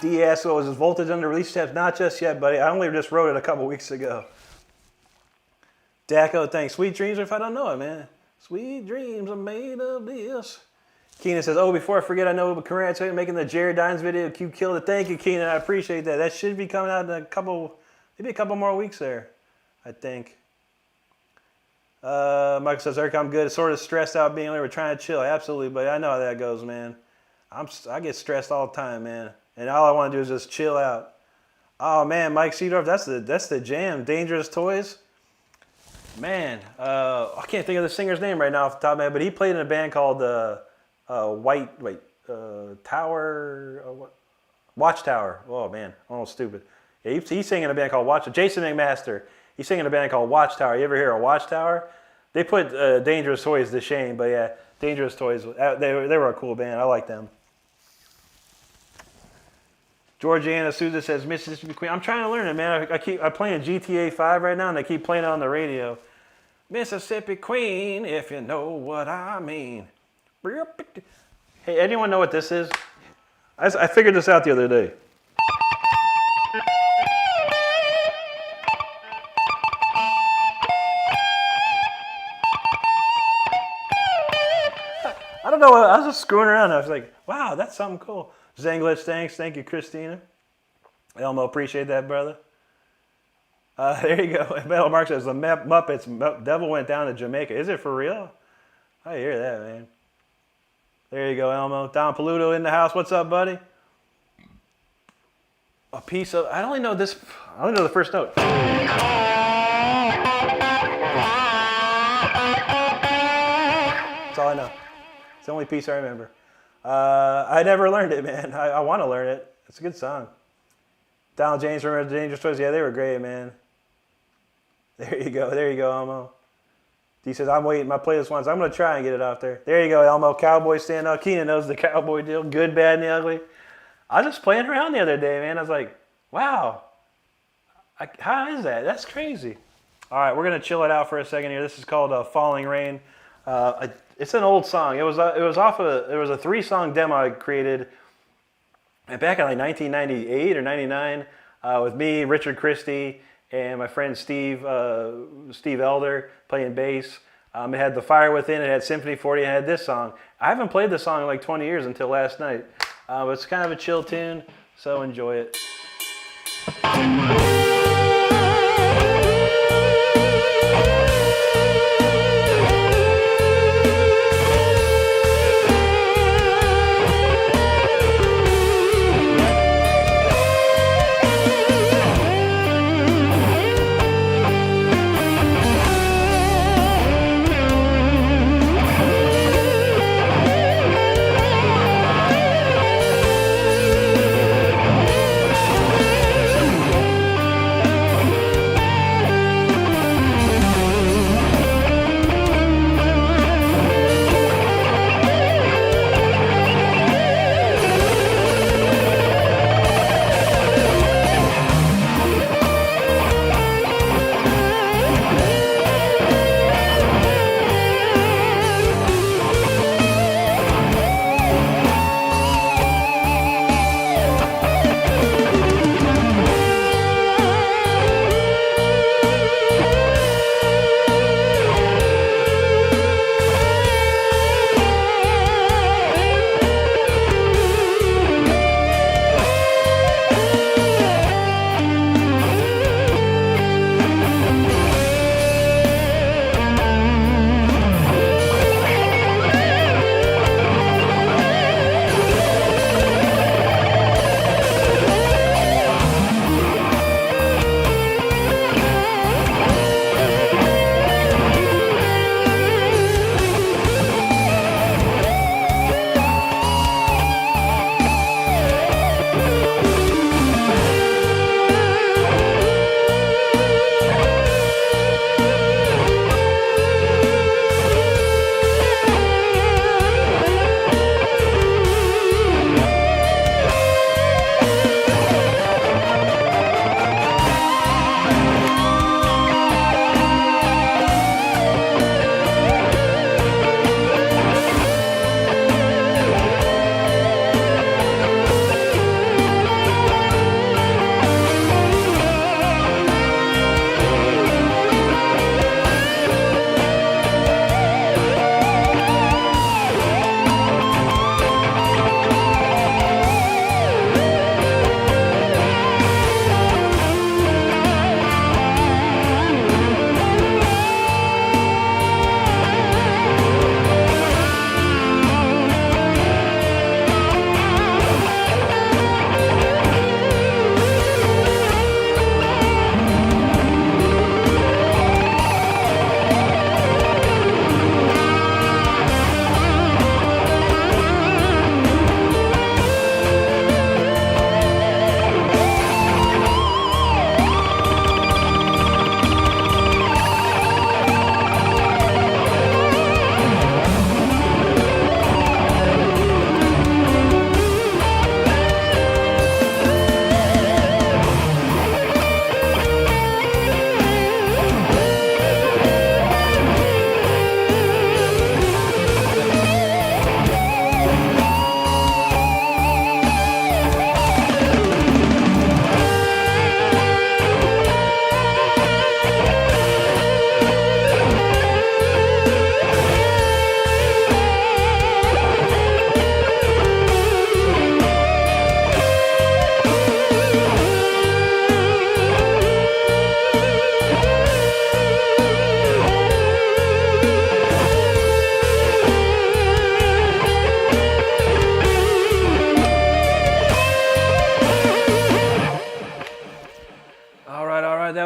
DSO is his voltage under release tabs? Not just yet, buddy. I only just wrote it a couple weeks ago. Daco, thanks. Sweet dreams, if I don't know it, man. Sweet dreams are made of this. Keenan says, oh, before I forget, I know congratulations making the Jared Dines video. You killed it. Thank you, Keenan. I appreciate that. That should be coming out in maybe a couple more weeks there, I think. Michael says, Eric, I'm good. Sort of stressed out being late. We're trying to chill. Absolutely, but I know how that goes, man. I get stressed all the time, man. And all I want to do is just chill out. Oh, man, Mike Seedorf, that's the jam. Dangerous Toys. Man, I can't think of the singer's name right now off the top of my head, but he played in a band called Watchtower. Oh, man, almost stupid. Yeah, he's singing in a band called Watchtower. Jason McMaster, he's singing in a band called Watchtower. You ever hear of Watchtower? They put Dangerous Toys to shame, but yeah, Dangerous Toys, they were a cool band. I like them. Georgiana Souza says, Mississippi Queen. I'm trying to learn it, man. I'm playing GTA 5 right now, and they keep playing it on the radio. Mississippi Queen, if you know what I mean. Hey, anyone know what this is? I figured this out the other day. I don't know. I was just screwing around. I was like, wow, that's something cool. Zanglitch, thanks. Thank you, Christina. Elmo, appreciate that, brother. There you go. Metal Mark says, the Muppets, Devil went down to Jamaica. Is it for real? I hear that, man. There you go, Elmo. Don Paluto in the house. What's up, buddy? A piece of, I only know the first note. That's all I know. It's the only piece I remember. I never learned it, man. I want to learn it. It's a good song. Donald James from the Dangerous Toys. Yeah, they were great, man. There you go. There you go, Elmo. D says, I'm waiting. My playlist once. I'm going to try and get it off there. There you go, Elmo. Cowboy stand up. Keenan knows the cowboy deal. Good, bad, and the ugly. I was just playing around the other day, man. I was like, wow. How is that? That's crazy. All right, we're going to chill it out for a second here. This is called Falling Rain. It's an old song. It was a 3-song demo I created back in like 1998 or 99 with me, Richard Christie, and my friend Steve Elder playing bass. It had The Fire Within, it had Symphony 40, and it had this song. I haven't played this song in like 20 years until last night. But it's kind of a chill tune, so enjoy it.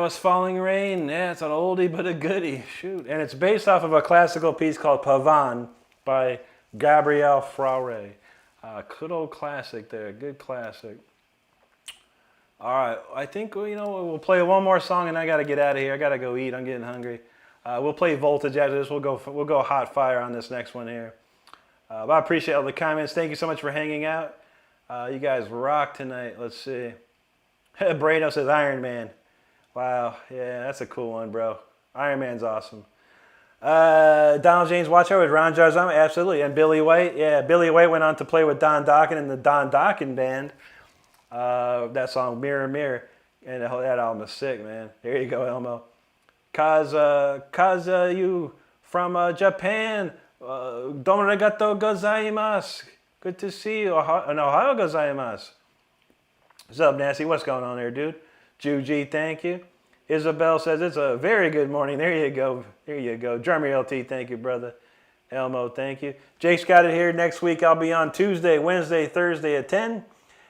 was Falling Rain. Yeah, it's an oldie but a goodie. Shoot. And it's based off of a classical piece called Pavane by Gabriel Fauré. Good old classic there. Good classic. All right, I think we'll play one more song, and I gotta get out of here. I gotta go eat. I'm getting hungry. We'll play Voltage after this. We'll go hot fire on this next one here. But I appreciate all the comments. Thank you so much for hanging out. You guys rock tonight. Let's see. Brano says Iron Man. Wow, yeah, that's a cool one, bro. Iron Man's awesome. Donald James Watch Out with Ron Jarzama, absolutely. And Billy White, yeah, Billy White went on to play with Don Dokken in the Don Dokken Band. That song Mirror Mirror, and that album is sick, man. There you go, Elmo. Cause you from Japan, domo arigatou gozaimasu. Good to see you. Ohio gozaimasu. What's up, Nancy? What's going on there, dude? Juji, thank you. Isabel says it's a very good morning. There you go. There you go. Jeremy LT, thank you, brother. Elmo, thank you. Jake's got it here. Next week I'll be on Tuesday, Wednesday, Thursday at 10,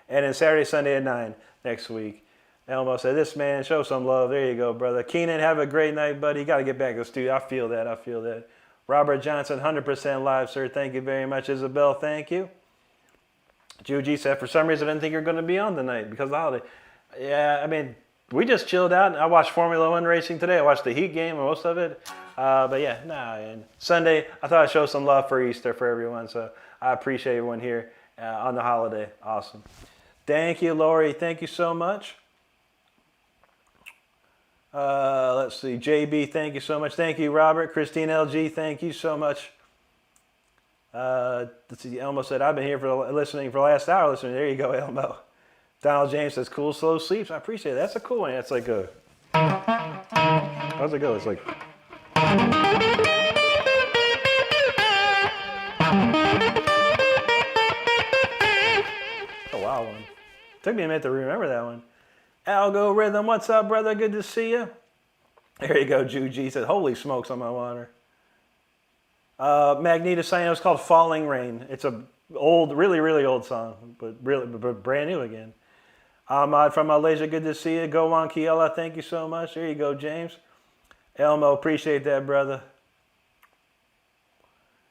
and then Saturday, Sunday at 9 next week. Elmo said, this man, show some love. There you go, brother. Keenan, have a great night, buddy. You got to get back to the studio. I feel that. I feel that. Robert Johnson, 100% live, sir. Thank you very much. Isabel, thank you. Juji said, for some reason, I didn't think you were going to be on tonight because of the holiday. Yeah, I mean, we just chilled out. I watched Formula One racing today. I watched the Heat game, most of it. But yeah, and Sunday, I thought I'd show some love for Easter for everyone. So I appreciate everyone here on the holiday. Awesome. Thank you, Lori. Thank you so much. Let's see. JB, thank you so much. Thank you, Robert. Christine LG, thank you so much. Let's see. Elmo said, I've been here listening for the last hour. Listening. There you go, Elmo. Donald James says, cool, slow sleeps. I appreciate it. That's a cool one. That's like a... How's it go? It's like... A wild one. Took me a minute to remember that one. Algorithm, what's up, brother? Good to see you. There you go, Juji said, holy smokes on my water. Magneto saying it was called Falling Rain. It's a old, really, really old song, but brand new again. Ahmad from Malaysia, good to see you. Go on, Kiela, thank you so much. There you go, James. Elmo, appreciate that, brother.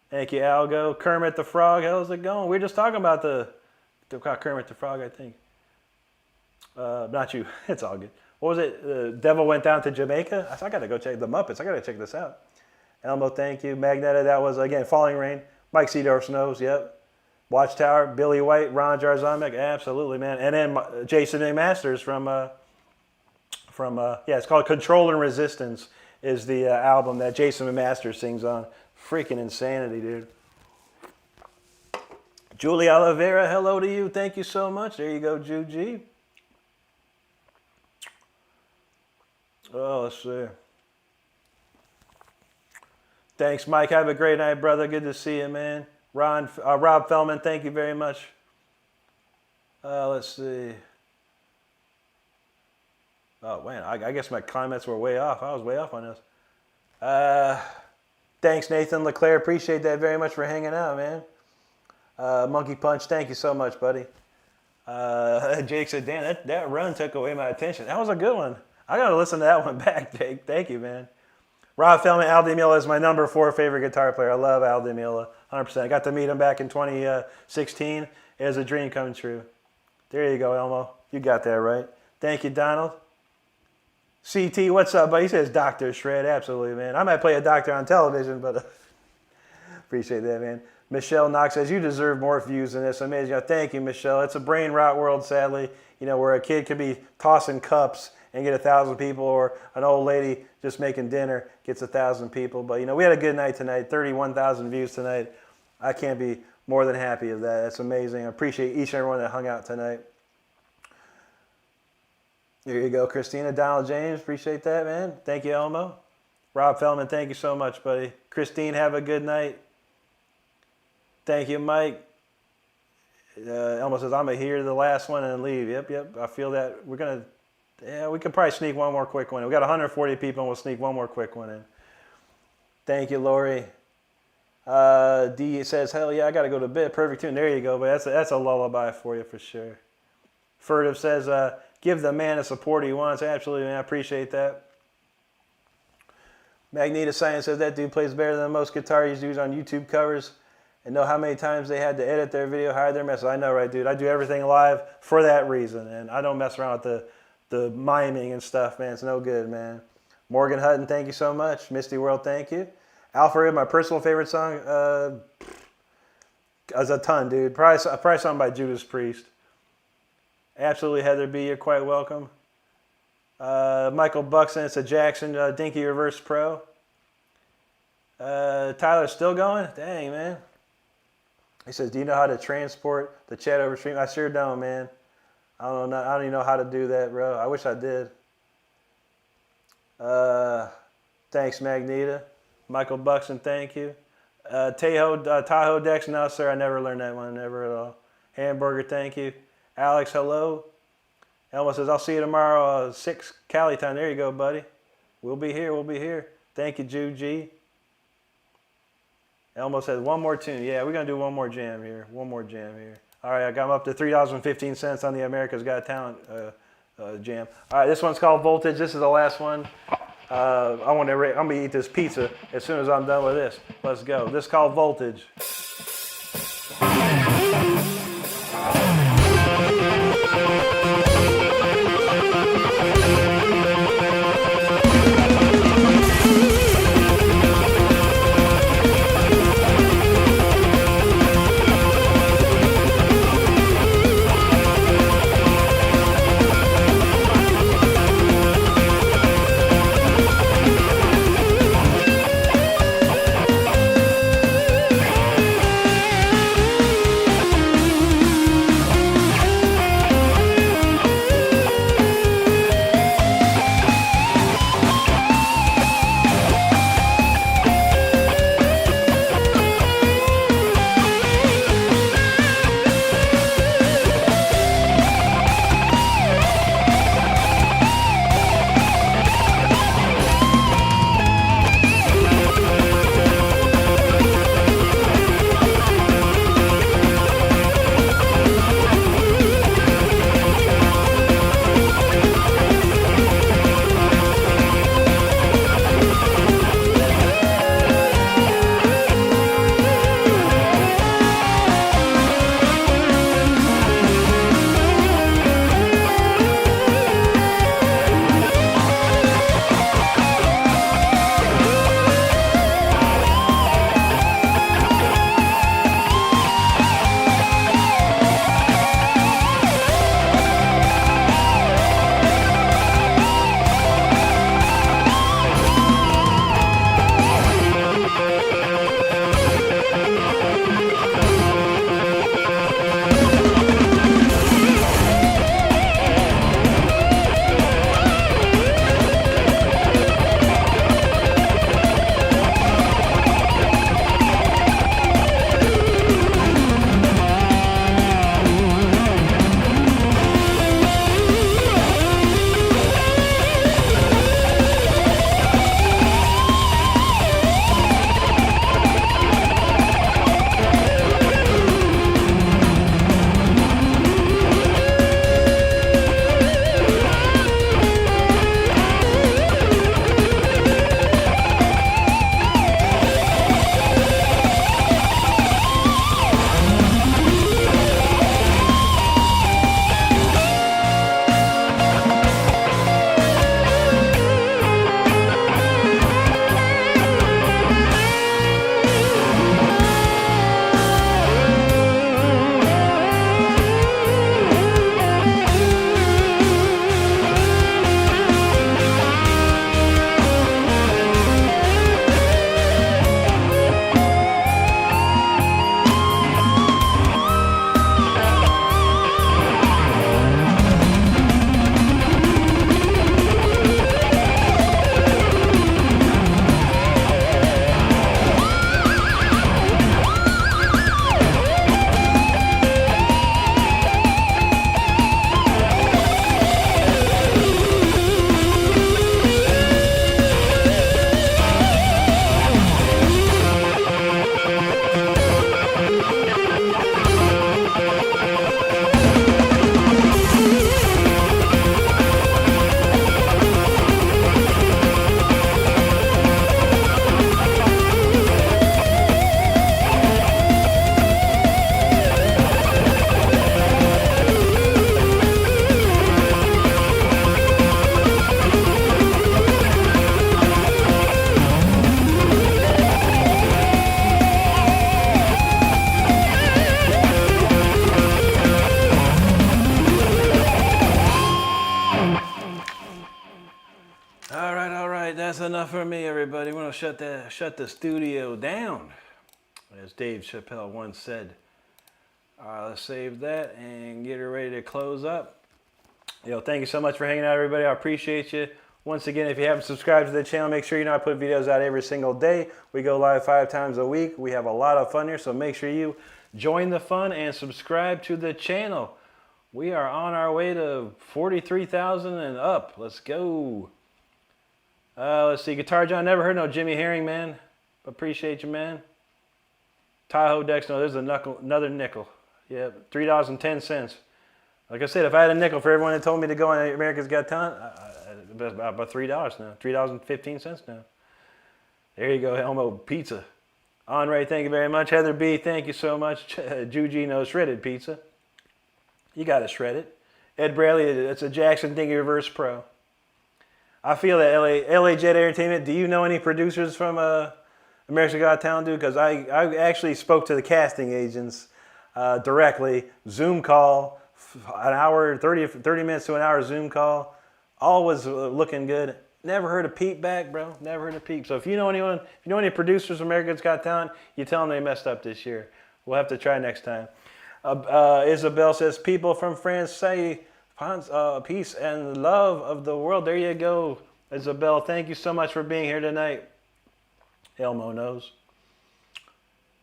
Thank you, Algo. Kermit the Frog, how's it going? We were just talking about Kermit the Frog, I think. Not you, it's all good. What was it? The Devil Went Down to Jamaica? I got to go check the Muppets. I got to check this out. Elmo, thank you. Magneta, that was, again, Falling Rain. Mike Seedorf Snows, yep. Watchtower, Billy White, Ron Jarzomek, absolutely, man. And then Jason A. Masters from it's called Control and Resistance is the album that Jason A. Masters sings on. Freaking insanity, dude. Julie Oliveira, hello to you. Thank you so much. There you go, Juji. Oh, let's see. Thanks, Mike. Have a great night, brother. Good to see you, man. Rob Feldman, thank you very much. Let's see. Oh, man, I guess my comments were way off. I was way off on this. Thanks, Nathan LeClaire. Appreciate that very much for hanging out, man. Monkey Punch, thank you so much, buddy. Jake said, damn, that run took away my attention. That was a good one. I got to listen to that one back, Jake. Thank you, man. Rob Feldman, Al DiMilla is my number 4 favorite guitar player. I love Al DiMilla, 100%. I got to meet him back in 2016. It was a dream come true. There you go, Elmo. You got that right. Thank you, Donald. CT, what's up, buddy? He says Dr. Shred. Absolutely, man. I might play a doctor on television, but appreciate that, man. Michelle Knox says, you deserve more views than this. Amazing. Thank you, Michelle. It's a brain rot world, sadly, where a kid could be tossing cups and get 1,000 people, or an old lady just making dinner gets 1,000 people. But, we had a good night tonight, 31,000 views tonight. I can't be more than happy of that. That's amazing. I appreciate each and everyone that hung out tonight. There you go, Christina. Donald James, appreciate that, man. Thank you, Elmo. Rob Feldman, thank you so much, buddy. Christine, have a good night. Thank you, Mike. Elmo says, I'm going to hear the last one and leave. Yep. I feel that we're going to... Yeah, we can probably sneak one more quick one in. We got 140 people, and we'll sneak one more quick one in. Thank you, Lori. D says, hell yeah, I got to go to bed. Perfect tune. There you go. But that's a lullaby for you for sure. Furtive says, give the man the support he wants. Absolutely, man. I appreciate that. Magneta Science says, that dude plays better than most guitar he's used on YouTube covers. and know how many times they had to edit their video, hide their mess. I know, right, dude? I do everything live for that reason, and I don't mess around with the miming and stuff, man. It's no good, man. Morgan Hutton, thank you so much. Misty World, thank you. Alfred, my personal favorite song, as a ton, dude. Probably song by Judas Priest. Absolutely, Heather B, you're quite welcome. Michael Buxton, it's a Jackson Dinky Reverse Pro. Tyler's still going? Dang, man. He says, do you know how to transport the chat over stream? I sure don't, man. I don't even know how to do that, bro. I wish I did. Thanks, Magneta. Michael Buxton, thank you. Tahoe Dex, no, sir. I never learned that one, never at all. Hamburger, thank you. Alex, hello. Elmo says, I'll see you tomorrow, 6 Cali time. There you go, buddy. We'll be here. Thank you, Jude G. Elmo says, one more tune. Yeah, we're going to do one more jam here. All right, I got him up to $3.15 on the America's Got Talent jam. All right, this one's called Voltage. This is the last one. I'm going to eat this pizza as soon as I'm done with this. Let's go. This is called Voltage. All right. That's enough for me, everybody. We're gonna shut the studio down, as Dave Chappelle once said. All right, let's save that and get her ready to close up. Thank you so much for hanging out, everybody. I appreciate you. Once again, if you haven't subscribed to the channel, make sure you know I put videos out every single day. We go live 5 times a week. We have a lot of fun here, so make sure you join the fun and subscribe to the channel. We are on our way to 43,000 and up. Let's go. Let's see. Guitar John, never heard no Jimmy Herring, man. Appreciate you, man. Tahoe Dex, no, there's another nickel. Yeah, $3.10. Like I said, if I had a nickel for everyone that told me to go on America's Got Talent, about $3 now. $3.15 now. There you go, Elmo Pizza. Andre, thank you very much. Heather B, thank you so much. Juji knows shredded pizza. You got to shred it. Ed Bradley, it's a Jackson Dingy Reverse Pro. I feel that LA Jet Entertainment, do you know any producers from America's Got Talent, dude? Because I actually spoke to the casting agents directly. Zoom call, an hour, 30 minutes to an hour Zoom call. All was looking good. Never heard a peep back, bro. Never heard a peep. So if you know anyone, if you know any producers from America's Got Talent, you tell them they messed up this year. We'll have to try next time. Isabel says, people from France say peace and love of the world. There you go, Isabel. Thank you so much for being here tonight. Elmo knows.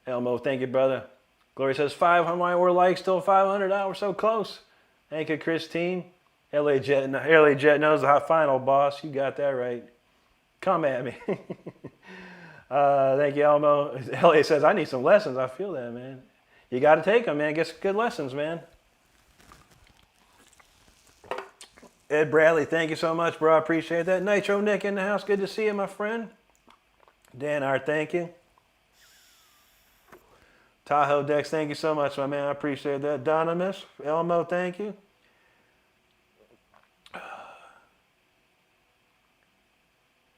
Elmo, thank you, brother. Gloria says, 500. We're like still 500 out. We're so close. Thank you, Christine. LA Jet knows the final boss. You got that right. Come at me. Thank you, Elmo. LA says, I need some lessons. I feel that, man. You got to take them, man. Get some good lessons, man. Ed Bradley, thank you so much, bro. I appreciate that. Nitro Nick in the house. Good to see you, my friend. Dan R, thank you. Tahoe Dex, thank you so much, my man. I appreciate that. Donimus, Elmo, thank you.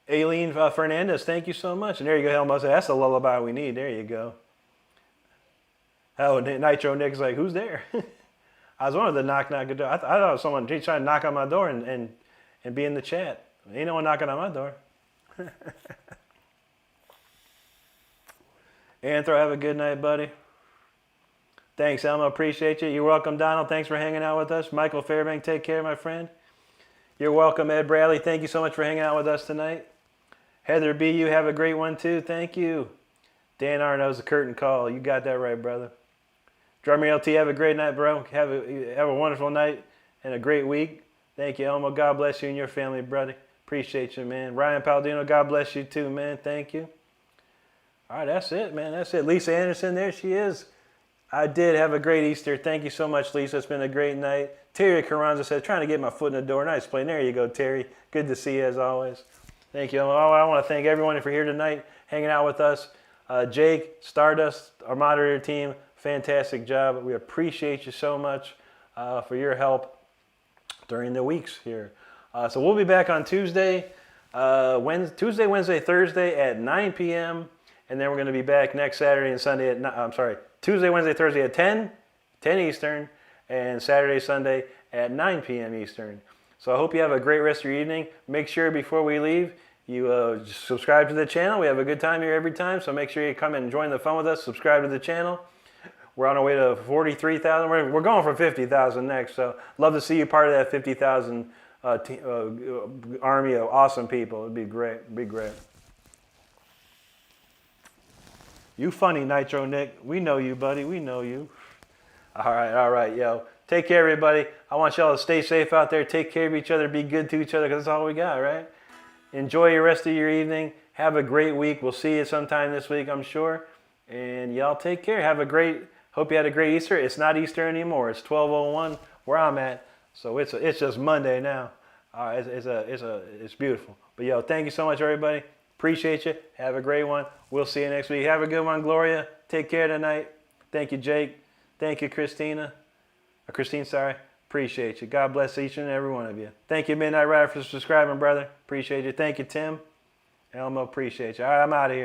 Aileen Fernandez, thank you so much. And there you go, Elmo. That's the lullaby we need. There you go. Oh, Nitro Nick's like, who's there? I was one of the knock door. I thought it was someone trying to knock on my door and be in the chat. Ain't no one knocking on my door. Anthro, have a good night, buddy. Thanks, Elmo. Appreciate you. You're welcome, Donald. Thanks for hanging out with us. Michael Fairbank, take care, my friend. You're welcome, Ed Bradley. Thank you so much for hanging out with us tonight. Heather B, you have a great one, too. Thank you. Dan R knows the curtain call. You got that right, brother. Drummer LT, have a great night, bro. Have a wonderful night and a great week. Thank you, Elmo. God bless you and your family, brother. Appreciate you, man. Ryan Palladino, God bless you, too, man. Thank you. All right, that's it, man. That's it. Lisa Anderson, there she is. I did have a great Easter. Thank you so much, Lisa. It's been a great night. Terry Carranza said, trying to get my foot in the door. Nice play. There you go, Terry. Good to see you as always. Thank you. I want to thank everyone for here tonight, hanging out with us. Jake, Stardust, our moderator team, fantastic job. We appreciate you so much for your help during the weeks here. So we'll be back on Tuesday, Wednesday, Thursday at 9 p.m. And then we're going to be back next Saturday and Sunday at, Tuesday, Wednesday, Thursday at 10 Eastern, and Saturday, Sunday at 9 p.m. Eastern. So I hope you have a great rest of your evening. Make sure before we leave, you subscribe to the channel. We have a good time here every time, so make sure you come and join the fun with us. Subscribe to the channel. We're on our way to 43,000. We're going for 50,000 next, so love to see you part of that 50,000 army of awesome people. It'd be great. It'd be great. You funny, Nitro Nick. We know you, buddy. We know you. All right, yo. Take care, everybody. I want y'all to stay safe out there. Take care of each other. Be good to each other, because that's all we got, right? Enjoy your rest of your evening. Have a great week. We'll see you sometime this week, I'm sure. And y'all take care. Hope you had a great Easter. It's not Easter anymore. It's 12:01 where I'm at. So it's just Monday now. It's beautiful. But yo, thank you so much, everybody. Appreciate you. Have a great one. We'll see you next week. Have a good one, Gloria. Take care tonight. Thank you, Jake. Thank you, Christine, sorry. Appreciate you. God bless each and every one of you. Thank you, Midnight Rider, for subscribing, brother. Appreciate you. Thank you, Tim. Elmo, appreciate you. All right, I'm out of here.